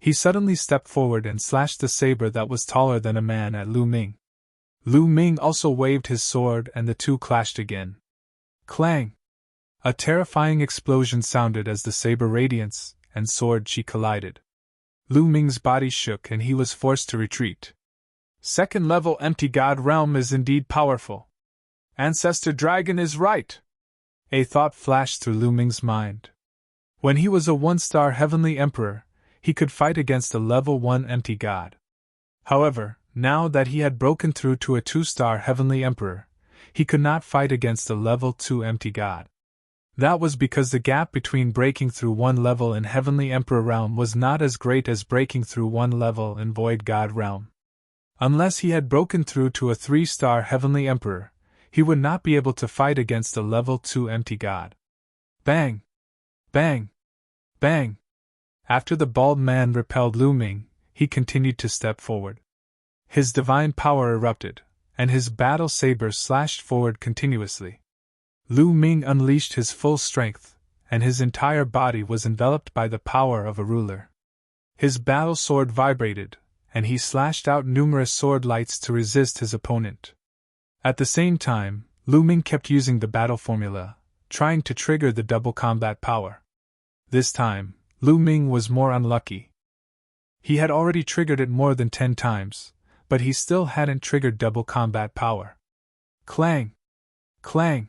He suddenly stepped forward and slashed the saber that was taller than a man at Lu Ming. Lu Ming also waved his sword and the two clashed again. Clang! A terrifying explosion sounded as the saber radiance and sword chi collided. Lu Ming's body shook and he was forced to retreat. "Second-level empty god realm is indeed powerful. Ancestor Dragon is right." A thought flashed through Lu Ming's mind. When he was a 1-star heavenly emperor, he could fight against a level 1 empty god. However, now that he had broken through to a 2-star heavenly emperor, he could not fight against a level 2 empty god. That was because the gap between breaking through one level in Heavenly Emperor realm was not as great as breaking through one level in Void God realm. Unless he had broken through to a 3-star Heavenly Emperor, he would not be able to fight against a level 2 empty god. Bang! Bang! Bang! After the bald man repelled Lu Ming, he continued to step forward. His divine power erupted, and his battle saber slashed forward continuously. Lu Ming unleashed his full strength, and his entire body was enveloped by the power of a ruler. His battle sword vibrated, and he slashed out numerous sword lights to resist his opponent. At the same time, Lu Ming kept using the battle formula, trying to trigger the double combat power. This time, Lu Ming was more unlucky. He had already triggered it more than 10 times, but he still hadn't triggered double combat power. Clang! Clang!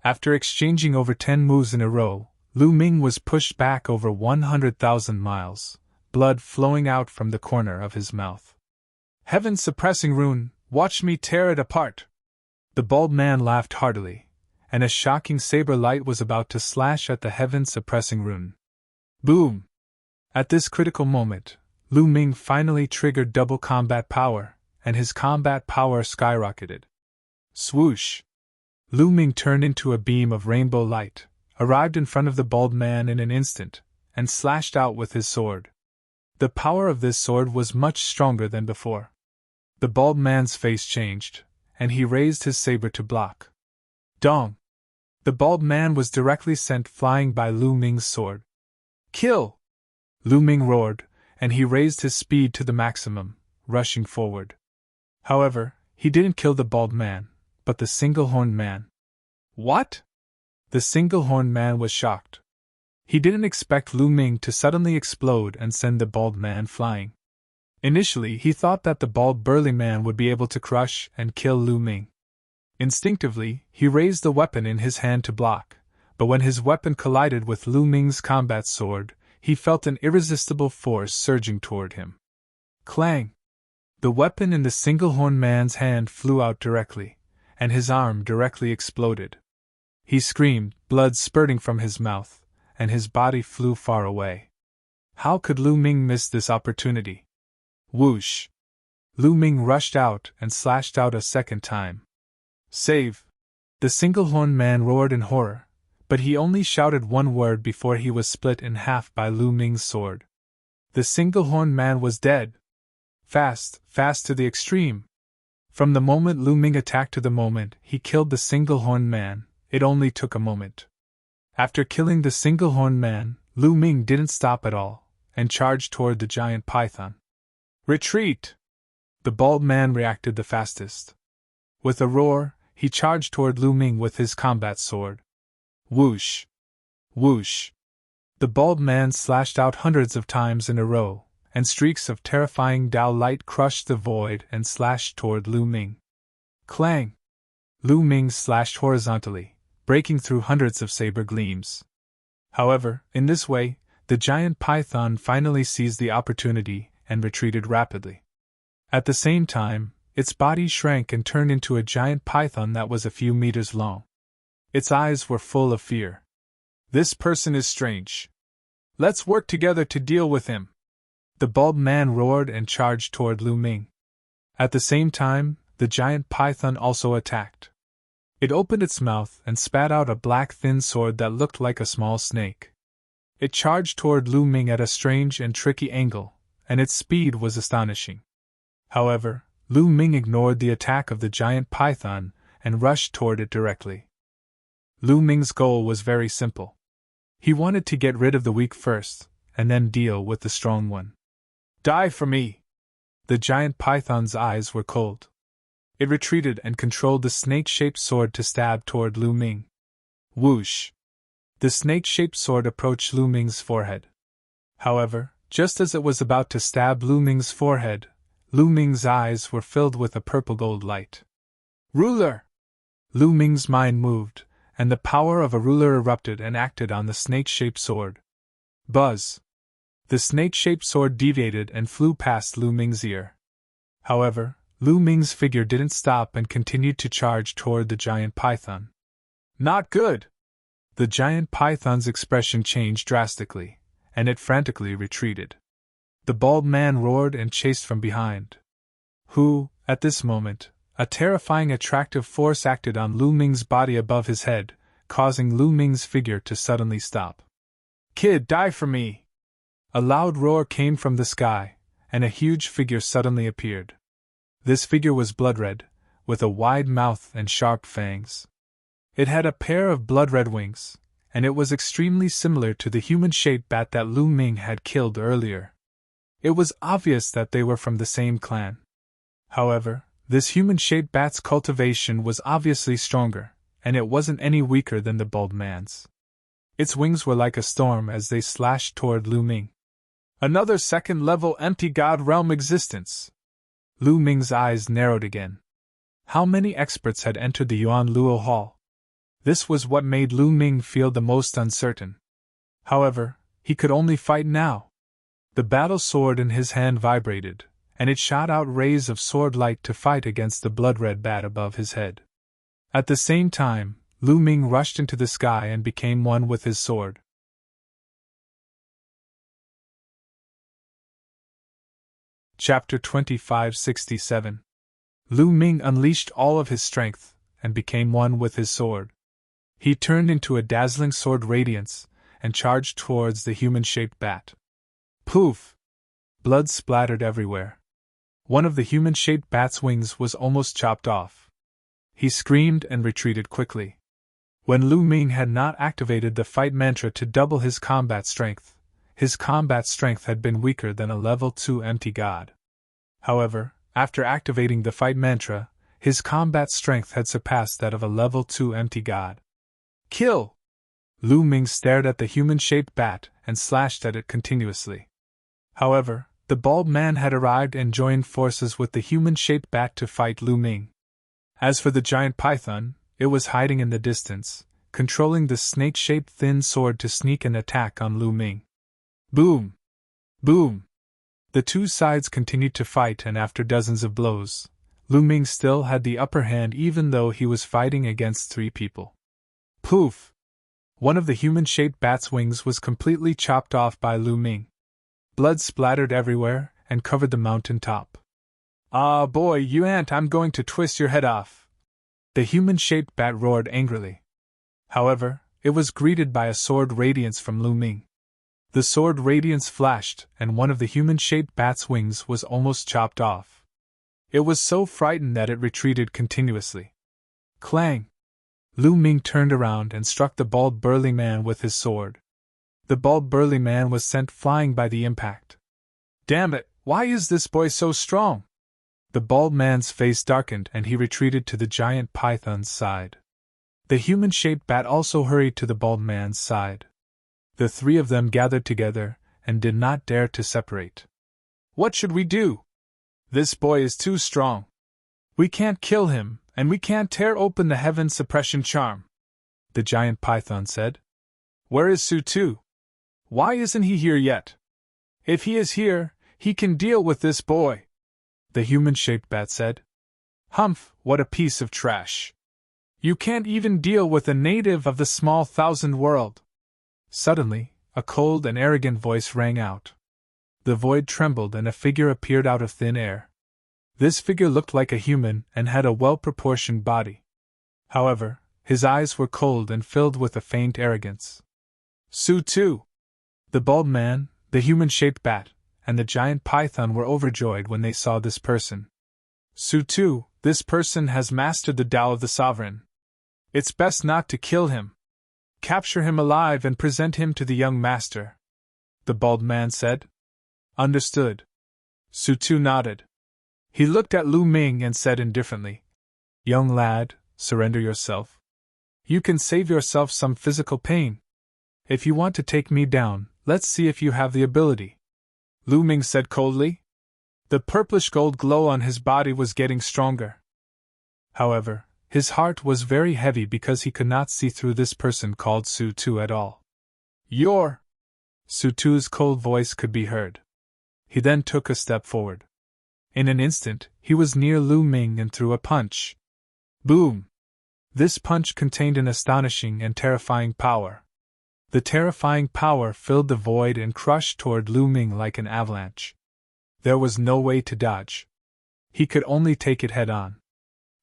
After exchanging over 10 moves in a row, Lu Ming was pushed back over 100,000 miles, blood flowing out from the corner of his mouth. Heaven-suppressing rune, watch me tear it apart! The bald man laughed heartily, and a shocking saber light was about to slash at the heaven-suppressing rune. Boom! At this critical moment, Lu Ming finally triggered double combat power, and his combat power skyrocketed. Swoosh! Lu Ming turned into a beam of rainbow light, arrived in front of the bald man in an instant, and slashed out with his sword. The power of this sword was much stronger than before. The bald man's face changed, and he raised his saber to block. Dong! The bald man was directly sent flying by Lu Ming's sword. Kill! Lu Ming roared, and he raised his speed to the maximum, rushing forward. However, he didn't kill the bald man, but the single-horned man. What? The single-horned man was shocked. He didn't expect Lu Ming to suddenly explode and send the bald man flying. Initially, he thought that the bald burly man would be able to crush and kill Lu Ming. Instinctively, he raised the weapon in his hand to block, but when his weapon collided with Lu Ming's combat sword, he felt an irresistible force surging toward him. Clang! The weapon in the single-horned man's hand flew out directly, and his arm directly exploded. He screamed, blood spurting from his mouth, and his body flew far away. How could Lu Ming miss this opportunity? Whoosh! Lu Ming rushed out and slashed out a second time. Save! The single-horned man roared in horror, but he only shouted one word before he was split in half by Lu Ming's sword. The single-horned man was dead. Fast, fast to the extreme. From the moment Lu Ming attacked to the moment he killed the single-horned man, it only took a moment. After killing the single-horned man, Lu Ming didn't stop at all, and charged toward the giant python. Retreat! The bald man reacted the fastest. With a roar, he charged toward Lu Ming with his combat sword. Whoosh! Whoosh! The bald man slashed out hundreds of times in a row, and streaks of terrifying Dao light crushed the void and slashed toward Lu Ming. Clang! Lu Ming slashed horizontally, breaking through hundreds of saber gleams. However, in this way, the giant python finally seized the opportunity and retreated rapidly. At the same time, its body shrank and turned into a giant python that was a few meters long. Its eyes were full of fear. This person is strange. Let's work together to deal with him. The bald man roared and charged toward Lu Ming. At the same time, the giant python also attacked. It opened its mouth and spat out a black thin sword that looked like a small snake. It charged toward Lu Ming at a strange and tricky angle, and its speed was astonishing. However, Lu Ming ignored the attack of the giant python and rushed toward it directly. Lu Ming's goal was very simple. He wanted to get rid of the weak first, and then deal with the strong one. Die for me! The giant python's eyes were cold. It retreated and controlled the snake-shaped sword to stab toward Lu Ming. Whoosh! The snake-shaped sword approached Lu Ming's forehead. However, just as it was about to stab Lu Ming's forehead, Lu Ming's eyes were filled with a purple-gold light. Ruler! Lu Ming's mind moved, and the power of a ruler erupted and acted on the snake-shaped sword. Buzz! The snake-shaped sword deviated and flew past Lu Ming's ear. However, Lu Ming's figure didn't stop and continued to charge toward the giant python. Not good! The giant python's expression changed drastically, and it frantically retreated. The bald man roared and chased from behind. At this moment, a terrifying attractive force acted on Lu Ming's body above his head, causing Lu Ming's figure to suddenly stop. Kid, die for me! A loud roar came from the sky, and a huge figure suddenly appeared. This figure was blood-red, with a wide mouth and sharp fangs. It had a pair of blood-red wings, and it was extremely similar to the human-shaped bat that Lu Ming had killed earlier. It was obvious that they were from the same clan. However, this human-shaped bat's cultivation was obviously stronger, and it wasn't any weaker than the bald man's. Its wings were like a storm as they slashed toward Lu Ming. Another second-level empty god realm existence. Lu Ming's eyes narrowed again. How many experts had entered the Yuan Luo Hall? This was what made Lu Ming feel the most uncertain. However, he could only fight now. The battle sword in his hand vibrated, and it shot out rays of sword light to fight against the blood-red bat above his head. At the same time, Lu Ming rushed into the sky and became one with his sword. Chapter 2567. Lu Ming unleashed all of his strength, and became one with his sword. He turned into a dazzling sword radiance, and charged towards the human-shaped bat. Poof! Blood splattered everywhere. One of the human-shaped bat's wings was almost chopped off. He screamed and retreated quickly. When Lu Ming had not activated the fight mantra to double his combat strength had been weaker than a level 2 empty god. However, after activating the fight mantra, his combat strength had surpassed that of a level 2 empty god. Kill! Lu Ming stared at the human-shaped bat and slashed at it continuously. However, the bald man had arrived and joined forces with the human-shaped bat to fight Lu Ming. As for the giant python, it was hiding in the distance, controlling the snake-shaped thin sword to sneak an attack on Lu Ming. Boom! Boom! The two sides continued to fight, and after dozens of blows, Lu Ming still had the upper hand even though he was fighting against 3 people. Poof! One of the human-shaped bat's wings was completely chopped off by Lu Ming. Blood splattered everywhere and covered the mountain top. Ah, boy, you ant, I'm going to twist your head off! The human-shaped bat roared angrily. However, it was greeted by a sword radiance from Lu Ming. The sword radiance flashed, and one of the human-shaped bat's wings was almost chopped off. It was so frightened that it retreated continuously. Clang! Lu Ming turned around and struck the bald burly man with his sword. The bald burly man was sent flying by the impact. Damn it, why is this boy so strong? The bald man's face darkened and he retreated to the giant python's side. The human-shaped bat also hurried to the bald man's side. The 3 of them gathered together and did not dare to separate. What should we do? This boy is too strong. We can't kill him, and we can't tear open the heaven suppression charm, the giant python said. Where is Su-Tu? Why isn't he here yet? If he is here, he can deal with this boy, the human-shaped bat said. Humph, what a piece of trash. You can't even deal with a native of the small 1,000 world. Suddenly, a cold and arrogant voice rang out. The void trembled and a figure appeared out of thin air. This figure looked like a human and had a well-proportioned body. However, his eyes were cold and filled with a faint arrogance. Su-Tu! The bald man, the human-shaped bat, and the giant python were overjoyed when they saw this person. Su-Tu, this person has mastered the Tao of the Sovereign. It's best not to kill him. Capture him alive and present him to the young master, the bald man said. Understood. Su-Tu nodded. He looked at Lu Ming and said indifferently, Young lad, surrender yourself. You can save yourself some physical pain. If you want to take me down, let's see if you have the ability. Lu Ming said coldly. The purplish gold glow on his body was getting stronger. However, his heart was very heavy because he could not see through this person called Su-Tu at all. You're... Su-Tu's cold voice could be heard. He then took a step forward. In an instant, he was near Lu Ming and threw a punch. Boom! This punch contained an astonishing and terrifying power. The terrifying power filled the void and crushed toward Lu Ming like an avalanche. There was no way to dodge. He could only take it head-on.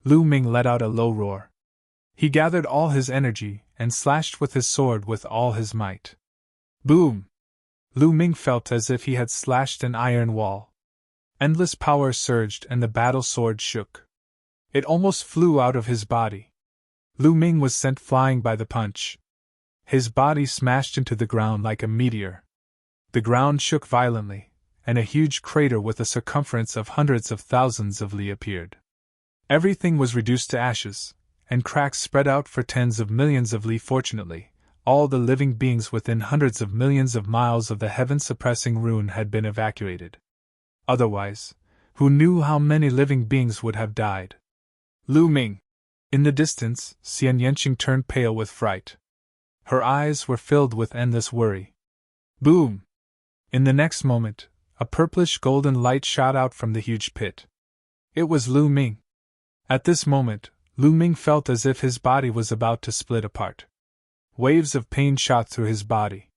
Lu Ming let out a low roar. He gathered all his energy and slashed with his sword with all his might. Boom! Lu Ming felt as if he had slashed an iron wall. Endless power surged and the battle sword shook. It almost flew out of his body. Lu Ming was sent flying by the punch. His body smashed into the ground like a meteor. The ground shook violently, and a huge crater with a circumference of hundreds of thousands of li appeared. Everything was reduced to ashes, and cracks spread out for tens of millions of li. Fortunately, all the living beings within hundreds of millions of miles of the heaven-suppressing rune had been evacuated. Otherwise, who knew how many living beings would have died? Lu Ming! In the distance, Xian Yanqing turned pale with fright. Her eyes were filled with endless worry. Boom! In the next moment, a purplish golden light shot out from the huge pit. It was Lu Ming. At this moment, Lu Ming felt as if his body was about to split apart. Waves of pain shot through his body.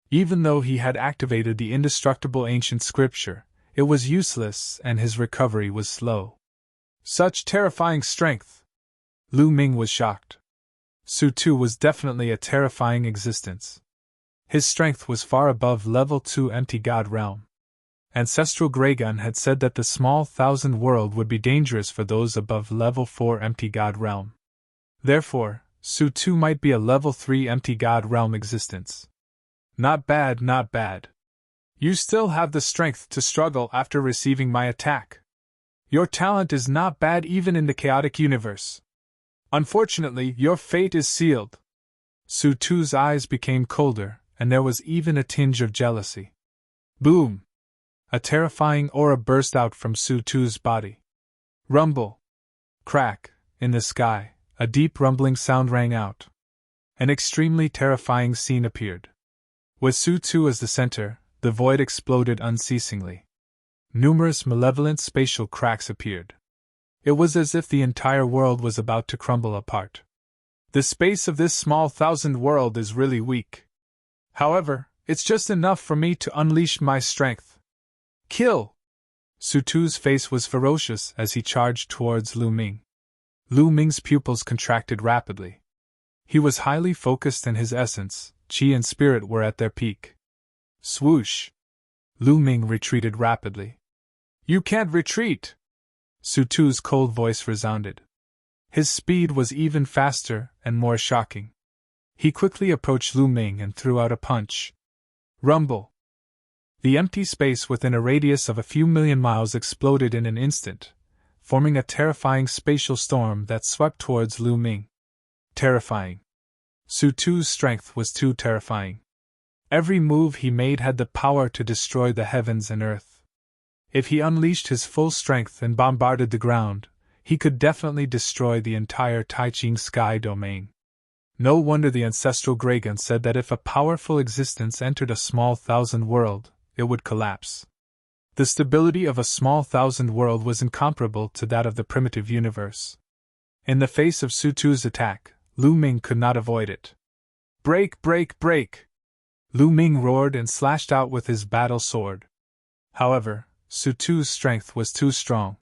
Even though he had activated the indestructible ancient scripture, it was useless and his recovery was slow. Such terrifying strength! Lu Ming was shocked. Su Tu was definitely a terrifying existence. His strength was far above level 2 empty god realm. Ancestral Greygun had said that the small thousand world would be dangerous for those above level 4 empty god realm. Therefore, Su Tu might be a level 3 empty god realm existence. Not bad, not bad. You still have the strength to struggle after receiving my attack. Your talent is not bad even in the chaotic universe. Unfortunately, your fate is sealed. Su Tu's eyes became colder, and there was even a tinge of jealousy. Boom! A terrifying aura burst out from Su Tu's body. Rumble! Crack! In the sky, a deep rumbling sound rang out. An extremely terrifying scene appeared. With Su Tu as the center, the void exploded unceasingly. Numerous malevolent spatial cracks appeared. It was as if the entire world was about to crumble apart. The space of this small thousand world is really weak. However, it's just enough for me to unleash my strength. Kill! Su Tu's face was ferocious as he charged towards Lu Ming. Lu Ming's pupils contracted rapidly. He was highly focused and his essence, qi and spirit were at their peak. Swoosh! Lu Ming retreated rapidly. You can't retreat! Su Tu's cold voice resounded. His speed was even faster and more shocking. He quickly approached Lu Ming and threw out a punch. Rumble! The empty space within a radius of a few million miles exploded in an instant, forming a terrifying spatial storm that swept towards Lu Ming. Terrifying. Su Tu's strength was too terrifying. Every move he made had the power to destroy the heavens and earth. If he unleashed his full strength and bombarded the ground, he could definitely destroy the entire Taiching sky domain. No wonder the ancestral Greygun said that if a powerful existence entered a small thousand world, it would collapse. The stability of a small thousand world was incomparable to that of the primitive universe. In the face of Su Tu's attack, Lu Ming could not avoid it. Break, break, break! Lu Ming roared and slashed out with his battle sword. However, Su Tu's strength was too strong.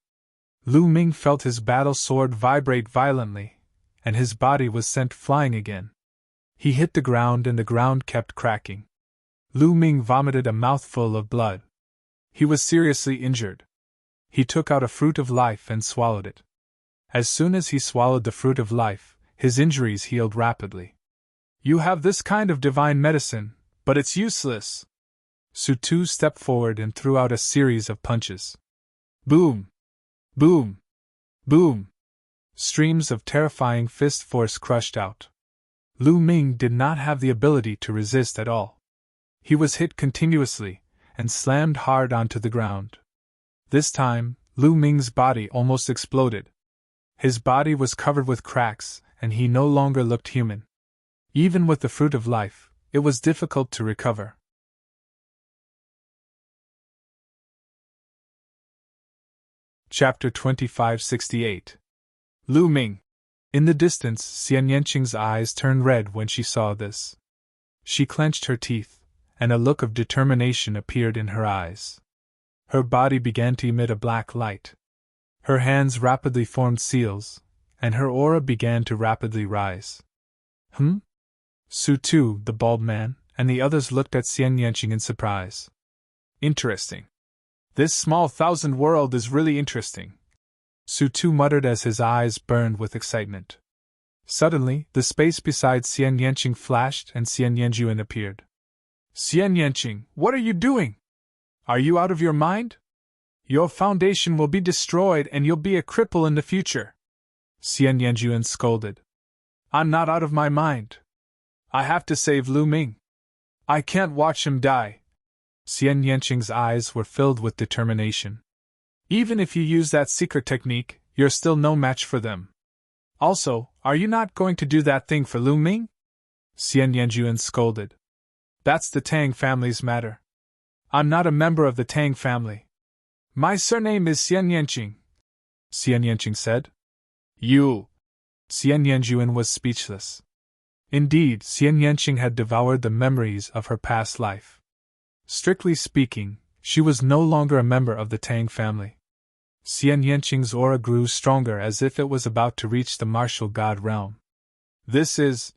Lu Ming felt his battle sword vibrate violently, and his body was sent flying again. He hit the ground and the ground kept cracking. Lu Ming vomited a mouthful of blood. He was seriously injured. He took out a fruit of life and swallowed it. As soon as he swallowed the fruit of life, his injuries healed rapidly. You have this kind of divine medicine, but it's useless. Su Tu stepped forward and threw out a series of punches. Boom! Boom! Boom! Streams of terrifying fist force crushed out. Lu Ming did not have the ability to resist at all. He was hit continuously, and slammed hard onto the ground. This time, Lu Ming's body almost exploded. His body was covered with cracks, and he no longer looked human. Even with the fruit of life, it was difficult to recover. Chapter 2568. Lu Ming. In the distance, Xian Yanqing's eyes turned red when she saw this. She clenched her teeth, and a look of determination appeared in her eyes. Her body began to emit a black light. Her hands rapidly formed seals, and her aura began to rapidly rise. Su Tu, the bald man, and the others looked at Xian Yanqing in surprise. Interesting. This small thousand world is really interesting, Su Tu muttered as his eyes burned with excitement. Suddenly, the space beside Xian Yanqing flashed and Xian Yanjuan appeared. Xian Yanqing, what are you doing? Are you out of your mind? Your foundation will be destroyed and you'll be a cripple in the future. Xian Yanjuan scolded. I'm not out of my mind. I have to save Lu Ming. I can't watch him die. Xian Yanqing's eyes were filled with determination. Even if you use that secret technique, you're still no match for them. Also, are you not going to do that thing for Lu Ming? Xian Yanjuan scolded. That's the Tang family's matter. I'm not a member of the Tang family. My surname is Xian Yanqing, Xian Yanqing said. You! Xian Yanjuan was speechless. Indeed, Xian Yanqing had devoured the memories of her past life. Strictly speaking, she was no longer a member of the Tang family. Xian Yanqing's aura grew stronger as if it was about to reach the martial god realm. This is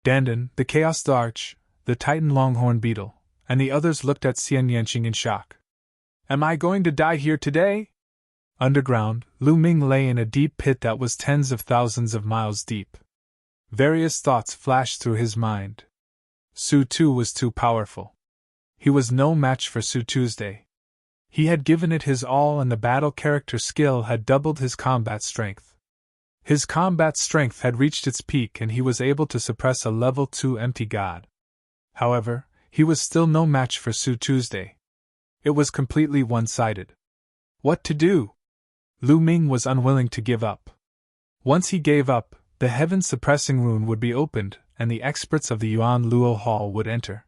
Dandan, the Chaos Arch, the Titan Longhorn Beetle, and the others looked at Xian Yanqing in shock. Am I going to die here today? Underground, Lu Ming lay in a deep pit that was tens of thousands of miles deep. Various thoughts flashed through his mind. Su Tu was too powerful. He was no match for Su Tuesday. He had given it his all and the battle character skill had doubled his combat strength. His combat strength had reached its peak and he was able to suppress a level 2 empty god. However, he was still no match for Su Tuesday. It was completely one-sided. What to do? Lu Ming was unwilling to give up. Once he gave up, the heaven-suppressing rune would be opened, and the experts of the Yuan Luo Hall would enter.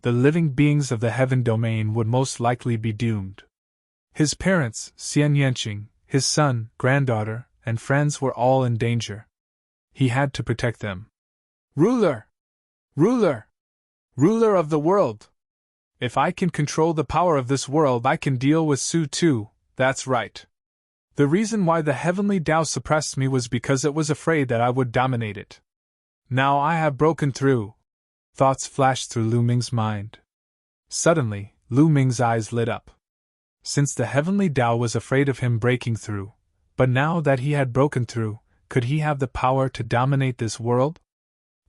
The living beings of the heaven domain would most likely be doomed. His parents, Xian Yanqing, his son, granddaughter, and friends were all in danger. He had to protect them. Ruler! Ruler! Ruler of the world! If I can control the power of this world, I can deal with Su Tu, that's right. The reason why the heavenly Tao suppressed me was because it was afraid that I would dominate it. Now I have broken through. Thoughts flashed through Lu Ming's mind. Suddenly, Lu Ming's eyes lit up. Since the heavenly Tao was afraid of him breaking through, but now that he had broken through, could he have the power to dominate this world?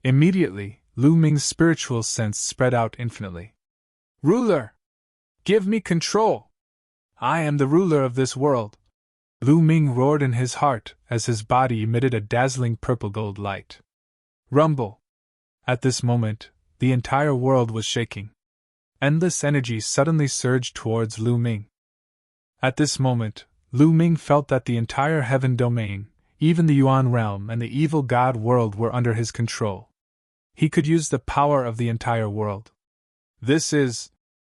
Immediately, Lu Ming's spiritual sense spread out infinitely. Ruler! Give me control! I am the ruler of this world! Lu Ming roared in his heart as his body emitted a dazzling purple-gold light. Rumble! At this moment, the entire world was shaking. Endless energy suddenly surged towards Lu Ming. At this moment, Lu Ming felt that the entire heaven domain, even the Yuan realm and the evil god world were under his control. He could use the power of the entire world. This is...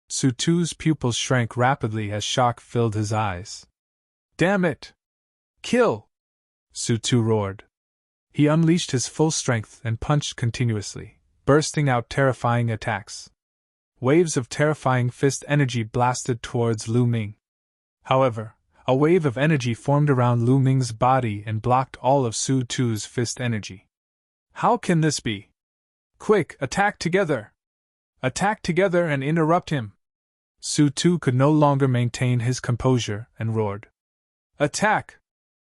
Su Tu's pupils shrank rapidly as shock filled his eyes. Damn it! Kill! Su Tu roared. He unleashed his full strength and punched continuously, bursting out terrifying attacks. Waves of terrifying fist energy blasted towards Lu Ming. However, a wave of energy formed around Lu Ming's body and blocked all of Su Tu's fist energy. How can this be? Quick, attack together! Attack together and interrupt him! Su Tu could no longer maintain his composure and roared. Attack!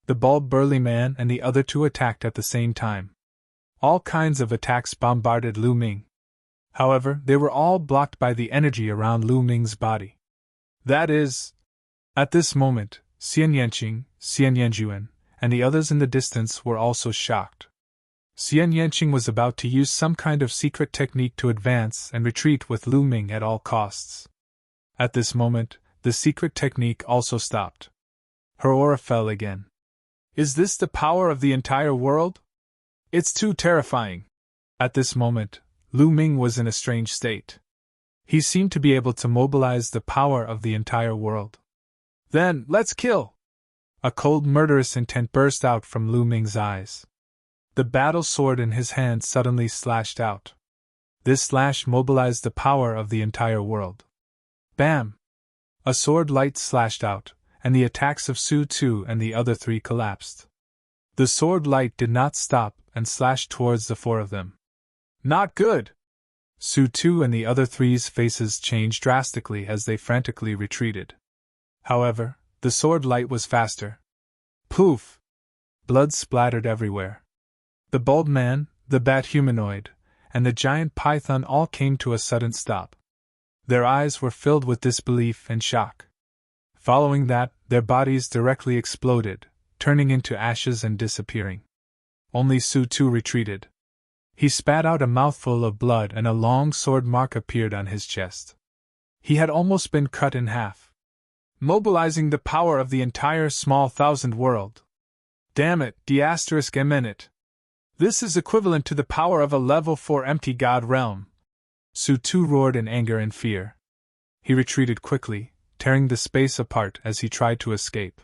The bald burly man and the other two attacked at the same time. All kinds of attacks bombarded Lu Ming. However, they were all blocked by the energy around Lu Ming's body. That is... At this moment, Xian Yanqing, Xian Yanjuan, and the others in the distance were also shocked. Xian Yanqing was about to use some kind of secret technique to advance and retreat with Lu Ming at all costs. At this moment, the secret technique also stopped. Her aura fell again. Is this the power of the entire world? It's too terrifying. At this moment, Lu Ming was in a strange state. He seemed to be able to mobilize the power of the entire world. Then, let's kill! A cold murderous intent burst out from Lu Ming's eyes. The battle sword in his hand suddenly slashed out. This slash mobilized the power of the entire world. Bam! A sword light slashed out, and the attacks of Su Tu and the other three collapsed. The sword light did not stop and slashed towards the four of them. Not good! Su Tu and the other three's faces changed drastically as they frantically retreated. However, the sword light was faster. Poof! Blood splattered everywhere. The bald man, the bat humanoid, and the giant python all came to a sudden stop. Their eyes were filled with disbelief and shock. Following that, their bodies directly exploded, turning into ashes and disappearing. Only Su Tu retreated. He spat out a mouthful of blood and a long sword mark appeared on his chest. He had almost been cut in half, mobilizing the power of the entire small thousand world. Damn it, d****. This is equivalent to the power of a level 4 empty god realm. Su2 roared in anger and fear. He retreated quickly, tearing the space apart as he tried to escape.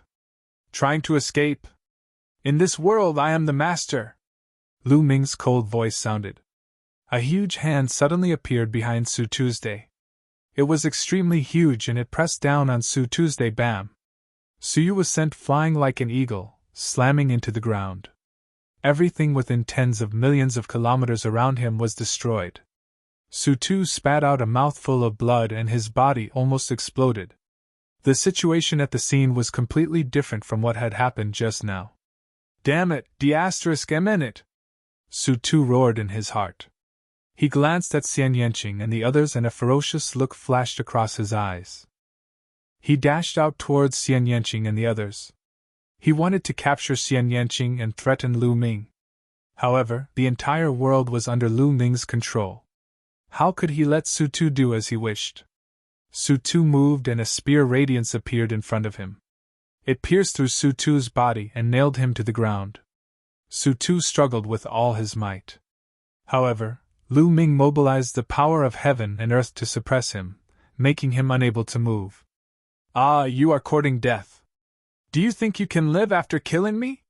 Trying to escape? In this world I am the master! Lu Ming's cold voice sounded. A huge hand suddenly appeared behind Su Tuesday. It was extremely huge and it pressed down on Su Tuesday. Bam! Suyu was sent flying like an eagle, slamming into the ground. Everything within tens of millions of kilometers around him was destroyed. Su2 spat out a mouthful of blood and his body almost exploded. The situation at the scene was completely different from what had happened just now. Damn it, d****. Su2 roared in his heart. He glanced at Xian Yanqing and the others and a ferocious look flashed across his eyes. He dashed out towards Xian Yanqing and the others. He wanted to capture Xian Yanqing and threaten Lu Ming. However, the entire world was under Lu Ming's control. How could he let Su2 do as he wished? Su2 moved and a spear radiance appeared in front of him. It pierced through Su2's body and nailed him to the ground. Su2 struggled with all his might. However, Lu Ming mobilized the power of heaven and earth to suppress him, making him unable to move. Ah, you are courting death. Do you think you can live after killing me?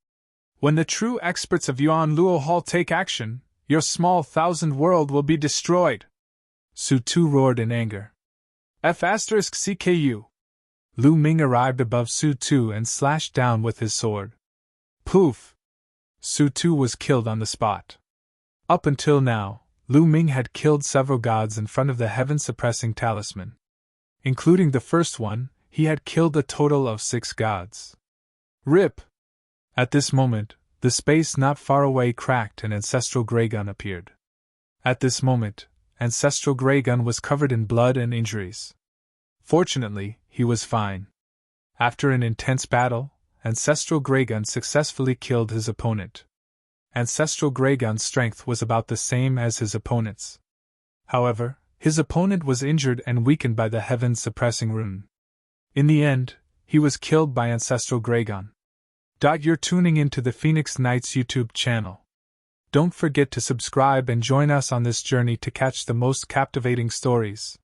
When the true experts of Yuan Luo Hall take action, your small thousand world will be destroyed. Su2 roared in anger. F***CKU. Lu Ming arrived above Su2 and slashed down with his sword. Poof! Su2 was killed on the spot. Up until now, Lu Ming had killed several gods in front of the heaven-suppressing talisman. Including the first one, he had killed a total of 6 gods. RIP! At this moment, the space not far away cracked and Ancestral Greygun appeared. At this moment, Ancestral Greygun was covered in blood and injuries. Fortunately, he was fine. After an intense battle, Ancestral Greygun successfully killed his opponent. Ancestral Greygun's strength was about the same as his opponent's. However, his opponent was injured and weakened by the heaven-suppressing rune. In the end, he was killed by Ancestral Greygun. You're tuning into the Phoenix Knights YouTube channel. Don't forget to subscribe and join us on this journey to catch the most captivating stories.